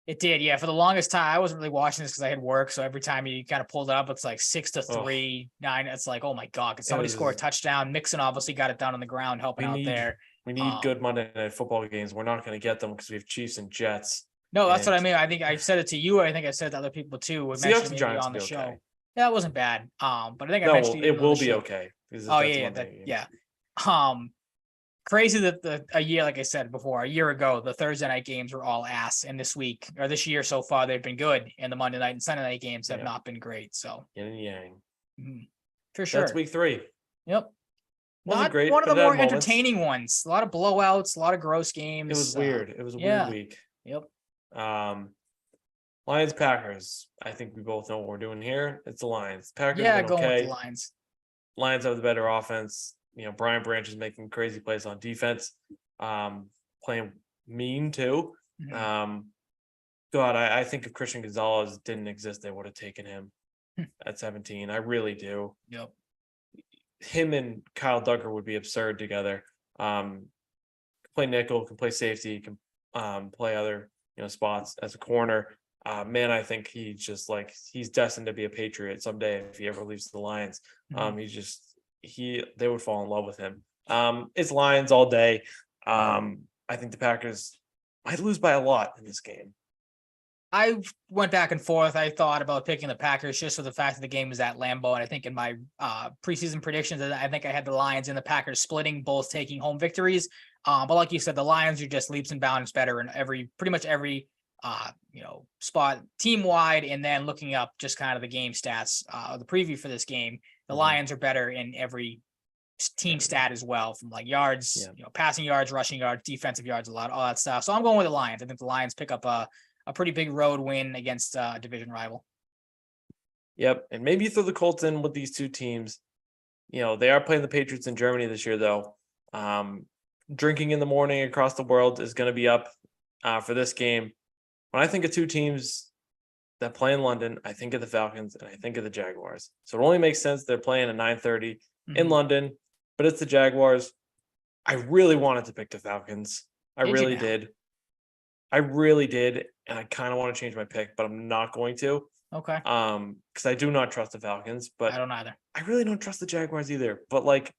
It did, yeah. For the longest time, I wasn't really watching this because I had work. So every time you kind of pulled it up, it's like 6-3, 9. It's like, oh my God, could somebody score a touchdown? Mixon obviously got it done on the ground, helping out there. We need good Monday Night Football games. We're not going to get them because we have Chiefs and Jets. No, that's what I mean. I think I said it to you. I think I said it to other people too. We mentioned maybe on the show. Okay. Yeah, it wasn't bad. But I think I mentioned it will be okay. Oh yeah. Crazy that a year, like I said before, a year ago, the Thursday night games were all ass, and this week or this year so far they've been good, and the Monday night and Sunday night games have not been great. So yin and yang, for sure. That's week 3. Yep. Wasn't great. One of the more entertaining ones. A lot of blowouts, a lot of gross games. It was weird. It was a weird week. Yep. Lions Packers. I think we both know what we're doing here. It's the Lions. Packers. Going with the Lions. Lions have the better offense. You know, Brian Branch is making crazy plays on defense. Playing mean too. God, I think if Christian Gonzalez didn't exist, they would have taken him at 17. I really do. Yep. Him and Kyle Duggar would be absurd together. Can play nickel, can play safety, can play other spots as a corner. Man, I think he's destined to be a Patriot someday if he ever leaves the Lions. They would fall in love with him. It's Lions all day. I think the Packers might lose by a lot in this game. I went back and forth. I thought about picking the Packers just for the fact that the game was at Lambeau. And I think in my preseason predictions, I think I had the Lions and the Packers splitting, both taking home victories. But like you said, the Lions are just leaps and bounds better in pretty much every spot team wide. And then looking up just kind of the game stats, the preview for this game, the Lions are better in every team stat as well, from like yards, passing yards, rushing yards, defensive yards, all that stuff. So I'm going with the Lions. I think the Lions pick up a pretty big road win against a division rival. Yep. And maybe you throw the Colts in with these two teams. They are playing the Patriots in Germany this year, though. Drinking in the morning across the world is going to be up for this game. When I think of two teams that play in London, I think of the Falcons and I think of the Jaguars. So it only makes sense they're playing at 9:30 in London, but it's the Jaguars. I really wanted to pick the Falcons. I really did. And I kind of want to change my pick, but I'm not going to. Okay. Because I do not trust the Falcons, but I don't either. I really don't trust the Jaguars either. But like,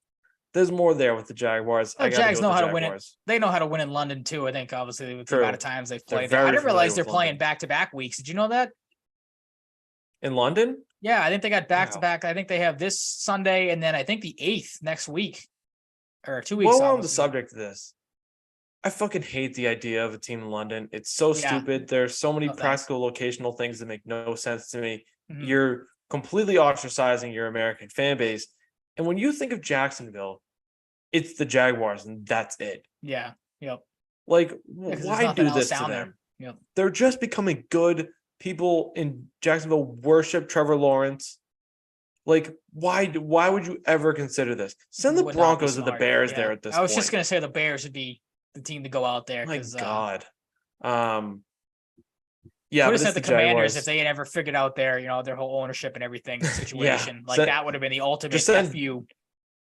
there's more there with the Jaguars. The Jags know how to win it. They know how to win in London too. I think obviously with the amount of times they've played there. I didn't realize they're playing back-to-back weeks. Did you know that? In London? Yeah, I think they got back-to-back. I think they have this Sunday and then I think the 8th next week or 2 weeks. Well, on the subject of this, I fucking hate the idea of a team in London. It's so stupid. There's so many practical locational things that make no sense to me. You're completely ostracizing your American fan base. And when you think of Jacksonville, it's the Jaguars and that's it. Yeah. Yep. Like, why do this to them? Yep. They're just becoming good. People in Jacksonville worship Trevor Lawrence. Like, why would you ever consider this? Send the Broncos or the Bears there at this point. I was just going to say the Bears would be the team to go out there. My God. Yeah, would have said the Commanders if they had ever figured out their whole ownership and everything situation. That would have been the ultimate FU.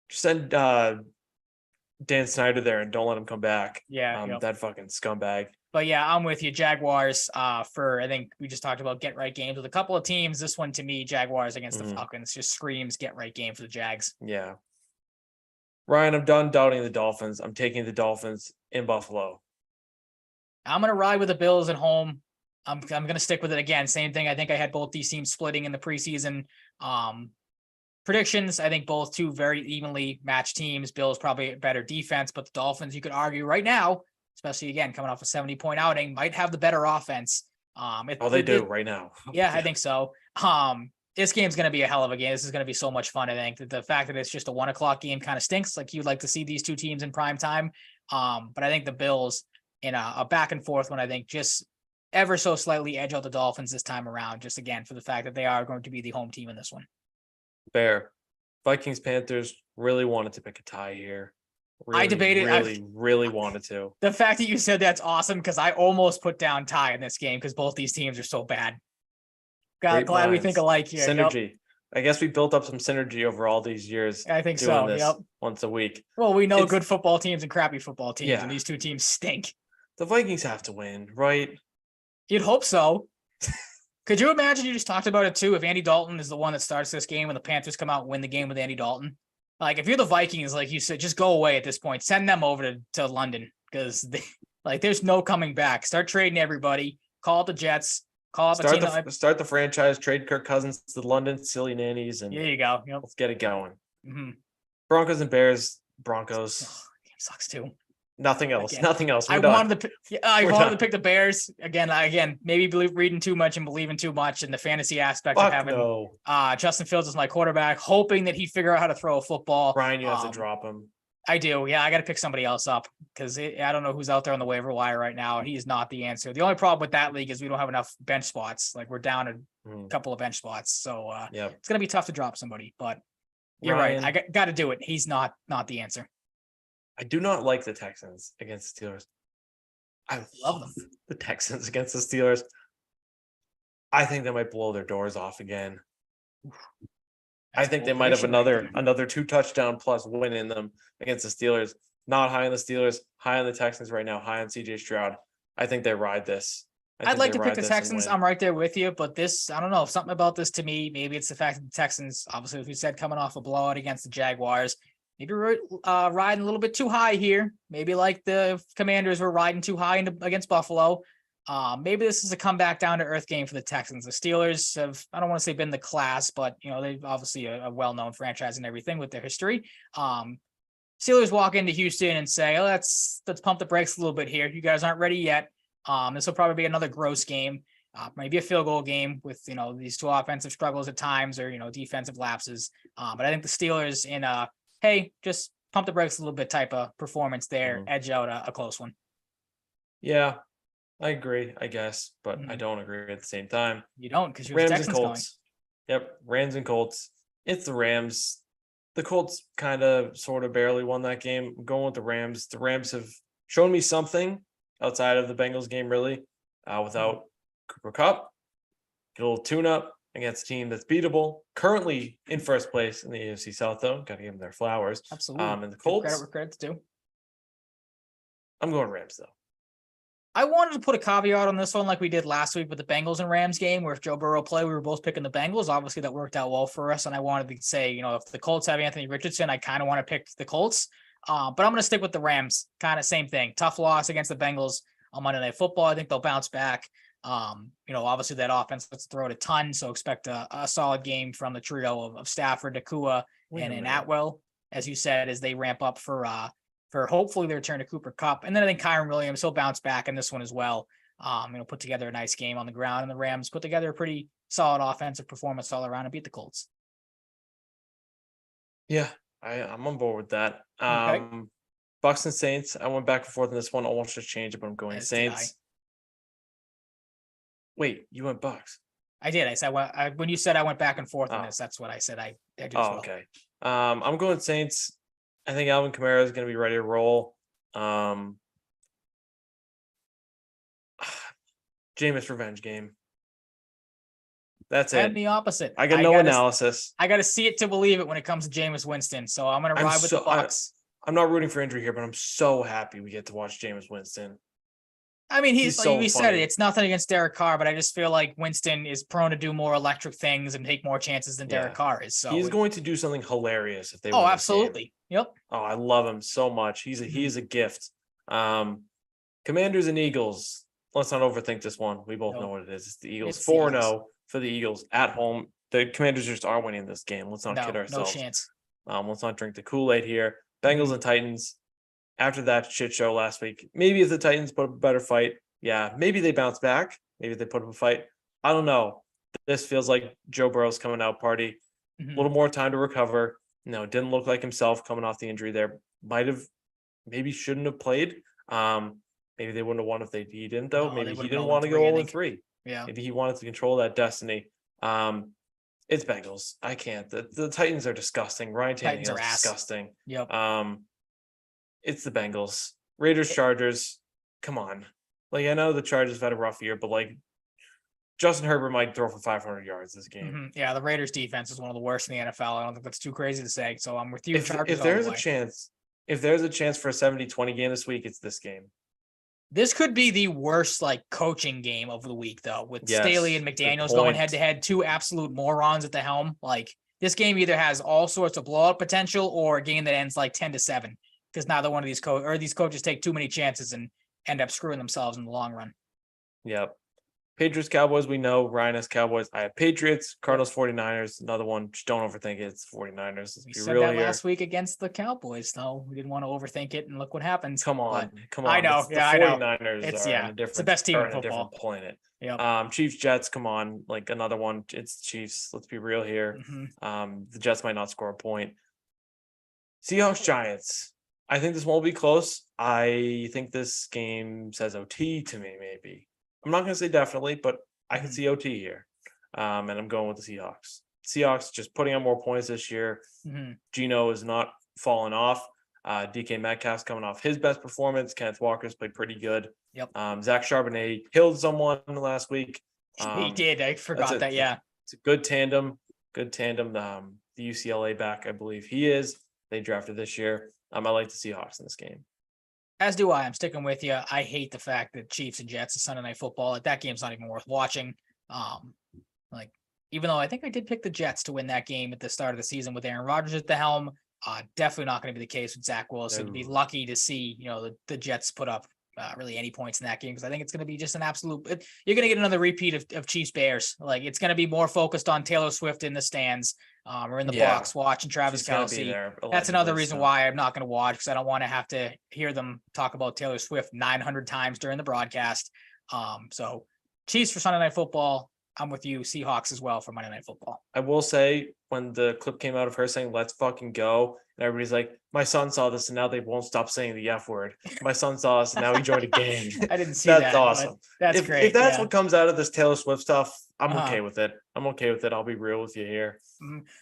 Just send Dan Snyder there and don't let him come back. Yeah, that fucking scumbag. But yeah, I'm with you. Jaguars for I think we just talked about get right games with a couple of teams. This one to me, Jaguars against the Falcons, just screams get right game for the Jags. Yeah. Ryan, I'm done doubting the Dolphins. I'm taking the Dolphins in Buffalo. I'm gonna ride with the Bills at home. I'm gonna stick with it again. Same thing. I think I had both these teams splitting in the preseason predictions. I think both two very evenly matched teams. Bills probably better defense, but the Dolphins, you could argue right now, especially again coming off a 70-point outing, might have the better offense. They do right now. Yeah, I think so. This game's going to be a hell of a game. This is going to be so much fun. I think the fact that it's just a 1:00 game kind of stinks. Like you'd like to see these two teams in prime time. But I think the Bills in a back and forth one, I think just ever so slightly edge out the Dolphins this time around, just again, for the fact that they are going to be the home team in this one. Fair. Vikings, Panthers, really wanted to pick a tie here. Really, I debated. Really wanted to. The fact that you said that's awesome because I almost put down tie in this game because both these teams are so bad. Glad we think alike here. Synergy. Yep. I guess we built up some synergy over all these years. I think so. This yep. Once a week. Well, we know good football teams and crappy football teams, and these two teams stink. The Vikings have to win, right? You'd hope so. Could you imagine? You just talked about it too. If Andy Dalton is the one that starts this game and the Panthers come out and win the game with Andy Dalton, like if you're the Vikings, like you said, just go away at this point. Send them over to London because there's no coming back. Start trading everybody. Call it the Jets. Start the franchise. Trade Kirk Cousins to London. Silly nannies, and there you go. Yep. Let's get it going. Mm-hmm. Broncos and Bears. Broncos. Game sucks too. Nothing else. Again, nothing else. I wanted to pick the Bears again. Maybe reading too much and believing too much in the fantasy aspect of having Justin Fields as my quarterback, hoping that he'd figure out how to throw a football. Brian, you have to drop him. I do. Yeah, I got to pick somebody else up because I don't know who's out there on the waiver wire right now. He's not the answer. The only problem with that league is we don't have enough bench spots. Like we're down a couple of bench spots, so it's gonna be tough to drop somebody. But you're right. I got to do it. He's not the answer. I do not like the Texans against the Steelers. I love them. The Texans against the Steelers. I think they might blow their doors off again. I think they might have another 2 touchdown plus win in them against the Steelers. Not high on the Steelers, high on the Texans right now, high on CJ Stroud. I think they ride this. I'd like to pick the Texans. I'm right there with you, but this, I don't know, something about this to me, maybe it's the fact that the Texans, obviously, as we said, coming off a blowout against the Jaguars, maybe riding a little bit too high here. Maybe like the Commanders were riding too high against Buffalo. Maybe this is a comeback down to earth game for the Texans. The Steelers have, I don't want to say been the class, but they've obviously a well-known franchise and everything with their history. Steelers walk into Houston and say, oh, let's pump the brakes a little bit here. You guys aren't ready yet. This will probably be another gross game. Maybe a field goal game with, these two offensive struggles at times or, defensive lapses. But I think the Steelers in hey, just pump the brakes a little bit type of performance there, edge out a close one. Yeah, I agree, I guess, but I don't agree at the same time. You don't, because you're Rams Texans and Colts. Yep, Rams and Colts. It's the Rams. The Colts kind of, sort of, barely won that game. I'm going with the Rams. The Rams have shown me something outside of the Bengals game, really, without Cooper Kupp. Get a little tune-up against a team that's beatable. Currently in first place in the AFC South, though. Got to give them their flowers. Absolutely. And the Colts. Credit where credit's due. I'm going Rams, though. I wanted to put a caveat on this one like we did last week with the Bengals and Rams game, where if Joe Burrow played, we were both picking the Bengals. Obviously, that worked out well for us. And I wanted to say, if the Colts have Anthony Richardson, I kind of want to pick the Colts. But I'm going to stick with the Rams. Kind of same thing. Tough loss against the Bengals on Monday Night Football. I think they'll bounce back. Obviously that offense lets throw it a ton. So expect a solid game from the trio of Stafford, Nakua, and Atwell, as you said, as they ramp up for hopefully the return to Cooper Kupp. And then I think Kyron Williams, he'll bounce back in this one as well. Put together a nice game on the ground, and the Rams put together a pretty solid offensive performance all around and beat the Colts. Yeah, I'm on board with that. Okay. Bucks and Saints. I went back and forth on this one. Almost just changed it, but I'm going Saints. Wait, you went Bucks? I did. I said when you said I went back and forth on this, that's what I said. I do as well. Okay. I'm going Saints. I think Alvin Kamara is going to be ready to roll. Jameis revenge game. That's it. And the opposite. I got no analysis. I got to see it to believe it when it comes to Jameis Winston. So I'm going to ride with the Bucks. I'm not rooting for injury here, but I'm so happy we get to watch Jameis Winston. I mean, he's like so we said it. It's nothing against Derek Carr, but I just feel like Winston is prone to do more electric things and take more chances than Derek Carr is. So he's going to do something hilarious if they. Oh, absolutely. Yep. Oh, I love him so much. He's a gift. Commanders and Eagles. Let's not overthink this one. We both know what it is. It's the Eagles. 4-0 for the Eagles at home. The Commanders just are winning this game. Let's not kid ourselves. No chance. Let's not drink the Kool-Aid here. Bengals and Titans. After that shit show last week, maybe if the Titans put up a better fight, maybe they bounce back. Maybe they put up a fight. I don't know. This feels like Joe Burrow's coming out party. A little more time to recover. Didn't look like himself coming off the injury there. Maybe shouldn't have played. Maybe they wouldn't have won if he didn't, though. Maybe he didn't want to go 0-3. Yeah. Maybe he wanted to control that destiny. It's Bengals. I can't. The Titans are disgusting. Ryan Tannehill is disgusting. Yep. It's the Bengals. Raiders, Chargers. Come on. I know the Chargers have had a rough year, but Justin Herbert might throw for 500 yards this game. Yeah, the Raiders defense is one of the worst in the NFL. I don't think that's too crazy to say. So I'm with you. If there's a chance for a 70-20 game this week, it's this game. This could be the worst coaching game of the week, though, with Staley and McDaniels going head to head, two absolute morons at the helm. This game either has all sorts of blowout potential or a game that ends 10-7. Because neither one of these coaches take too many chances and end up screwing themselves in the long run. Yep. Patriots, Cowboys, we know. Ryan has Cowboys. I have Patriots, Cardinals, 49ers. Another one. Just don't overthink it. It's 49ers. We said that last week against the Cowboys, though. We didn't want to overthink it, and look what happens. Come on. I know. The 49ers it's the best team in football. A different planet. Yep. Chiefs, Jets, come on. Another one. It's Chiefs. Let's be real here. The Jets might not score a point. Seahawks, Giants. I think this one will be close. I think this game says OT to me, maybe. I'm not going to say definitely, but I can see OT here. And I'm going with the Seahawks. Seahawks just putting on more points this year. Geno is not falling off. DK Metcalf's coming off his best performance. Kenneth Walker's played pretty good. Yep. Zach Charbonnet killed someone last week. He did. I forgot that. Yeah. It's a good tandem. The UCLA back, I believe he is. They drafted this year. I like the Seahawks in this game. As do I. I'm sticking with you. I hate the fact that Chiefs and Jets is Sunday Night Football. That game's not even worth watching. Even though I think I did pick the Jets to win that game at the start of the season with Aaron Rodgers at the helm. Definitely not going to be the case with Zach Wilson. No. Be lucky to see, the Jets put up really any points in that game, because I think it's going to be just an absolute. You're going to get another repeat of Chiefs Bears. Like, it's going to be more focused on Taylor Swift in the stands or in the box watching Travis Kelce. That's another reason why I'm not going to watch, because I don't want to have to hear them talk about Taylor Swift 900 times during the broadcast. So Chiefs for Sunday Night Football. I'm with you. Seahawks as well for Monday Night Football. I will say, when the clip came out of her saying, "Let's fucking go," and everybody's like, "My son saw this and now they won't stop saying the F word. My son saw us and now he joined a gang." I didn't see that. That's awesome. That's great. If that's what comes out of this Taylor Swift stuff, I'm okay with it. I'll be real with you here.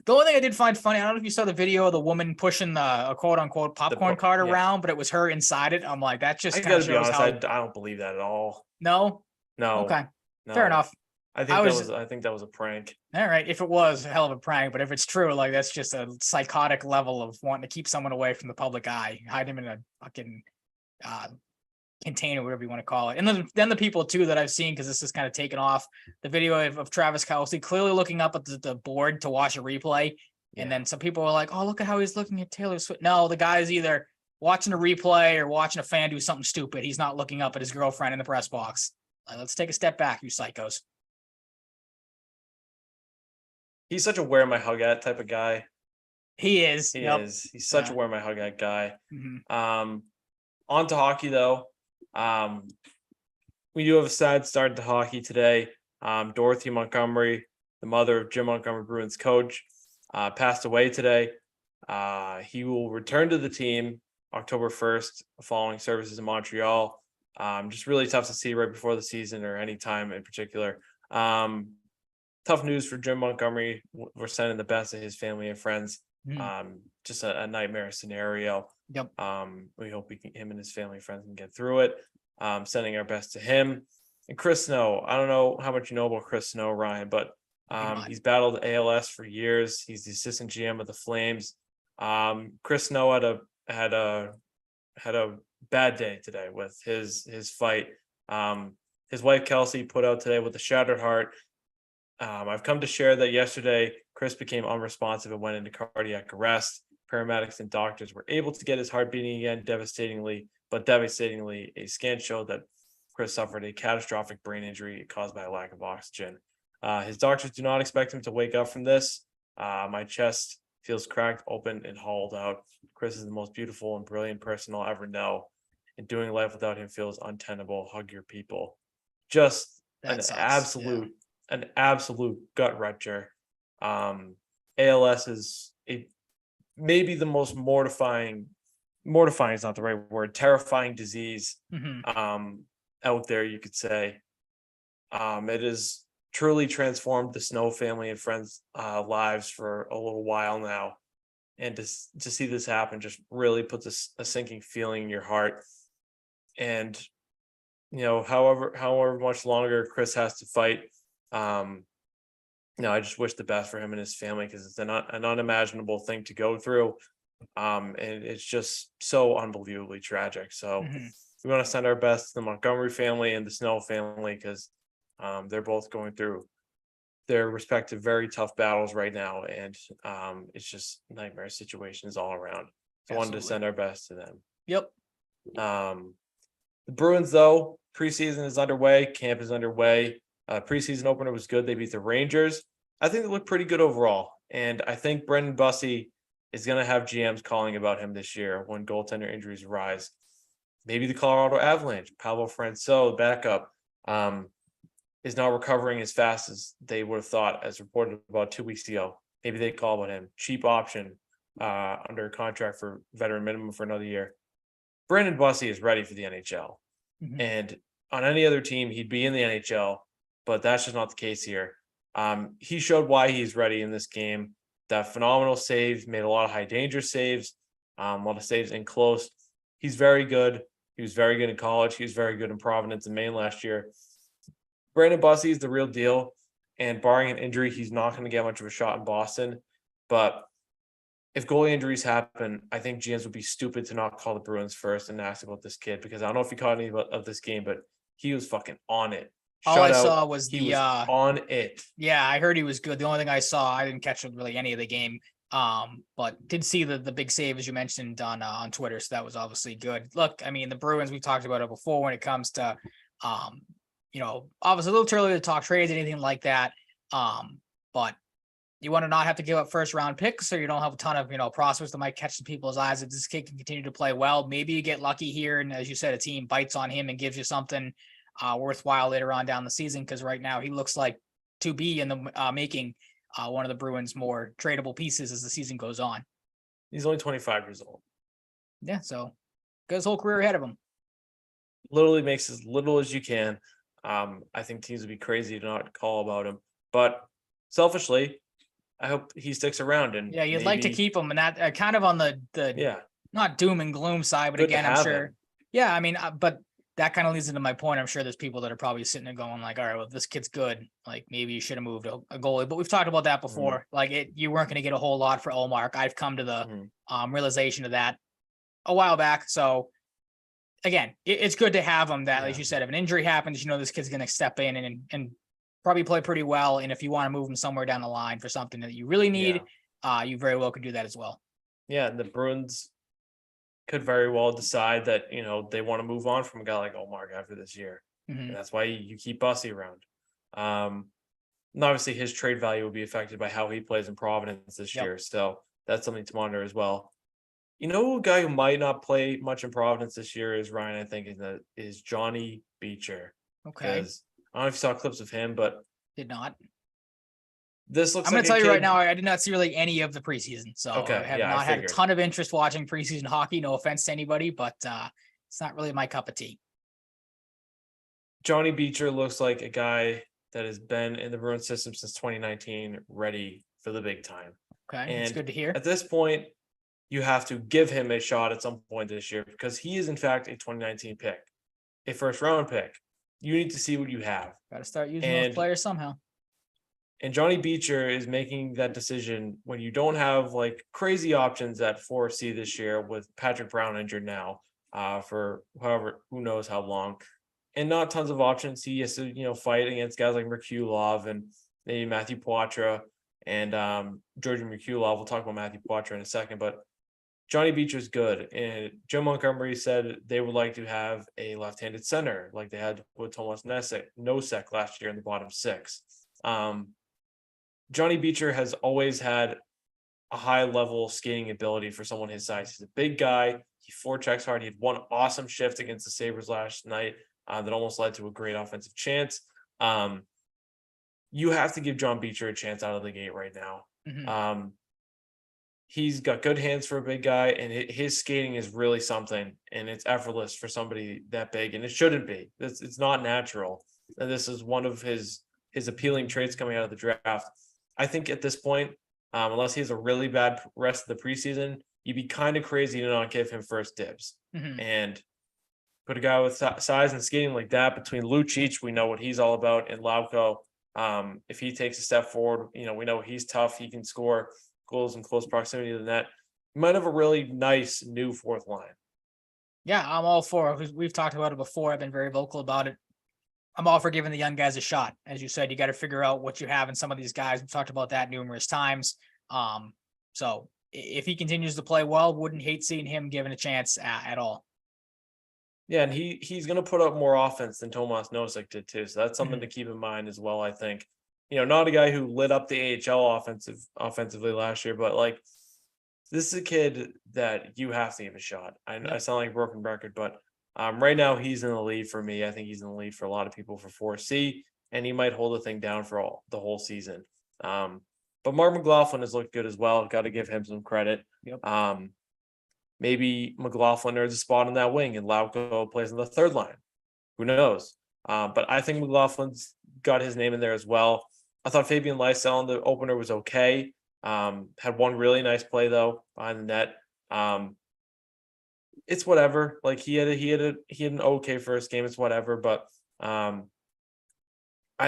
The only thing I did find funny, I don't know if you saw the video of the woman pushing a quote unquote popcorn cart around, but it was her inside it. I'm like, that just kind of shows how. I don't believe that at all. No. Okay. No. Fair enough. I think that was a prank. All right. If it was, a hell of a prank, but if it's true, like, that's just a psychotic level of wanting to keep someone away from the public eye, hide him in a fucking container, whatever you want to call it. And then the people too that I've seen, because this is kind of taken off, the video of Travis Kelce clearly looking up at the board to watch a replay. Yeah. And then some people are like, "Oh, look at how he's looking at Taylor Swift." No, the guy's either watching a replay or watching a fan do something stupid. He's not looking up at his girlfriend in the press box. Let's take a step back, you psychos. He's such a wear my hug at type of guy. He is. He is. He's such a wear my hug at guy. Mm-hmm. On to hockey though. We do have a sad start to hockey today. Dorothy Montgomery, the mother of Jim Montgomery, Bruins coach, passed away today. He will return to the team October 1st following services in Montreal. Just really tough to see right before the season or any time in particular. Tough news for Jim Montgomery. We're sending the best to his family and friends. Just a nightmare scenario. Yep. We hope him and his family and friends can get through it. Sending our best to him. And Chris Snow. I don't know how much you know about Chris Snow, Ryan, but he's battled ALS for years. He's the assistant GM of the Flames. Chris Snow had a bad day today with his fight. His wife Kelsey put out today with a shattered heart. I've come to share that yesterday, Chris became unresponsive and went into cardiac arrest. Paramedics and doctors were able to get his heart beating again, devastatingly, a scan showed that Chris suffered a catastrophic brain injury caused by a lack of oxygen. His doctors do not expect him to wake up from this. My chest feels cracked, open, and hollowed out. Chris is the most beautiful and brilliant person I'll ever know, and doing life without him feels untenable. Hug your people. Just an absolute gut wrencher. ALS is maybe the most mortifying is not the right word, terrifying disease out there, you could say. It has truly transformed the Snow family and friends' lives for a little while now. And to see this happen just really puts a sinking feeling in your heart. And, however much longer Chris has to fight, I just wish the best for him and his family, because it's an unimaginable thing to go through. And it's just so unbelievably tragic. So we want to send our best to the Montgomery family and the Snow family, because they're both going through their respective very tough battles right now. And it's just nightmare situations all around. So I wanted to send our best to them. Yep. The Bruins, though, preseason is underway. Camp is underway. Preseason opener was good. They beat the Rangers. I think they look pretty good overall. And I think Brendan Bussey is going to have GMs calling about him this year when goaltender injuries arise. Maybe the Colorado Avalanche, Pablo Francouz, backup, is not recovering as fast as they would have thought, as reported about 2 weeks ago. Maybe they call about him. Cheap option under contract for veteran minimum for another year. Brendan Bussey is ready for the NHL. And on any other team, he'd be in the NHL, but that's just not the case here. He showed why he's ready in this game. That phenomenal save, made a lot of high danger saves, a lot of saves in close. He's very good. He was very good in college. He was very good in Providence and Maine last year. Brandon Bussey is the real deal. And barring an injury, he's not going to get much of a shot in Boston. But if goalie injuries happen, I think GMs would be stupid to not call the Bruins first and ask about this kid, because I don't know if you caught any of this game, but he was fucking on it. All I saw was he was on it. Yeah, I heard he was good. The only thing I saw, I didn't catch really any of the game. But did see the big save as you mentioned on Twitter, so that was obviously good. Look, I mean, the Bruins, we talked about it before when it comes to obviously a little too early to talk trades, anything like that. But you want to not have to give up first round picks, so you don't have a ton of prospects that might catch some people's eyes. If this kid can continue to play well, maybe you get lucky here, and as you said, a team bites on him and gives you something worthwhile later on down the season. Because right now he looks like to be in the making one of the Bruins' more tradable pieces as the season goes on. He's only 25 years old. Yeah, so got his whole career ahead of him. Literally makes as little as you can. I think teams would be crazy to not call about him, but selfishly, I hope he sticks around. And yeah, you'd like to keep him, and that kind of on the not doom and gloom side, but again, I'm sure. Yeah, I mean, but that kind of leads into my point. I'm sure there's people that are probably sitting there going like, all right, well, if this kid's good, like maybe you should have moved a goalie. But we've talked about that before. Like you weren't going to get a whole lot for Olmark. I've come to the realization of that a while back. So again, it's good to have him that, as you said, if an injury happens, this kid's going to step in and probably play pretty well. And if you want to move him somewhere down the line for something that you really need, you very well could do that as well. Yeah, and the Bruins could very well decide that, they want to move on from a guy like Olmark after this year. And that's why you keep Bussy around. And obviously his trade value will be affected by how he plays in Providence this year. So that's something to monitor as well. A guy who might not play much in Providence this year is Ryan, I think, is Johnny Beecher. Okay. I don't know if you saw clips of him, but did not. This looks. I'm going to tell you right now, I did not see really any of the preseason, so I have not had a ton of interest watching preseason hockey. No offense to anybody, but it's not really my cup of tea. Johnny Beecher looks like a guy that has been in the Bruins system since 2019, ready for the big time. Okay, and that's good to hear. At this point, you have to give him a shot at some point this year because he is in fact a 2019 pick, a first round pick. You need to see what you have. Got to start using those players somehow. And Johnny Beecher is making that decision when you don't have like crazy options at 4C this year with Patrick Brown injured now for who knows how long, and not tons of options. He has to, fight against guys like Merkulov and maybe Matthew Poitras and Georgi Merkulov. We'll talk about Matthew Poitras in a second, but Johnny Beecher's good. And Joe Montgomery said they would like to have a left-handed center like they had with Tomas Nosek last year in the bottom six. Johnny Beecher has always had a high level skating ability for someone his size. He's a big guy. He forechecks hard. He had one awesome shift against the Sabres last night that almost led to a great offensive chance. You have to give John Beecher a chance out of the gate right now. He's got good hands for a big guy, and his skating is really something, and it's effortless for somebody that big, and it shouldn't be. It's not natural. And this is one of his appealing traits coming out of the draft. I think at this point, unless he has a really bad rest of the preseason, you'd be kind of crazy to not give him first dibs. And put a guy with size and skating like that between Lucic, we know what he's all about, and Lauko. If he takes a step forward, we know he's tough. He can score goals in close proximity to the net. You might have a really nice new fourth line. Yeah, I'm all for it. We've talked about it before. I've been very vocal about it. I'm all for giving the young guys a shot. As you said, you got to figure out what you have in some of these guys. We've talked about that numerous times. So if he continues to play well, wouldn't hate seeing him given a chance at all. Yeah, and he's going to put up more offense than Tomas Nosek did too. So that's something to keep in mind as well, I think. Not a guy who lit up the AHL offensively last year, but like this is a kid that you have to give a shot. I sound like a broken record, but right now he's in the lead for me. I think he's in the lead for a lot of people for 4C, and he might hold the thing down for the whole season. But Mark McLaughlin has looked good as well. Got to give him some credit. Yep. Maybe McLaughlin earns a spot on that wing and Lauko plays on the third line. Who knows? But I think McLaughlin's got his name in there as well. I thought Fabian Lysell in the opener was okay. Had one really nice play though behind the net. It's whatever. Like he had an okay first game. It's whatever. But I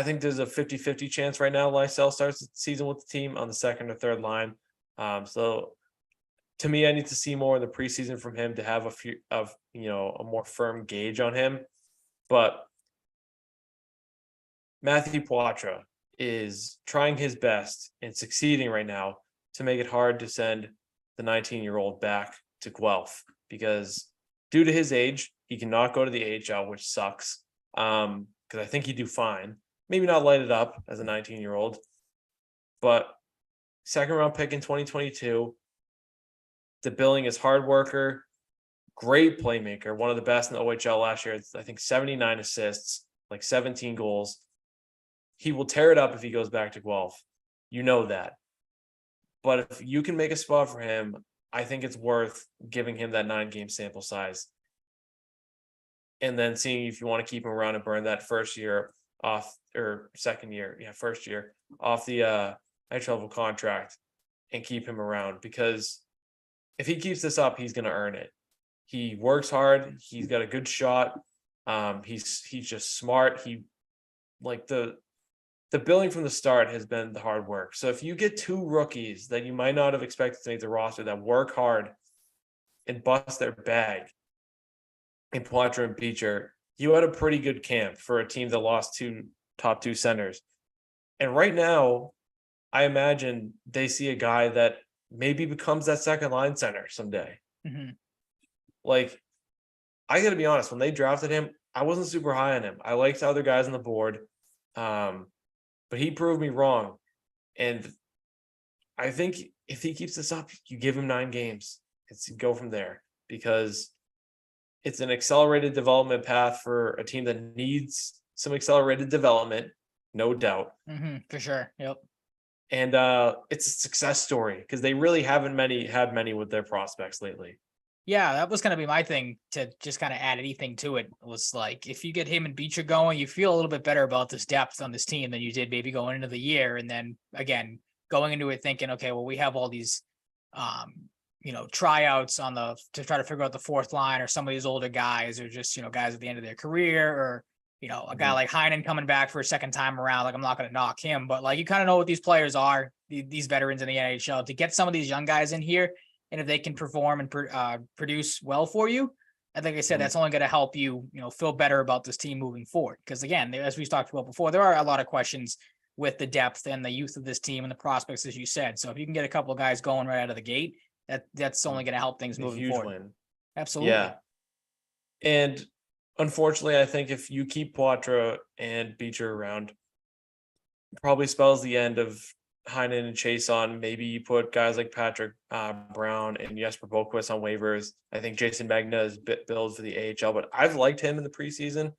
think there's a 50-50 chance right now Lysell starts the season with the team on the second or third line. So to me, I need to see more in the preseason from him to have a more firm gauge on him. But Matthew Poitras is trying his best and succeeding right now to make it hard to send the 19-year-old back to Guelph because due to his age, he cannot go to the AHL, which sucks. Because I think he'd do fine. Maybe not light it up as a 19-year-old, but second round pick in 2022. The billing is hard worker, great playmaker, one of the best in the OHL last year. I think 79 assists, like 17 goals. He will tear it up if he goes back to Guelph. You know that. But if you can make a spot for him, I think it's worth giving him that 9-game sample size. And then seeing if you want to keep him around and burn that first year off, or second year, first year off the entry level contract and keep him around. Because if he keeps this up, he's going to earn it. He works hard. He's got a good shot. He's just smart. He like the billing from the start has been the hard work. So if you get two rookies that you might not have expected to make the roster that work hard and bust their bag in Poitras and Beecher, you had a pretty good camp for a team that lost two top two centers. And right now, I imagine they see a guy that maybe becomes that second line center someday. Mm-hmm. Like, I got to be honest, when they drafted him, I wasn't super high on him. I liked other guys on the board. But he proved me wrong. And I think if he keeps this up, you give him 9 games. It's go from there because it's an accelerated development path for a team that needs some accelerated development, no doubt. Mm-hmm, for sure. Yep. And it's a success story because they really haven't had many with their prospects lately. Yeah, that was going to be my thing to just kind of add anything to it. Was like, if you get him and Beecher going, you feel a little bit better about this depth on this team than you did maybe going into the year. And then again, going into it thinking, okay, well, we have all these, tryouts to try to figure out the fourth line, or some of these older guys, or just, guys at the end of their career, or, a guy like Heinen coming back for a second time around. Like, I'm not going to knock him, but like, you kind of know what these players are, these veterans in the NHL. To get some of these young guys in here, and if they can perform and produce well for you, and like I said, that's only going to help you, feel better about this team moving forward. Because again, as we've talked about before, there are a lot of questions with the depth and the youth of this team and the prospects, as you said. So if you can get a couple of guys going right out of the gate, that's only going to help things moving forward. Win. Absolutely. Yeah. And unfortunately, I think if you keep Poitras and Beecher around, it probably spells the end of Heinen and Chase on. Maybe you put guys like Patrick Brown and Jesper Boquist on waivers. I think Jason Magna is billed for the AHL, but I've liked him in the preseason.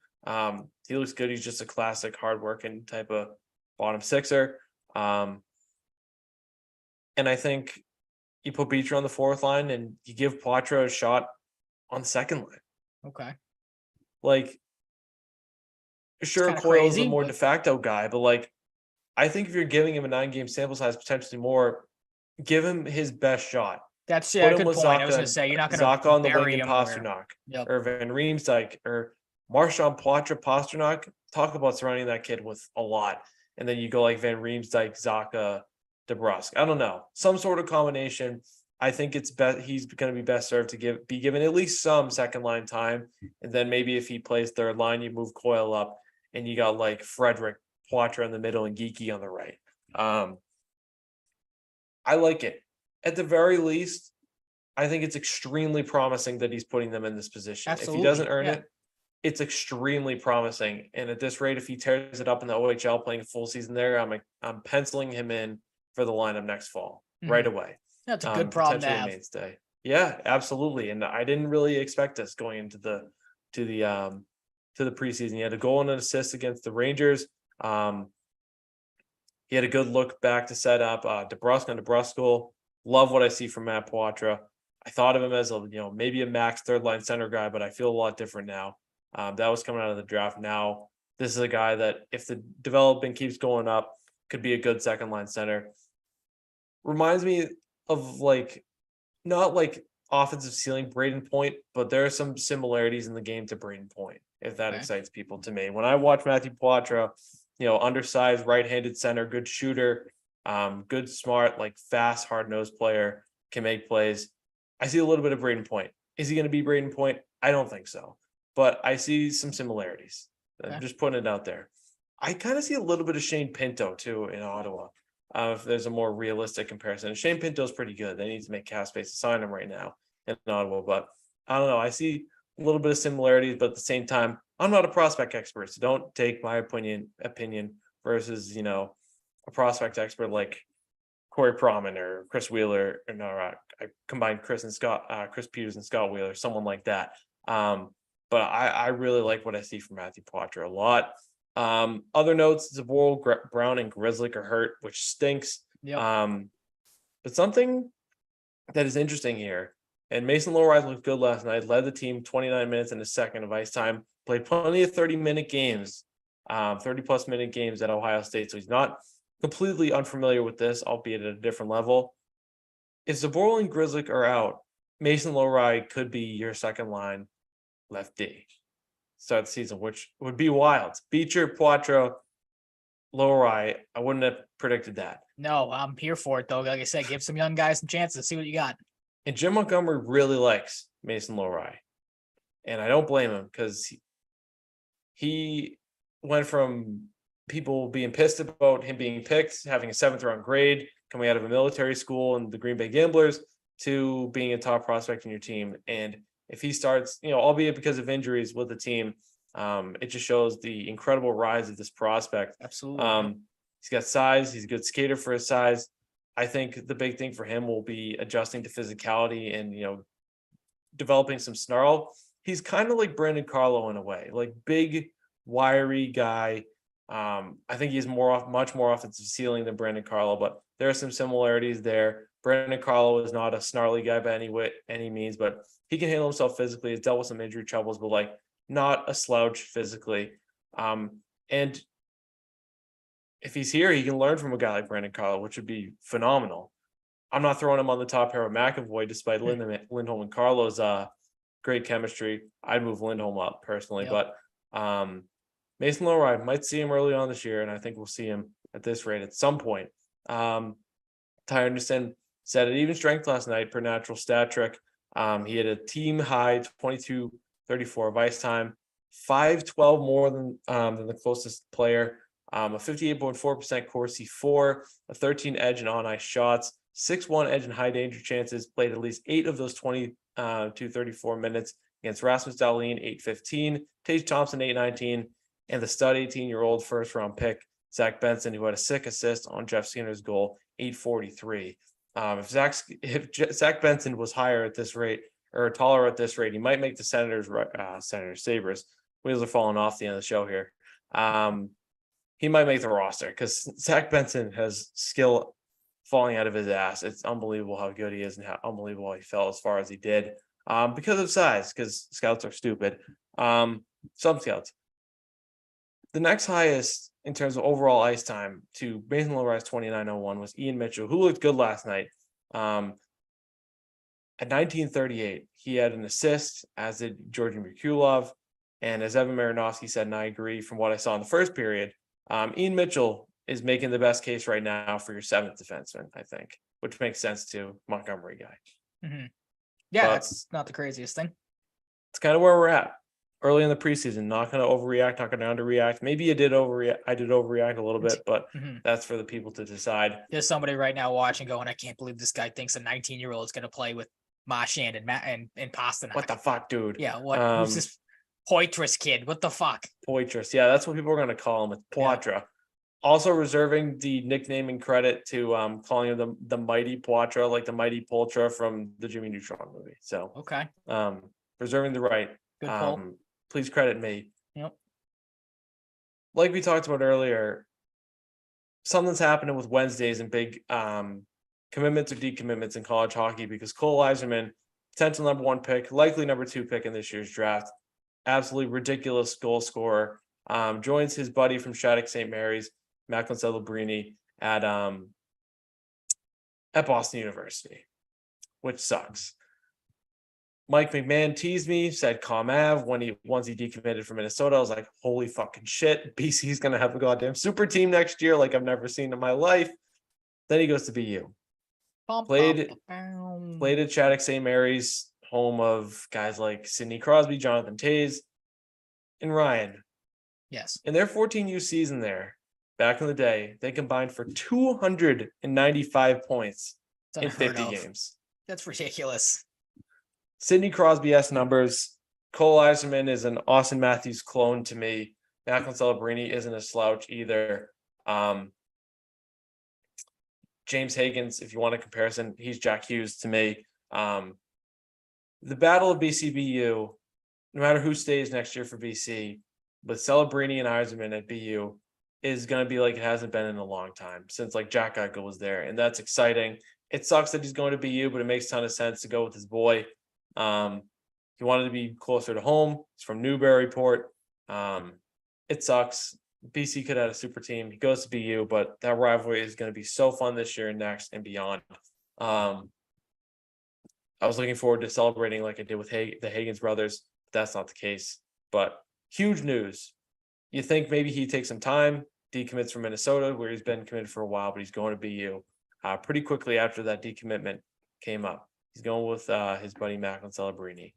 He looks good. He's just a classic hardworking type of bottom sixer. And I think you put Beecher on the fourth line and you give Poitras a shot on the second line. Okay. Like, sure, Coyle's a more de facto guy, but like, I think if you're giving him a 9-game sample size, potentially more, give him his best shot. That's a good point. Zaka, I was going to say, you're not going to Zaka on the wing and Pastrnak, or Van Riemsdyk, or Marchand Poitras, Pastrnak. Talk about surrounding that kid with a lot. And then you go like Van Riemsdyk, Zaka, DeBrusk. I don't know. Some sort of combination. I think it's he's going to be best served to be given at least some second line time. And then maybe if he plays third line, you move Coyle up and you got like Frederick, Poitras in the middle, and Geeky on the right. I like it. At the very least, I think it's extremely promising that he's putting them in this position. Absolutely. If he doesn't earn it, it's extremely promising. And at this rate, if he tears it up in the OHL playing a full season there, I'm penciling him in for the lineup next fall right away. That's a good problem to have. Mainstay. Yeah, absolutely. And I didn't really expect this going into the preseason. He had a goal and an assist against the Rangers. He had a good look back to set up DeBrusk on DeBrusk goal. Love what I see from Matt Poitras. I thought of him as maybe a max third line center guy, but I feel a lot different now. That was coming out of the draft. Now this is a guy that, if the development keeps going up, could be a good second line center. Reminds me of not like offensive ceiling Braden Point, but there are some similarities in the game to Braden Point, if that excites people. To me, when I watch Matthew Poitras, undersized right-handed center, good shooter, good, smart, like fast, hard-nosed player, can make plays. I see a little bit of Braden Point. Is he going to be Braden Point? I don't think so, but I see some similarities. I'm just putting it out there. I kind of see a little bit of Shane Pinto too in Ottawa. If there's a more realistic comparison, Shane Pinto's pretty good. They need to make cap space to sign him right now in Ottawa, but I don't know. I see a little bit of similarities, but at the same time, I'm not a prospect expert, so don't take my opinion versus a prospect expert like Corey Proman or Chris Wheeler, or no, I combined Chris Peters and Scott Wheeler, someone like that. But I really like what I see from Matthew Poitras a lot. Other notes: Zaboral, Brown, and Grzelcyk are hurt, which stinks. Yep. But something that is interesting here, and Mason Lowry looked good last night, led the team 29 minutes and a second of ice time, played plenty of 30-minute games, 30-plus minute games at Ohio State, so he's not completely unfamiliar with this, albeit at a different level. If Zaboral and Grzelcyk are out, Mason Lowry could be your second line left D start the season, which would be wild. Beecher, Poitras, Lowry, I wouldn't have predicted that. No, I'm here for it though. Like I said, give some young guys some chances. See what you got. And Jim Montgomery really likes Mason Lowry, and I don't blame him because he went from people being pissed about him being picked, having a 7th round grade, coming out of a military school and the Green Bay Gamblers, to being a top prospect in your team. And if he starts, albeit because of injuries with the team, it just shows the incredible rise of this prospect. Absolutely. He's got size. He's a good skater for his size. I think the big thing for him will be adjusting to physicality and, developing some snarl. He's kind of like Brandon Carlo in a way, like big, wiry guy. I think he's much more offensive ceiling than Brandon Carlo, but there are some similarities there. Brandon Carlo is not a snarly guy by any means, but he can handle himself physically. He's dealt with some injury troubles, but not a slouch physically. And if he's here, he can learn from a guy like Brandon Carlo, which would be phenomenal. I'm not throwing him on the top pair of McAvoy, despite Lindholm and Carlo's great chemistry. I'd move Lindholm up personally, but Mason Lowry, might see him early on this year, and I think we'll see him at this rate at some point. Ty Anderson set an even strength last night per natural stat trick. He had a team high 22-34 of ice time, 512 more than the closest player, a 58.4% Corsi 4, a 13 edge in on-ice shots, 6-1 edge in high danger chances, played at least 8 of those 34 minutes against Rasmus Dahlin, 8-15, Tage Thompson, 8-19, and the stud 18-year-old first-round pick, Zach Benson, who had a sick assist on Jeff Skinner's goal, 8-43. If Zach Benson was higher at this rate or taller at this rate, he might make the Senators Sabres. Wheels are falling off the end of the show here. He might make the roster because Zach Benson has skill falling out of his ass. It's unbelievable how good he is and how unbelievable he fell as far as he did because of size, because scouts are stupid. Some scouts. The next highest in terms of overall ice time to Mason Lowry's 29:01 was Ian Mitchell, who looked good last night. At 19:38, he had an assist, as did Georgi Merkulov. And as Evan Marinovsky said, and I agree from what I saw in the first period, Ian Mitchell is making the best case right now for your 7th defenseman, I think, which makes sense to Montgomery guy. Mm-hmm. Yeah, that's not the craziest thing. It's kind of where we're at. Early in the preseason, not going to overreact, not going to underreact. Maybe I did overreact a little bit, but that's for the people to decide. There's somebody right now watching going, I can't believe this guy thinks a 19-year-old is going to play with Marchand and Pastrnak. What the fuck, dude? Yeah, who's this Poitras kid? What the fuck? Poitras. Yeah, that's what people are going to call him. It's Poitras. Yeah. Also reserving the nickname and credit to calling him the mighty Poitras, like the mighty Poltra from the Jimmy Neutron movie. So okay. Reserving the right. Good pull. Please credit me. Yep. Like we talked about earlier, something's happening with Wednesdays and big commitments or decommitments in college hockey because Cole Yzerman, potential number 1 pick, likely number 2 pick in this year's draft, absolutely ridiculous goal scorer, joins his buddy from Shattuck St. Mary's, Macklin Celebrini, at Boston University, which sucks. Mike McMahon teased me, said Comav once he decommitted from Minnesota. I was like, holy fucking shit. BC's going to have a goddamn super team next year like I've never seen in my life. Then he goes to BU. Played at Shattuck St. Mary's, home of guys like Sidney Crosby, Jonathan Toews, and Ryan. Yes. In their 14U season there, back in the day, they combined for 295 points in 50 games. That's ridiculous. Sidney Crosby-esque numbers. Cole Eiserman is an Austin Matthews clone to me. Macklin Celebrini isn't a slouch either. James Higgins, if you want a comparison, he's Jack Hughes to me. The battle of BCBU, no matter who stays next year for BC, but Celebrini and Eiserman at BU is going to be like it hasn't been in a long time since like Jack Eichel was there. And that's exciting. It sucks that he's going to BU, but it makes a ton of sense to go with his boy. He wanted to be closer to home. He's from Newburyport. It sucks. BC could have had a super team. He goes to BU, but that rivalry is going to be so fun this year and next and beyond. I was looking forward to celebrating like I did with the Higgins brothers. That's not the case. But huge news. You think maybe he takes some time, decommits from Minnesota, where he's been committed for a while, but he's going to BU. Pretty quickly after that decommitment came up. He's going with his buddy Macklin Celebrini.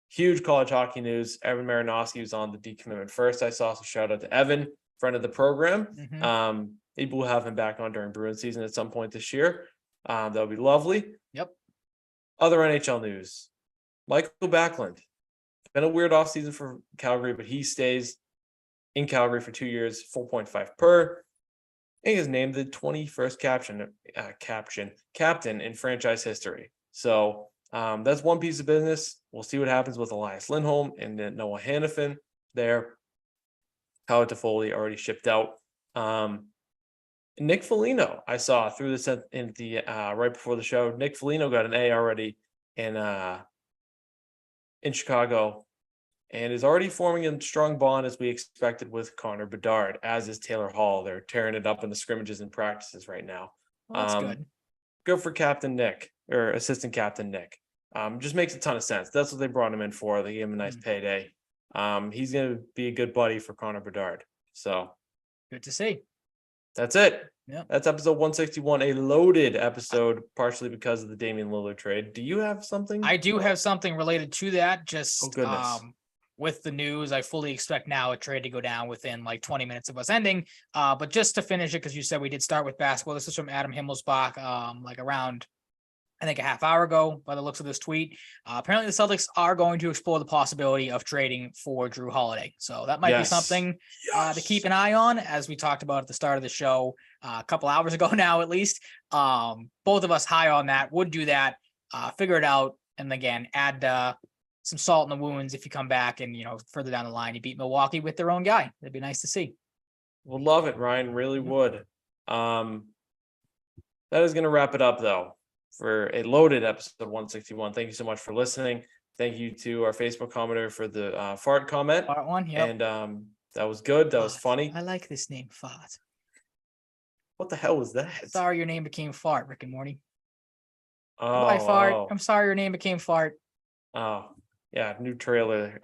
Huge college hockey news. Evan Marinofsky was on the decommitment first. I saw, so shout out to Evan, friend of the program. Mm-hmm. Maybe we'll have him back on during Bruins season at some point this year. That would be lovely. Yep. Other NHL news. Michael Backlund. Been a weird offseason for Calgary, but he stays in Calgary for 2 years, 4.5 per. He is named the 21st captain in franchise history. So that's one piece of business. We'll see what happens with Elias Lindholm and then Noah Hannafin there. Howard Toffoli already shipped out. Nick Foligno, I saw through this in the right before the show. Nick Foligno got an A already in Chicago, and is already forming a strong bond as we expected with Connor Bedard, as is Taylor Hall. They're tearing it up in the scrimmages and practices right now. Well, that's good. Good for Captain Nick, or Assistant Captain Nick. Just makes a ton of sense. That's what they brought him in for. They gave him a nice payday. He's going to be a good buddy for Connor Bedard. So good to see. That's it. Yeah. That's episode 161, a loaded episode, partially because of the Damian Lillard trade. Do you have something? I do have something related to that. Just goodness. With the news, I fully expect now a trade to go down within like 20 minutes of us ending. But just to finish it, because you said we did start with basketball. This is from Adam Himmelsbach, like around, I think, a half hour ago by the looks of this tweet. Apparently the Celtics are going to explore the possibility of trading for Drew Holiday. So that might be something to keep an eye on, as we talked about at the start of the show a couple hours ago now, at least. Both of us high on that, would do that, figure it out. And again, add some salt in the wounds if you come back and, further down the line, you beat Milwaukee with their own guy. That'd be nice to see. Would love it, Ryan. Really would. That is going to wrap it up, though, for a loaded episode 161. Thank you so much for listening. Thank you to our Facebook commenter for the fart comment. Fart one, yeah. And that was good. That was funny. I like this name, Fart. What the hell was that? Sorry your name became Fart, Rick and Morty. Oh, bye, Fart. I'm sorry your name became Fart. Oh, yeah. New trailer.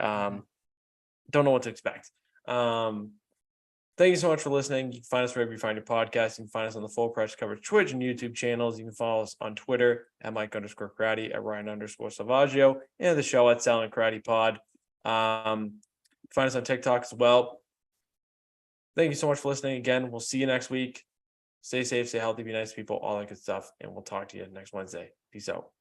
Don't know what to expect. Thank you so much for listening. You can find us wherever you find your podcast. You can find us on the Full Press Coverage Twitch and YouTube channels. You can follow us on Twitter at Mike_Cratty, at Ryan_Salvaggio, and the show at Salvaggio and Cratty Pod. Find us on TikTok as well. Thank you so much for listening again. We'll see you next week. Stay safe, stay healthy, be nice to people, all that good stuff. And we'll talk to you next Wednesday. Peace out.